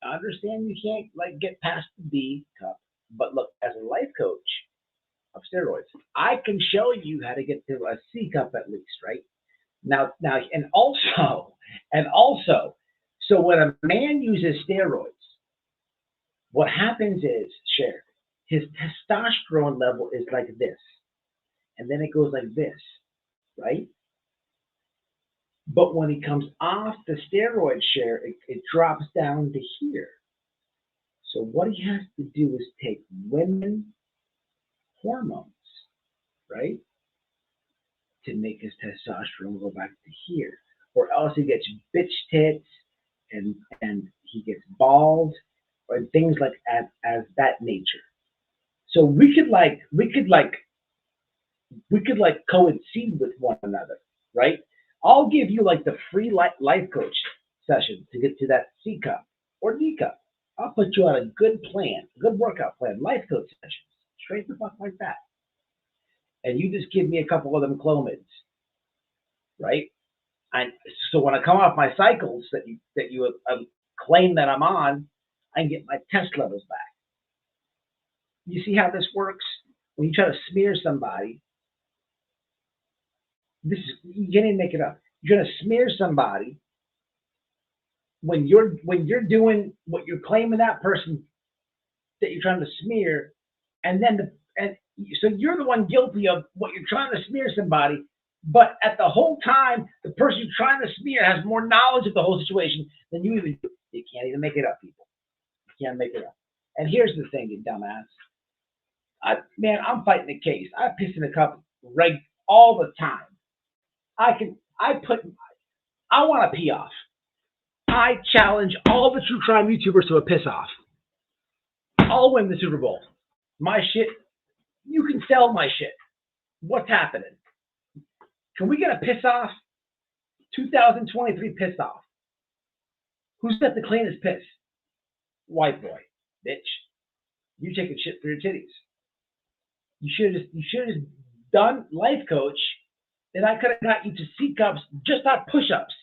I understand you can't get past the B cup, but look, as a life coach of steroids, I can show you how to get to a C cup at least, right? Now, and also, so when a man uses steroids, what happens is, Cher, his testosterone level is like this, and then it goes like this, right? But when he comes off the steroid, Cher, it drops down to here. So what he has to do is take women hormones, right, to make his testosterone go back to here, or else he gets bitch tits and he gets bald or things like as that nature. So we could coincide with one another, right? I'll give you the free life coach session to get to that C cup or D cup. I'll put you on a good plan, good workout plan, life coach sessions, straight the fuck like that. And you just give me a couple of them Clomids, right? So when I come off my cycles that you claim that I'm on, I can get my test levels back. You see how this works? When you try to smear somebody, You can't even make it up. You're gonna smear somebody when you're doing what you're claiming that person that you're trying to smear, and so you're the one guilty of what you're trying to smear somebody. But at the whole time, the person you're trying to smear has more knowledge of the whole situation than you even do. You can't even make it up, people. You can't make it up. And here's the thing, you dumbass. I'm fighting the case. I piss in a cup all the time. I want to pee off. I challenge all the true crime YouTubers to a piss off. I'll win the Super Bowl. My shit, you can sell my shit. What's happening? Can we get a piss off? 2023 piss off. Who's got the cleanest piss? White boy, bitch. You taking shit for your titties. You should have just done life coach, and I could have got you to C cups just on push-ups.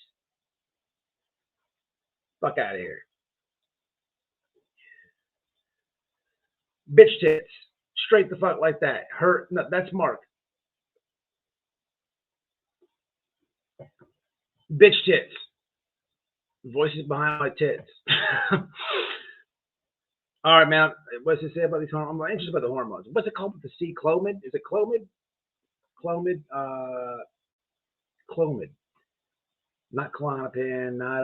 Fuck out of here. Bitch tits. Straight the fuck like that. No, that's Mark. Bitch tits. Voices behind my tits. All right, man. What's it say about these hormones? I'm interested about the hormones. What's it called with the C? Clomid? Is it Clomid? Clomid. Clomid. Not Klonopin. Not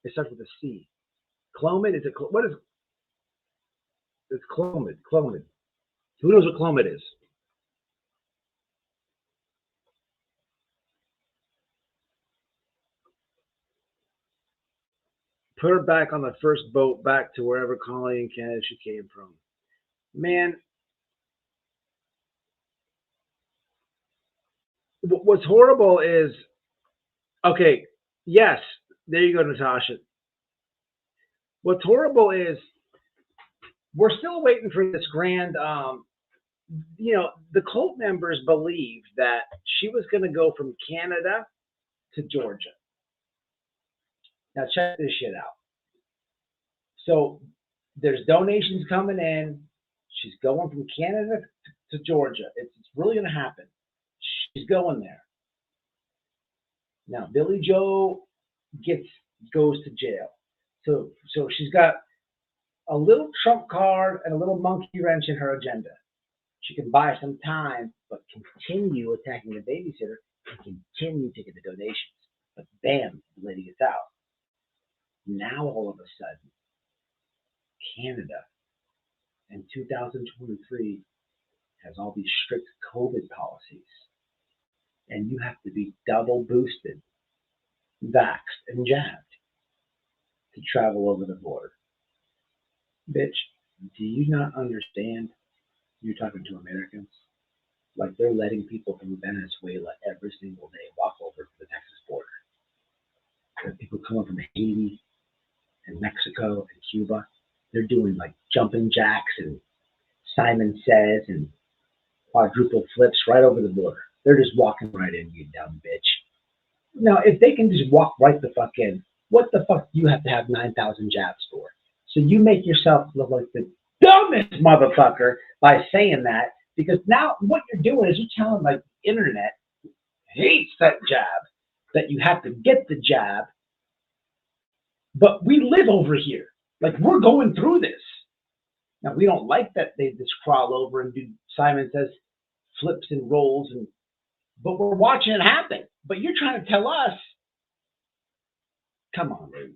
It starts with a C. Clomid. Is it? What is? It's Clomid. Clomid. Who knows what Clomid is? Put her back on the first boat back to wherever colony in Canada she came from. Man, what's horrible is, okay, yes, there you go, Natasha. What's horrible is we're still waiting for this grand, the cult members believe that she was going to go from Canada to Georgia. Now check this shit out. So there's donations coming in. She's going from Canada to Georgia. It's really going to happen. She's going there. Now Billy Joe goes to jail. So she's got a little trump card and a little monkey wrench in her agenda. She can buy some time, but continue attacking the babysitter and continue taking the donations. But bam, the lady gets out. Now all of a sudden, Canada in 2023 has all these strict COVID policies. And you have to be double boosted, vaxxed, and jabbed to travel over the border. Bitch, do you not understand you're talking to Americans? Like they're letting people from Venezuela every single day walk over to the Texas border. There are people coming from Haiti and Mexico and Cuba. They're doing like jumping jacks and Simon Says and quadruple flips right over the border. They're just walking right in, you dumb bitch. Now, if they can just walk right the fuck in, what the fuck do you have to have 9,000 jabs for? So you make yourself look like the dumbest motherfucker by saying that, because now what you're doing is you're telling like the internet hates that jab, that you have to get the jab. But we live over here. Like we're going through this. Now we don't like that they just crawl over and do Simon Says flips and rolls, but we're watching it happen. But you're trying to tell us, come on, lady.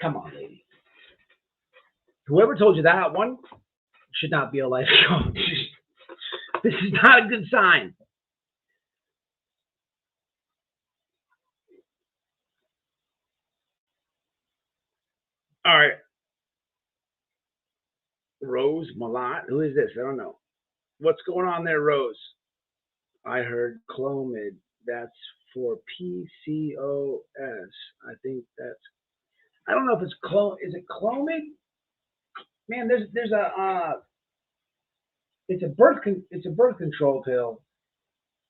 Come on, lady. Whoever told you that one should not be a life coach. This is not a good sign. All right. Rose Malat. Who is this? I don't know. What's going on there, Rose? I heard Clomid. That's for PCOS. I think that's. I don't know if it's Is it Clomid? Man, there's a. It's a birth control pill.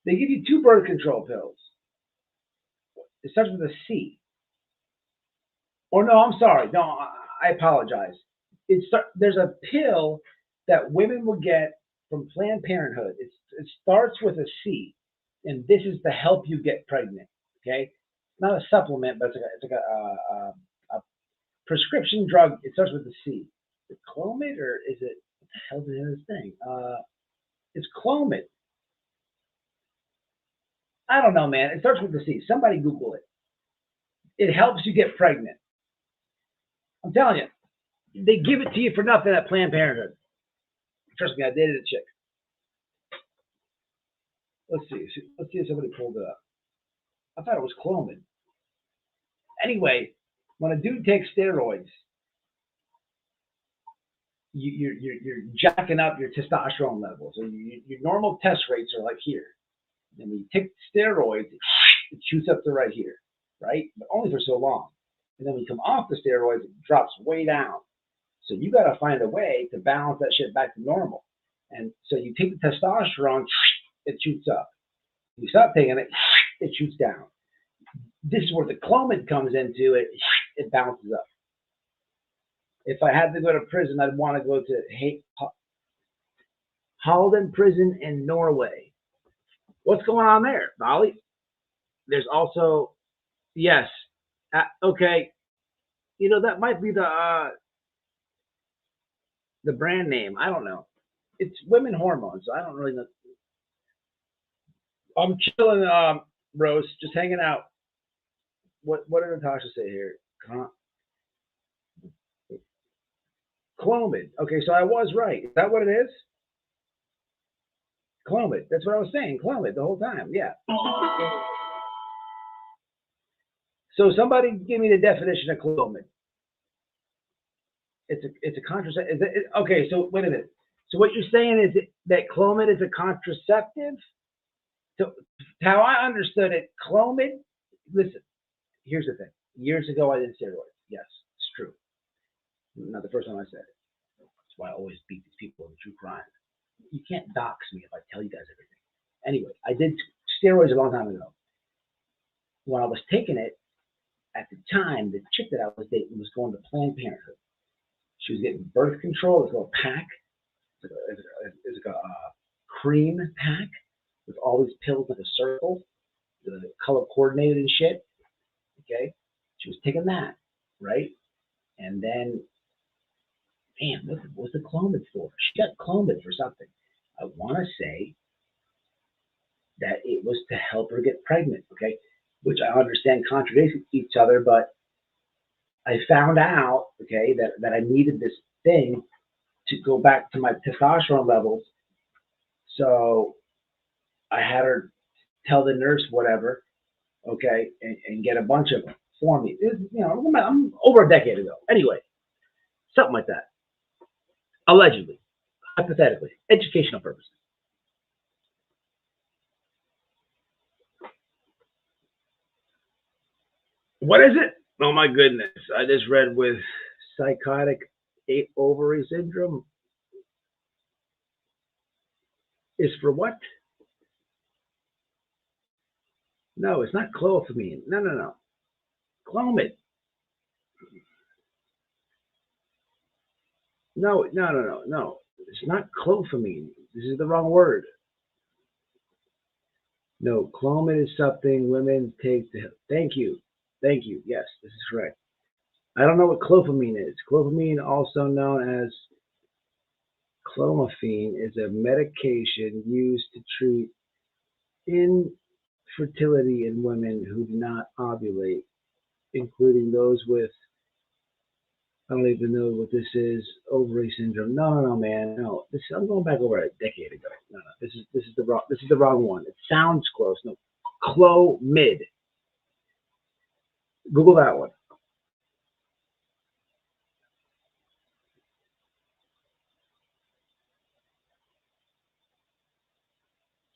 They give you 2 birth control pills. It starts with a C. Oh no, I'm sorry. No, I apologize. There's a pill that women will get from Planned Parenthood. It starts with a C. And this is to help you get pregnant. Okay, it's not a supplement, but it's like a prescription drug. It starts with the C. Is it Clomid or is it what the hell is the name of this thing? It's Clomid. I don't know, man. It starts with the C. Somebody Google it. It helps you get pregnant. I'm telling you, they give it to you for nothing at Planned Parenthood. Trust me, I dated a chick. Let's see if somebody pulled it up. I thought it was Clomid. Anyway, when a dude takes steroids, you're jacking up your testosterone levels. So your normal test rates are like here. And when you take steroids, it shoots up to right here, right? But only for so long. And then when you come off the steroids, it drops way down. So you got to find a way to balance that shit back to normal. And so you take the testosterone, it shoots up. You stop taking it, it shoots down. This is where the Clomid comes into it. It bounces up. If I had to go to prison, I'd want to go to Halden Prison in Norway. What's going on there, Molly? There's also, yes, okay. You know, that might be the brand name. I don't know. It's women hormones. So I don't really know. I'm chilling, Rose, just hanging out. What did Natasha say here? Clomid. Okay, so I was right. Is that what it is? Clomid. That's what I was saying. Clomid the whole time. Yeah. So somebody give me the definition of Clomid. It's a contraceptive. Okay, so wait a minute. So what you're saying is that Clomid is a contraceptive? So how I understood it, Clomid, listen, here's the thing. Years ago, I did steroids. Yes, it's true. Not the first time I said it. That's why I always beat these people in true crime. You can't dox me if I tell you guys everything. Anyway, I did steroids a long time ago. When I was taking it, at the time, the chick that I was dating was going to Planned Parenthood. She was getting birth control. It's a little pack. It's like a cream pack with all these pills like a circle, the color coordinated and shit. Okay, she was taking that, right? And then, man, what's the Clomid for? She got Clomid for something. I want to say that it was to help her get pregnant. Okay, which I understand contradicts each other, but I found out, okay, that I needed this thing to go back to my testosterone levels. So I had her tell the nurse whatever, okay, and get a bunch of them for me. You know, I'm over a decade ago. Anyway, something like that. Allegedly, hypothetically, educational purposes. What is it? Oh my goodness. I just read with psychotic 8 ovary syndrome. Is for what? No, it's not clofamine. No. Clomid. No. It's not clofamine. This is the wrong word. No, Clomid is something women take to help. Thank you. Yes, this is correct. I don't know what clofamine is. Clofamine, also known as clomiphene, is a medication used to treat infertility in women who do not ovulate, including those with, I don't even know what this is, ovary syndrome. No, man, no. I'm going back over a decade ago. No, this is the wrong one. It sounds close. No, Clomid. Google that one.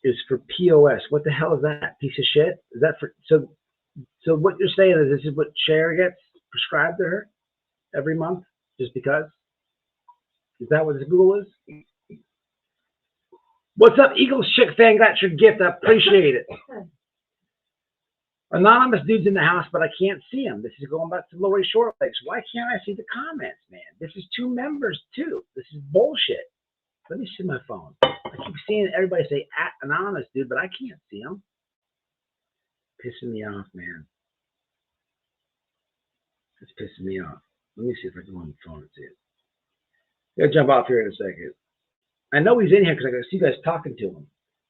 Is for POS. What the hell is that? Piece of shit? Is that for so what you're saying is this is what Cher gets prescribed to her every month just because? Is that what this Google is? What's up, Eagles chick fan? Got your gift. I appreciate it. Anonymous dude's in the house, but I can't see him. This is going back to Lori Shortlegs. Why can't I see the comments, man? This is 2 members too. This is bullshit. Let me see my phone. I keep seeing everybody say @anonymous dude, but I can't see him. pissing me off, man. It's pissing me off. Let me see if I can go on the phone and see it. I'm gonna jump off here in a second. I know he's in here because I can see you guys talking to him.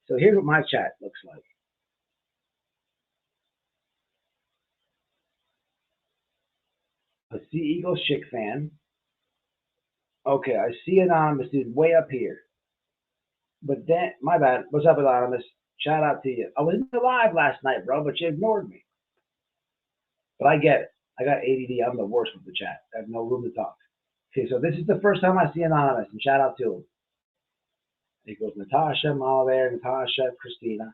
So here's what my chat looks like. I see Eagles chick fan. Okay, I see Anonymous dude way up here. But then, my bad. What's up, Anonymous? Shout out to you. I was live last night, bro, but you ignored me. But I get it. I got ADD. I'm the worst with the chat. I have no room to talk. Okay, so this is the first time I see Anonymous, and shout out to him. It goes Natasha, Mama Bear, Natasha, Christina.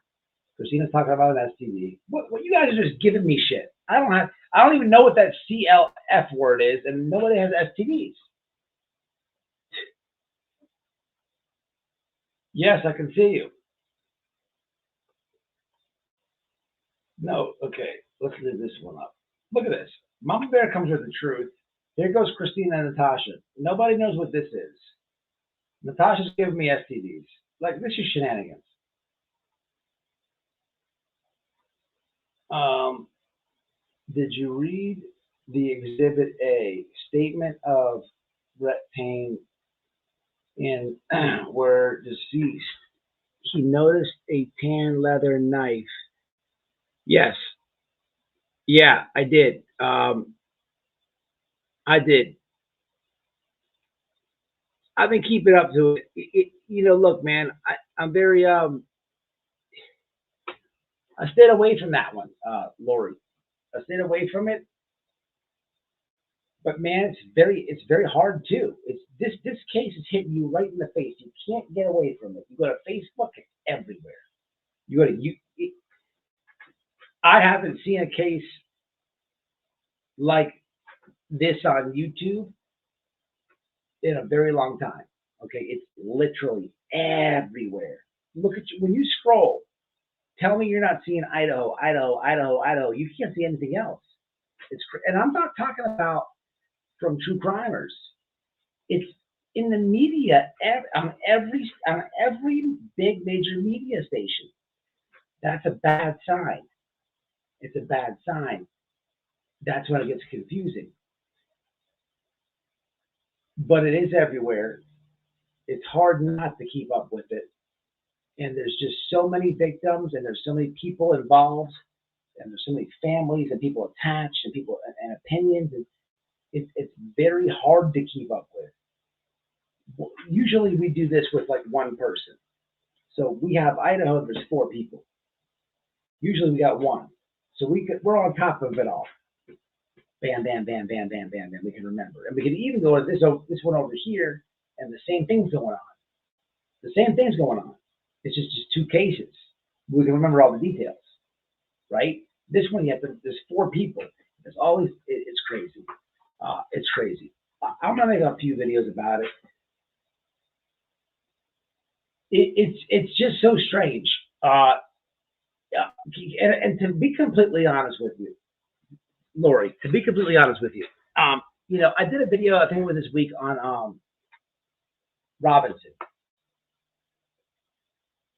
Christina's talking about an STD. What you guys are just giving me shit. I don't even know what that CLF word is, and nobody has STDs. Yes, I can see you. No, okay. Let's leave this one up. Look at this. Mama Bear comes with the truth. Here goes Christina and Natasha. Nobody knows what this is. Natasha's giving me STDs. Like, this is shenanigans. Did you read the Exhibit A statement of Brett Payne in where deceased? He noticed a tan leather knife. Yes. Yeah, I did. I did. I've been keeping up to it. You know, look, man, I'm very I stayed away from that one, Lori. I stayed away from it. But man, it's very hard too. This case is hitting you right in the face. You can't get away from it. You go to Facebook, it's everywhere. You go to I haven't seen a case like this on YouTube in a very long time. Okay, it's literally everywhere. Look at you when you scroll. Tell me you're not seeing Idaho, Idaho, Idaho, Idaho. You can't see anything else. And I'm not talking about from true crimers. It's in the media on every big major media station. That's a bad sign. It's a bad sign. That's when it gets confusing. But it is everywhere. It's hard not to keep up with it. And there's just so many victims, and there's so many people involved, and there's so many families and people attached, and people and opinions. And it's very hard to keep up with. Usually we do this with like one person. So we have Idaho, there's 4 people. Usually we got one. So we're on top of it all. Bam, bam, bam, bam, bam, bam, bam. We can remember. And we can even go to this one over here, and the same thing's going on. The same thing's going on. It's just 2 cases. We can remember all the details, right? This one, there's 4 people. There's always, it's crazy. It's crazy. I'm gonna make a few videos about it. It's just so strange. And to be completely honest with you, Lori, to be completely honest with you, you know, I did a video, I think it was this week on Robinson.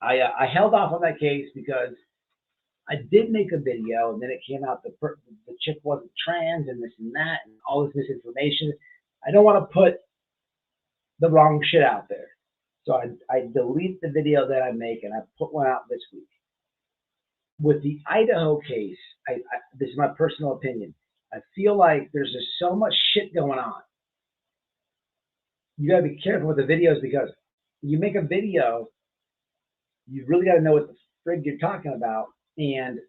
I held off on that case because I did make a video, and then it came out the chick wasn't trans and this and that and all this misinformation. I don't want to put the wrong shit out there. So I delete the video that I make, and I put one out this week. With the Idaho case, this is my personal opinion. I feel like there's just so much shit going on. You got to be careful with the videos, because you make a video, you really got to know what the frig you're talking about, and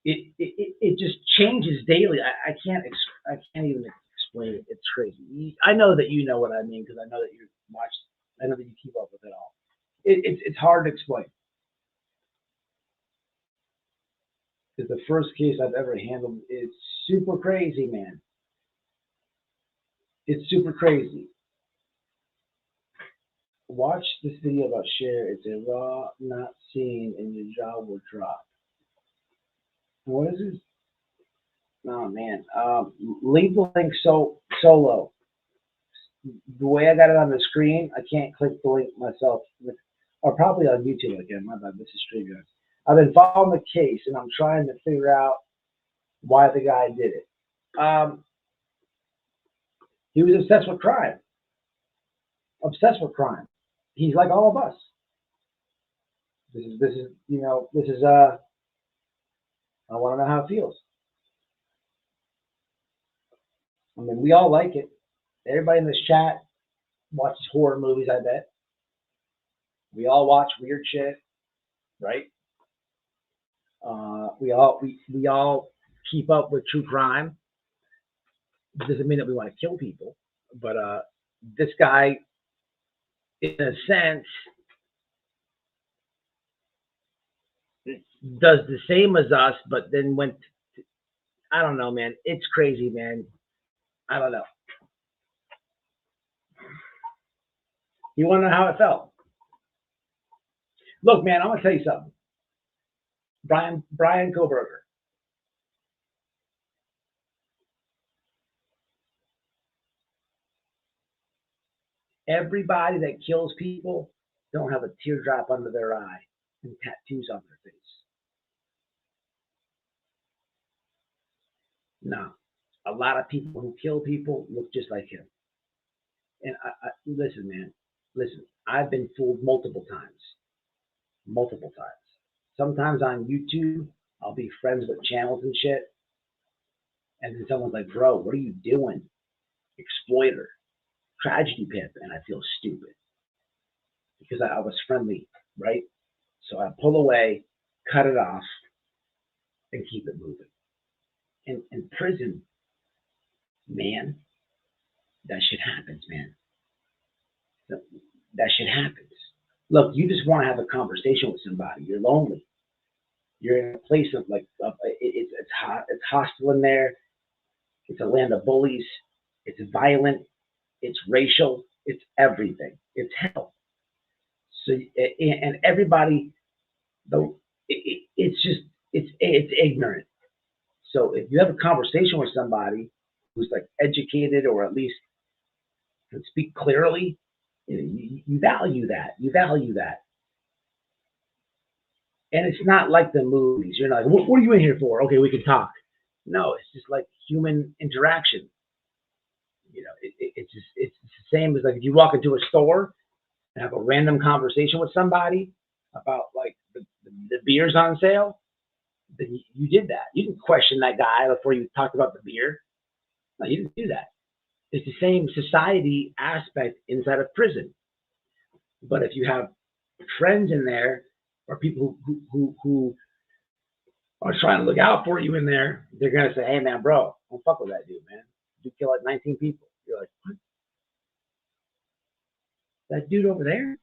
it just changes daily. I can't even explain it. It's crazy. I know that you know what I mean, because I know that you watch. I know that you keep up with it all. It's hard to explain. It's the first case I've ever handled. It's super crazy, man. It's super crazy. Watch this video about Cher. It's a raw, not seen, and your jaw will drop. What is this? Oh, man. Leave the link solo. The way I got it on the screen, I can't click the link myself. Or probably on YouTube again. My bad. This is StreamYard. I've been following the case, and I'm trying to figure out why the guy did it. He was obsessed with crime. Obsessed with crime. He's like all of us. This is I want to know how it feels. I mean, we all like it. Everybody in this chat watches horror movies, I bet. We all watch weird shit, right? We all keep up with true crime. It doesn't mean that we want to kill people, but this guy, in a sense, does the same as us, but then went. I don't know, man. It's crazy, man. I don't know. You want to know how it felt? Look, man, I'm gonna tell you something. Brian Koberger. Everybody that kills people don't have a teardrop under their eye and tattoos on their face. No. A lot of people who kill people look just like him. And listen, man, listen, I've been fooled multiple times. Multiple times. Sometimes on YouTube, I'll be friends with channels and shit. And then someone's like, bro, what are you doing? Exploiter, tragedy pimp. And I feel stupid because I was friendly, right? So I pull away, cut it off, and keep it moving. In prison, man, that shit happens, man. That shit happens. Look, you just want to have a conversation with somebody. You're lonely. You're in a place of like, it's hot. It's hostile in there. It's a land of bullies. It's violent. It's racial. It's everything. It's hell. So, and everybody, though, it's just, it's ignorant. So if you have a conversation with somebody who's like educated or at least can speak clearly, you value that. You value that. And it's not like the movies. You're like, what are you in here for? Okay, we can talk. No, it's just like human interaction. You know, it's the same as like if you walk into a store and have a random conversation with somebody about like the beer's on sale. Then you did that. You didn't question that guy before you talked about the beer. No, you didn't do that. It's the same society aspect inside of prison. But if you have friends in there or people who are trying to look out for you in there, they're going to say, hey, man, bro, don't fuck with that dude, man. You kill like 19 people. You're like, what? That dude over there?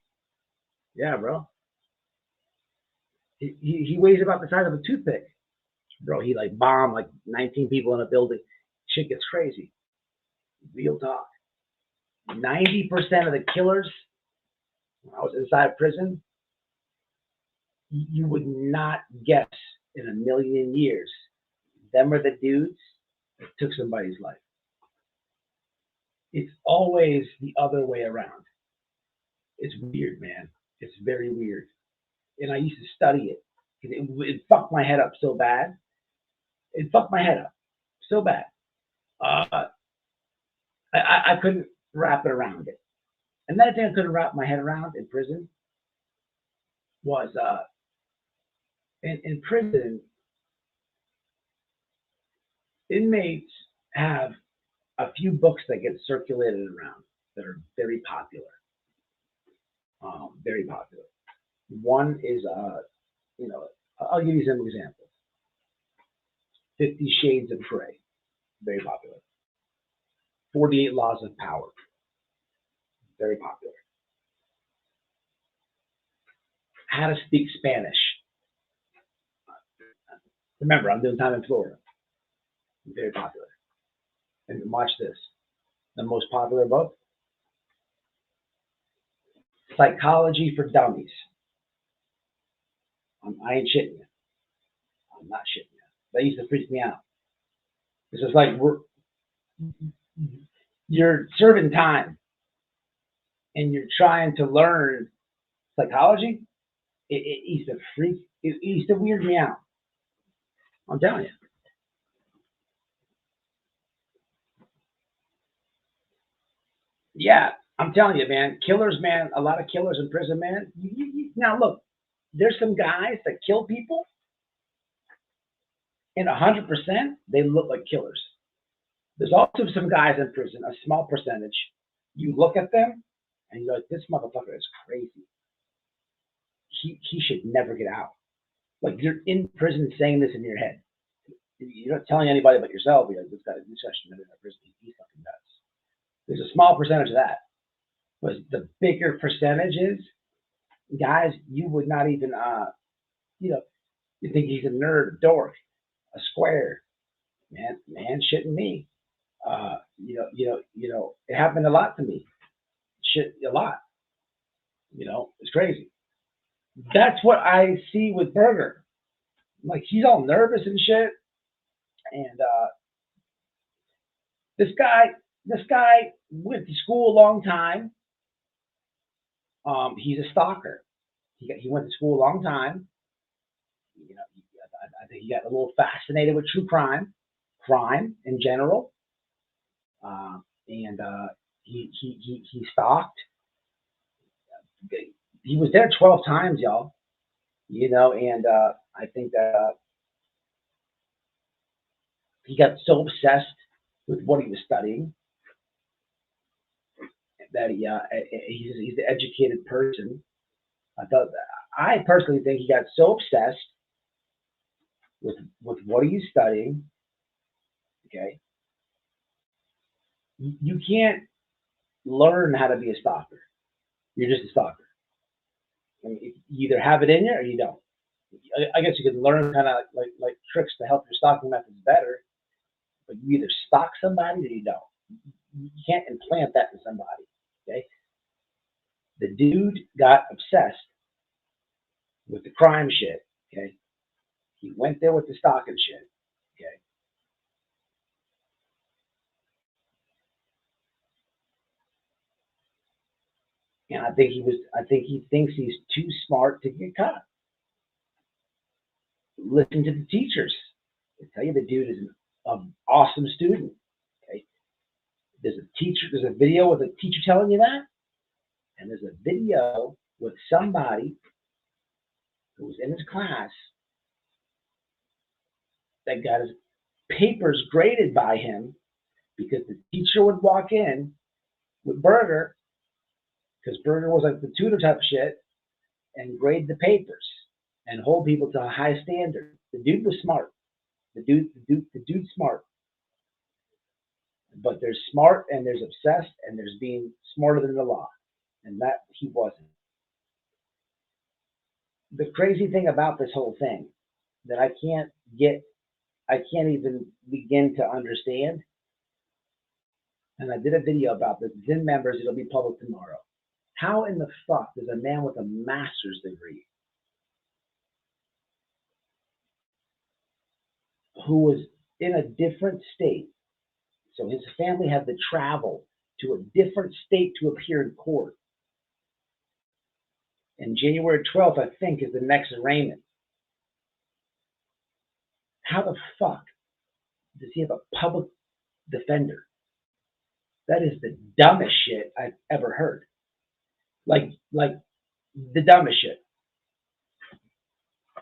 Yeah, bro. He weighs about the size of a toothpick. Bro, he like bombed like 19 people in a building. Shit gets crazy. Real talk. 90% of the killers, when I was inside prison, you would not guess in a million years. Them are the dudes that took somebody's life. It's always the other way around. It's weird, man. It's very weird. And I used to study it. It fucked my head up so bad. It fucked my head up so bad. I couldn't wrap it around it. Another thing I couldn't wrap my head around in prison was in prison, inmates have a few books that get circulated around that are very popular. Very popular. One is, I'll give you some examples. 50 Shades of Grey, very popular. 48 Laws of Power, very popular. How to Speak Spanish. Remember, I'm doing time in Florida. Very popular. And watch this. The most popular book, Psychology for Dummies. I ain't shitting you. I'm not shitting you. That used to freak me out. It's just like you're serving time and you're trying to learn psychology. It used to freak He used to weird me out. I'm telling you. Yeah, I'm telling you, man. Killers, man. A lot of killers in prison, man. Now look, there's some guys that kill people, and 100% they look like killers. There's also some guys in prison, a small percentage. You look at them, and you're like, this motherfucker is crazy. He should never get out. Like, you're in prison saying this in your head. You're not telling anybody but yourself. You're like, this guy should never get out of prison. He fucking does. There's a small percentage of that. But the bigger percentage is, guys, you would not even, you think he's a nerd, a dork, a square. Man shitting me. It happened a lot to me. Shit, a lot. It's crazy. That's what I see with Berger. Like, he's all nervous and shit. And this guy went to school a long time. He's a stalker. He went to school a long time. I think he got a little fascinated with true crime in general. And he stalked. He was there 12 times, y'all. And I think that he got so obsessed with what he was studying that he's an educated person. I personally think he got so obsessed with what he's studying. Okay, you can't learn how to be a stalker. You're just a stalker. I mean, you either have it in you or you don't. I guess you can learn kind of like tricks to help your stalking methods better, but you either stalk somebody or you don't. You can't implant that in somebody. Okay, the dude got obsessed with the crime shit. Okay, he went there with the stalking shit. Okay. And I think he thinks he's too smart to get caught. Listen to the teachers. They tell you the dude is an awesome student. Okay. There's a video with a teacher telling you that, and there's a video with somebody who was in his class that got his papers graded by him because the teacher would walk in with Berger, because Berger was like the tutor type of shit, and grade the papers and hold people to a high standard. The dude was smart. The dude's smart. But there's smart and there's obsessed and there's being smarter than the law. And that he wasn't. The crazy thing about this whole thing that I can't even begin to understand. And I did a video about this. It's in members. It'll be public tomorrow. How in the fuck does a man with a master's degree, who was in a different state, so his family had to travel to a different state to appear in court, and January 12th, I think, is the next arraignment. How the fuck does he have a public defender? That is the dumbest shit I've ever heard. Like the dumbest shit.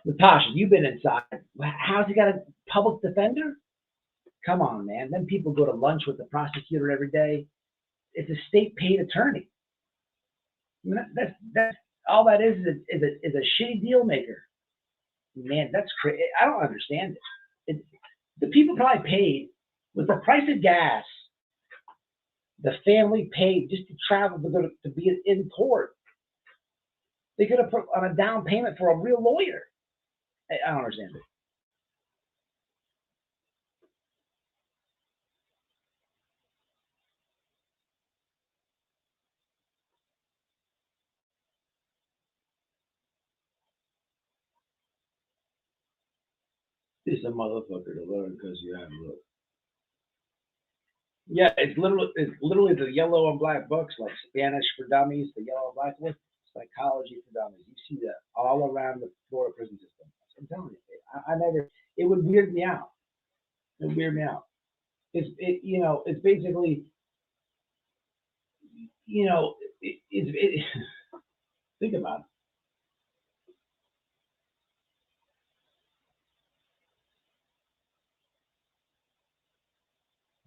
Natasha, you've been inside. How's he got a public defender? Come on, man. Then people go to lunch with the prosecutor every day. It's a state-paid attorney. I mean, that's all that is a shitty deal maker. Man, that's crazy. I don't understand it. The people probably paid with the price of gas. The family paid just to travel to be in court. They could have put on a down payment for a real lawyer. I don't understand it. It's a motherfucker to learn because you have a look. Yeah, it's literally the yellow and black books, like Spanish for Dummies, the yellow and black one. Psychology for Dummies. You see that all around the Florida prison system. I'm telling you, I never. It would weird me out. It would weird me out. It's basically, think about it.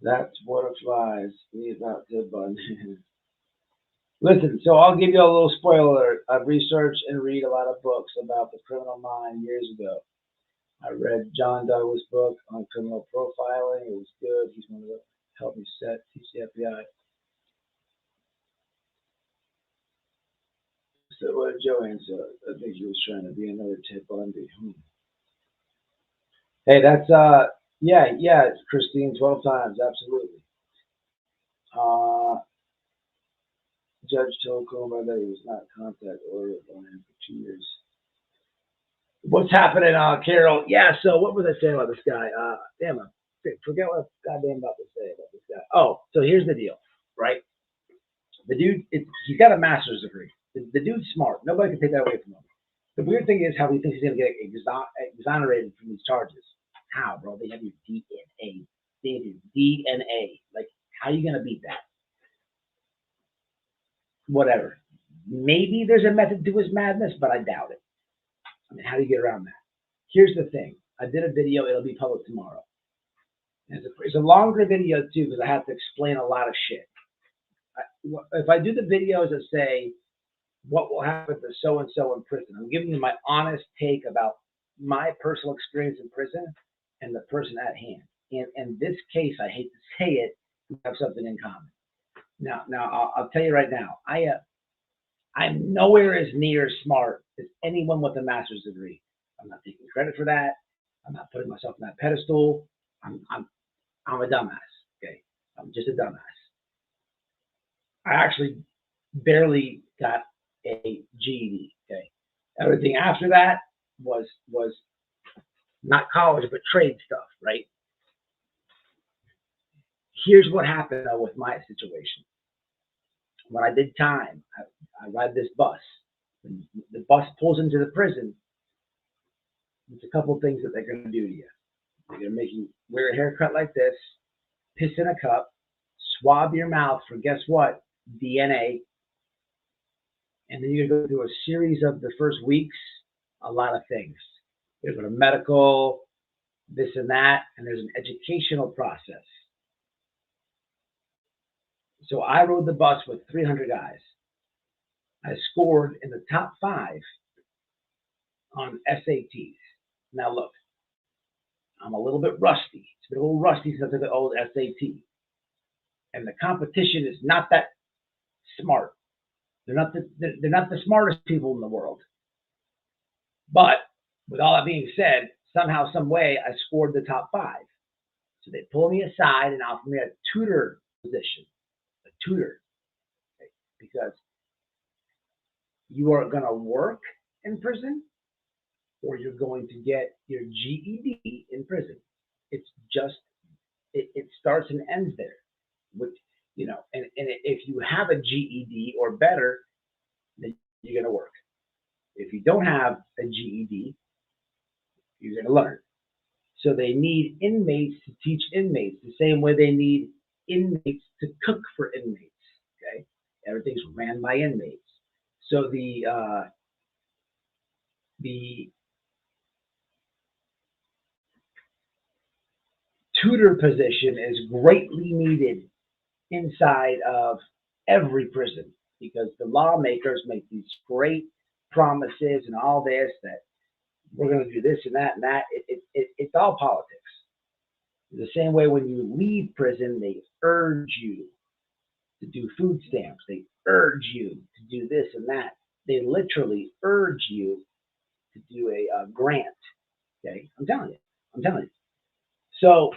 That's what it flies. Me about Ted Bundy. Listen, so I'll give you a little spoiler. I've researched and read a lot of books about the criminal mind years ago. I read John Douglas' book on criminal profiling. It was good. He's one of the help me teach the FBI. So what did Joanne say? I think he was trying to be another Ted Bundy. Hey, that's yeah, it's Christine 12 times, absolutely. Judge told Coma that he was not in contact order on him for 2 years. What's happening, Carol? Yeah, so what was I saying about this guy? Damn, I forget what I was goddamn about to say about this guy. Oh, so here's the deal, right? The dude, he's got a master's degree. The dude's smart. Nobody can take that away from him. The weird thing is how he thinks he's going to get exonerated from these charges. How, bro? They have your DNA. They have your DNA. Like, how are you going to beat that? Whatever. Maybe there's a method to his madness, but I doubt it. I mean, how do you get around that? Here's the thing. I did a video. It'll be public tomorrow. And it's a longer video, too, because I have to explain a lot of shit. If I do the videos that say, what will happen to so-and-so in prison, I'm giving you my honest take about my personal experience in prison and the person at hand. In this case, I hate to say it, we have something in common. Now, I'll tell you right now, I'm nowhere as near as smart as anyone with a master's degree. I'm not taking credit for that. I'm not putting myself in that pedestal. I'm a dumbass. Okay, I'm just a dumbass. I actually barely got a GED. Okay, everything after that was not college but trade stuff, right? Here's what happened though with my situation. When I did time, I ride this bus. When the bus pulls into the prison, there's a couple things that they're going to do to you. They're going to make you wear a haircut like this, piss in a cup, swab your mouth for guess what? DNA. And then you're going to go through a series of the first weeks, a lot of things. You're going to go to medical, this and that, and there's an educational process. So I rode the bus with 300 guys. I scored in the top 5 on SATs. Now look, I'm a little bit rusty. It's been a little rusty since I took the old SAT. And the competition is not that smart. They're not the smartest people in the world. But with all that being said, somehow, some way, I scored the top 5. So they pull me aside and offer me a tutor position. A tutor. Okay? Because you are going to work in prison or you're going to get your GED in prison. It's just, it starts and ends there. Which, and if you have a GED or better, then you're going to work. If you don't have a GED, you're going to learn. So they need inmates to teach inmates the same way they need inmates to cook for inmates. Okay, everything's ran by inmates. So the tutor position is greatly needed inside of every prison because the lawmakers make these great promises and all this that we're going to do this and that and that. It's all politics. The same way when you leave prison, they urge you to do food stamps. They urge you to do this and that. They literally urge you to do a grant. Okay, I'm telling you. So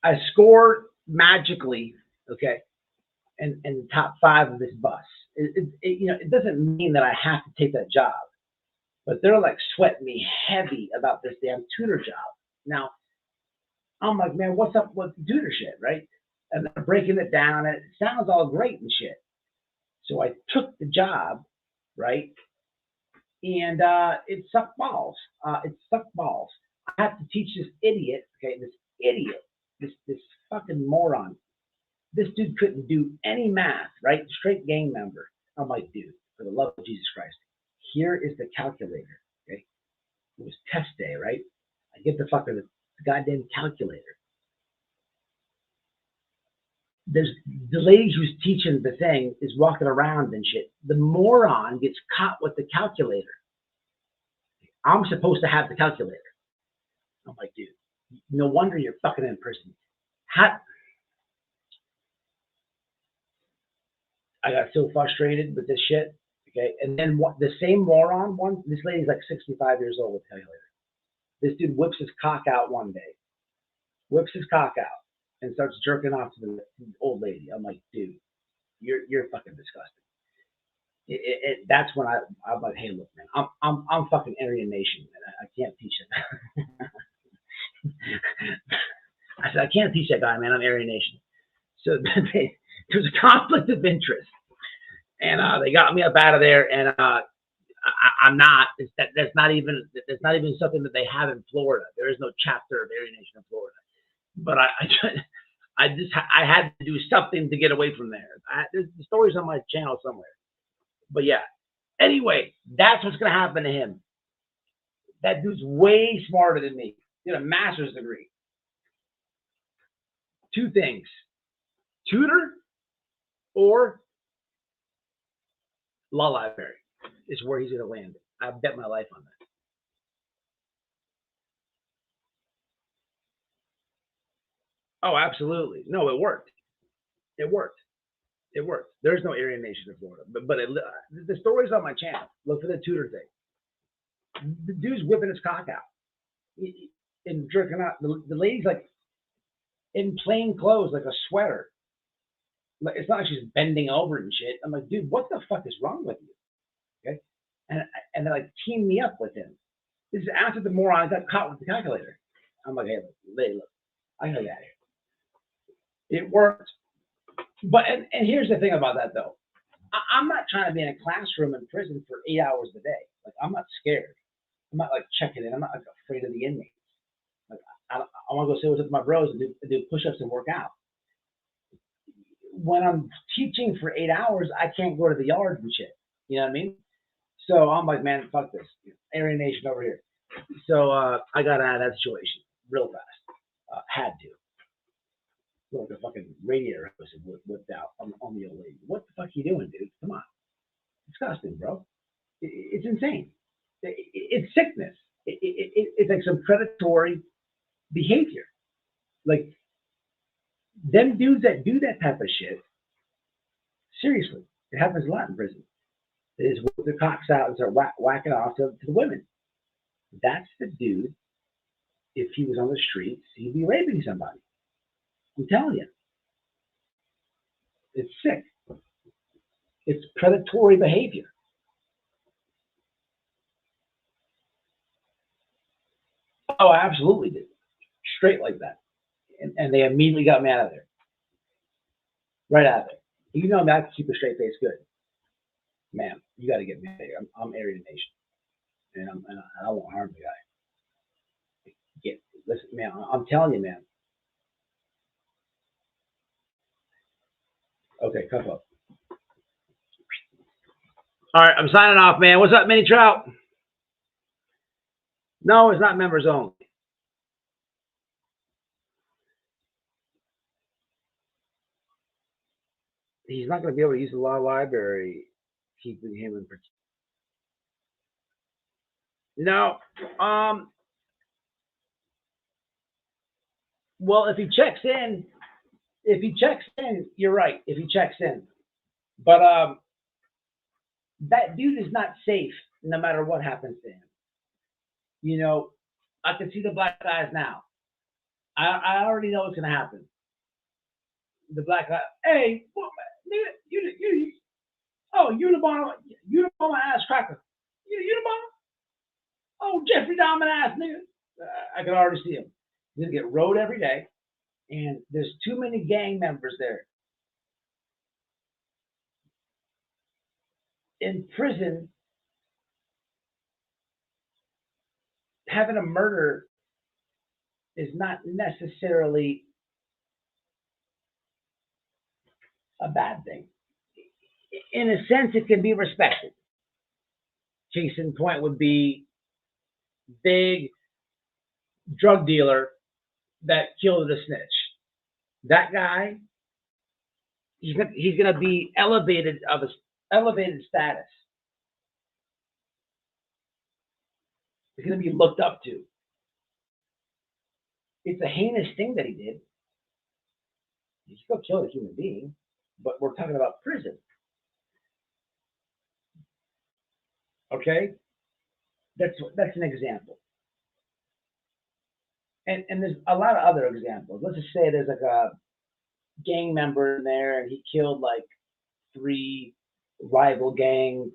I scored magically, okay, in the top 5 of this bus. It doesn't mean that I have to take that job, but they're like sweating me heavy about this damn tutor job. Now, I'm like, man, what's up with the tutor shit, right? And they're breaking it down, and it sounds all great and shit. So I took the job, right? And it sucked balls. It sucked balls. I have to teach this idiot, okay, this fucking moron. This dude couldn't do any math, right? Straight gang member. I'm like, dude, for the love of Jesus Christ, here is the calculator, okay? It was test day, right? I get the goddamn calculator. There's the lady who's teaching the thing is walking around and shit. The moron gets caught with the calculator. I'm supposed to have the calculator. I'm like, dude, no wonder you're fucking in prison. I got so frustrated with this shit. Okay, and then the same moron one. This lady's like 65 years old with calculator. This dude whips his cock out one day, and starts jerking off to the old lady. I'm like, dude, you're fucking disgusting. That's when I'm like, hey, look, man, I'm fucking Aryan Nation, man. I can't teach it. I said, I can't teach that guy, man. I'm Aryan Nation. So there's a conflict of interest, and they got me up out of there, and I'm not. That's not even something that they have in Florida. There is no chapter of Aryan Nation in Florida. But I had to do something to get away from there. There's the stories on my channel somewhere. But yeah. Anyway, that's what's gonna happen to him. That dude's way smarter than me. He had a master's degree. Two things: tutor or law library is where he's gonna land. I bet my life on that. Oh, absolutely. No, it worked. It worked. It worked. There's no Aryan Nation in Florida, but the story's on my channel. Look for the tutor thing. The dude's whipping his cock out and jerking out. The lady's like in plain clothes, like a sweater. Like, it's not like she's bending over and shit. I'm like, dude, what the fuck is wrong with you? Okay, and they like teamed me up with him. This is after the moron got caught with the calculator. I'm like, hey, lady, look, I gotta get out of here. It worked. But and here's the thing about that though, I'm not trying to be in a classroom in prison for 8 hours a day. Like, I'm not scared. I'm not like checking in. I'm not like afraid of the inmates. Like, I want to go say what's up to my bros and do push-ups and work out. When I'm teaching for 8 hours, I can't go to the yard and shit. You know what I mean? So I'm like, man, fuck this. Aryan Nation over here. So I got out of that situation real fast. Had to. Like a fucking radiator hose whipped out on the old lady. What the fuck are you doing, dude? Come on. Disgusting, bro. It's insane. It's sickness. It's like some predatory behavior. Like, them dudes that do that type of shit, seriously, it happens a lot in prison. They just whip their cocks out and start whacking off to the women. That's the dude, if he was on the streets, he'd be raping somebody. I'm telling you. It's sick. It's predatory behavior. Oh, I absolutely did. Straight like that. And they immediately got me out of there. Right out of there. You know me, I can keep a straight face good. Man, you got to get me there. I'm Aryan Nation. And I won't harm the guy. Listen, man, I'm telling you, man. Okay, cuff up. All right, I'm signing off, man. What's up, Mini Trout? No, it's not members only. He's not going to be able to use the law library, keeping him in. No. Well, if he checks in, you're right. If he checks in, but that dude is not safe no matter what happens to him. You know, I can see the black eyes now. I already know what's gonna happen. The black guy, hey, what, you, oh, Unabomber ass cracker, Unabomber, oh, Jeffrey Dahmer ass nigga. I can already see him. He's gonna get rode every day, and there's too many gang members there. in prison, having a murder is not necessarily a bad thing. In a sense, it can be respected. Case in point would be big drug dealer that killed a snitch. That guy, he's gonna be elevated status. He's gonna be looked up to. It's a heinous thing that he did. He still killed a human being, but we're talking about prison. Okay, that's an example. And there's a lot of other examples. Let's just say there's like a gang member in there, and he killed like 3 rival gang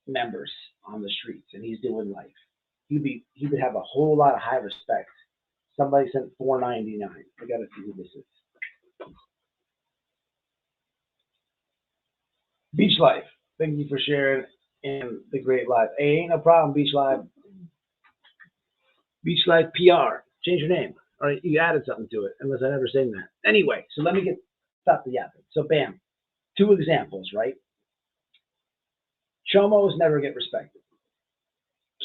members on the streets, and he's doing life. He would have a whole lot of high respect. Somebody sent $4.99. I gotta see who this is. Beach Life. Thank you for sharing in the great live. Hey, ain't no problem, Beach Life. Beach Life PR. Change your name. All right, you added something to it, unless I never say that. Anyway, so let me stop the yapping. So bam, 2 examples, right? Chomos never get respected.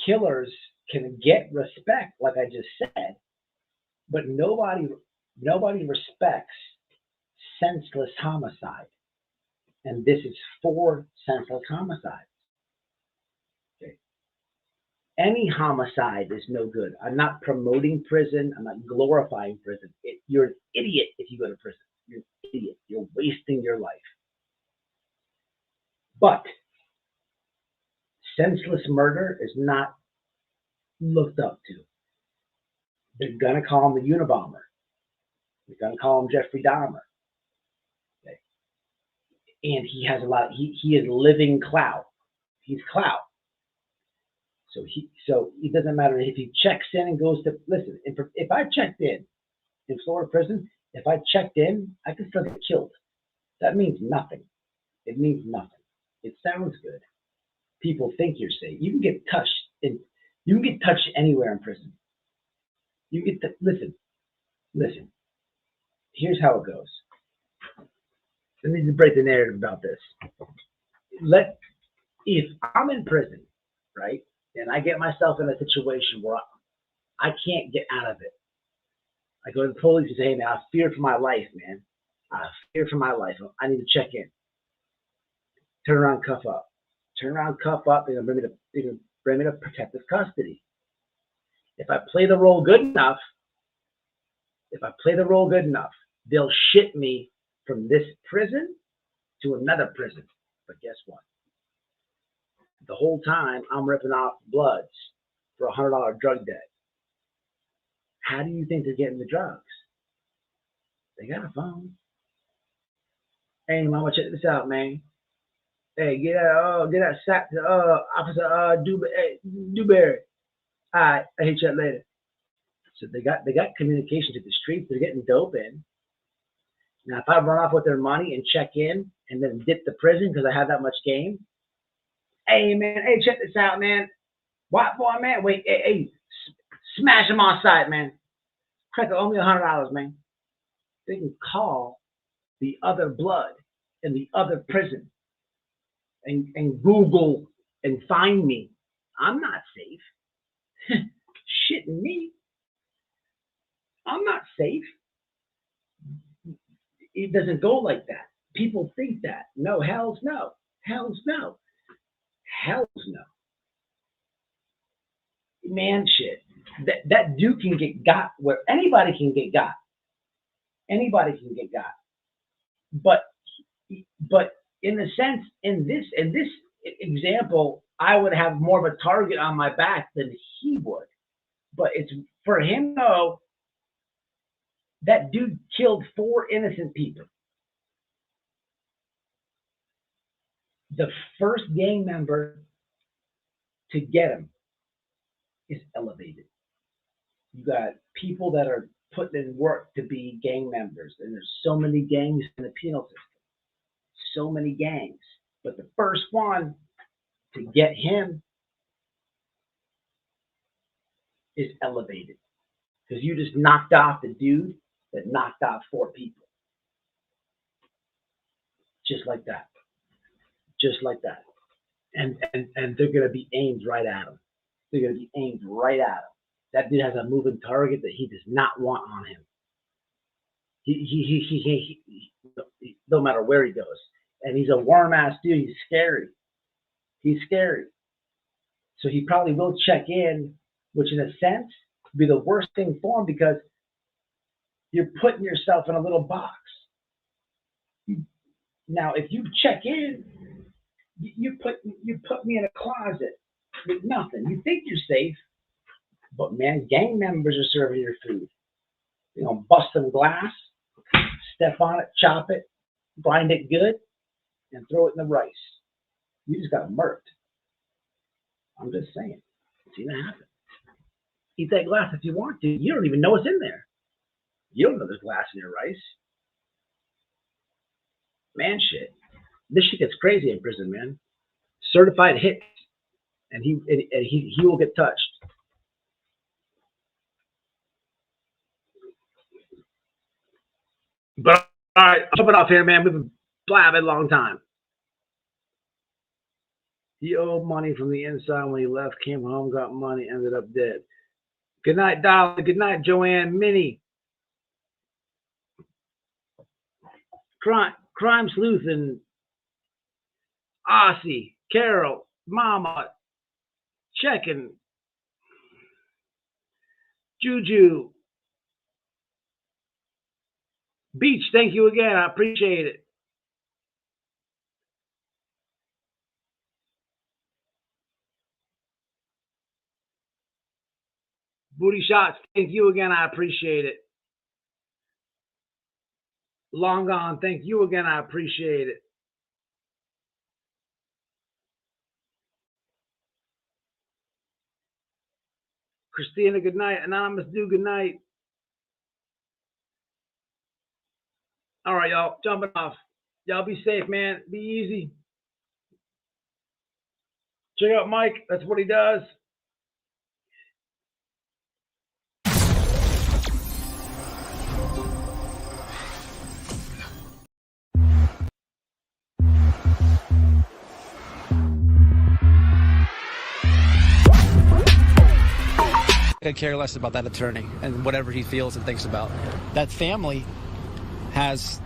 Killers can get respect, like I just said, but nobody respects senseless homicide. And this is for senseless homicide. Okay. Any homicide is no good. I'm not promoting prison. I'm not glorifying prison. You're an idiot if you go to prison. You're an idiot. You're wasting your life. But senseless murder is not looked up to. They're going to call him the Unabomber. They're going to call him Jeffrey Dahmer. Okay. And he has a lot. He is living clout. He's clout. So it doesn't matter if he checks in and goes to, listen, if I checked in Florida prison, if I checked in, I could still get killed. That means nothing. It means nothing. It sounds good. People think you're safe. You can get touched anywhere in prison. You get to, listen. Here's how it goes. Let me just break the narrative about this. If I'm in prison, right, and I get myself in a situation where I can't get out of it, I go to the police and say, hey, man, I fear for my life, man. I fear for my life. I need to check in. Turn around, cuff up. They're gonna bring me to protective custody. If I play the role good enough, they'll ship me from this prison to another prison. But guess what? The whole time I'm ripping off bloods for a $100 drug debt. How do you think they're getting the drugs? They got a phone. Hey, mama, check this out, man. Hey, get that sack to Officer Dewberry. All right, I hit you up later. So they got communication to the streets. They're getting dope in. Now, if I run off with their money and check in and then dip the prison because I have that much game, hey, man, hey, check this out, man. White boy, man, wait, hey, smash him on sight, man. Cracker, owe me $100, man. They can call the other blood in the other prison and Google and find me. I'm not safe. Shitting me. I'm not safe. It doesn't go like that. People think that. No, hells no. Hells no. Hells no. Man, shit. That dude can get got where anybody can get got. Anybody can get got. But in a sense, in this example, I would have more of a target on my back than he would. But it's for him though. That dude killed 4 innocent people. The first gang member to get him is elevated. You got people that are putting in work to be gang members, and there's so many gangs in the penal system. So many gangs. But the first one to get him is elevated. Because you just knocked off the dude that knocked off 4 people. Just like that. Just like that. And they're going to be aimed right at him. They're going to be aimed right at him. That dude has a moving target that he does not want on him. He no matter where he goes. And he's a warm-ass dude. He's scary. He's scary. So he probably will check in, which in a sense would be the worst thing for him because you're putting yourself in a little box. Now, if you check in, you put me in a closet with nothing. You think you're safe, but man, gang members are serving your food. You know, bust some glass, step on it, chop it, grind it good, and throw it in the rice. You just got murked. I'm just saying. See that happen. Eat that glass if you want to. You don't even know what's in there. You don't know there's glass in your rice. Man, shit. This shit gets crazy in prison, man. Certified hits, and he will get touched. But all right, I'll jump it off here, man. We've been blabbing a long time. He owed money from the inside when he left, came home, got money, ended up dead. Good night, Dolly. Good night, Joanne, Minnie. Crime Sleuth and Aussie, Carol, Mama, Checking, Juju, Beach, thank you again. I appreciate it. Booty Shots, thank you again. I appreciate it. Long Gone, thank you again. I appreciate it. Christina, good night. Anonymous Dude, good night. All right, y'all, jumping off. Y'all be safe, man. Be easy. Check out Mike. That's what he does. I care less about that attorney and whatever he feels and thinks about. That family has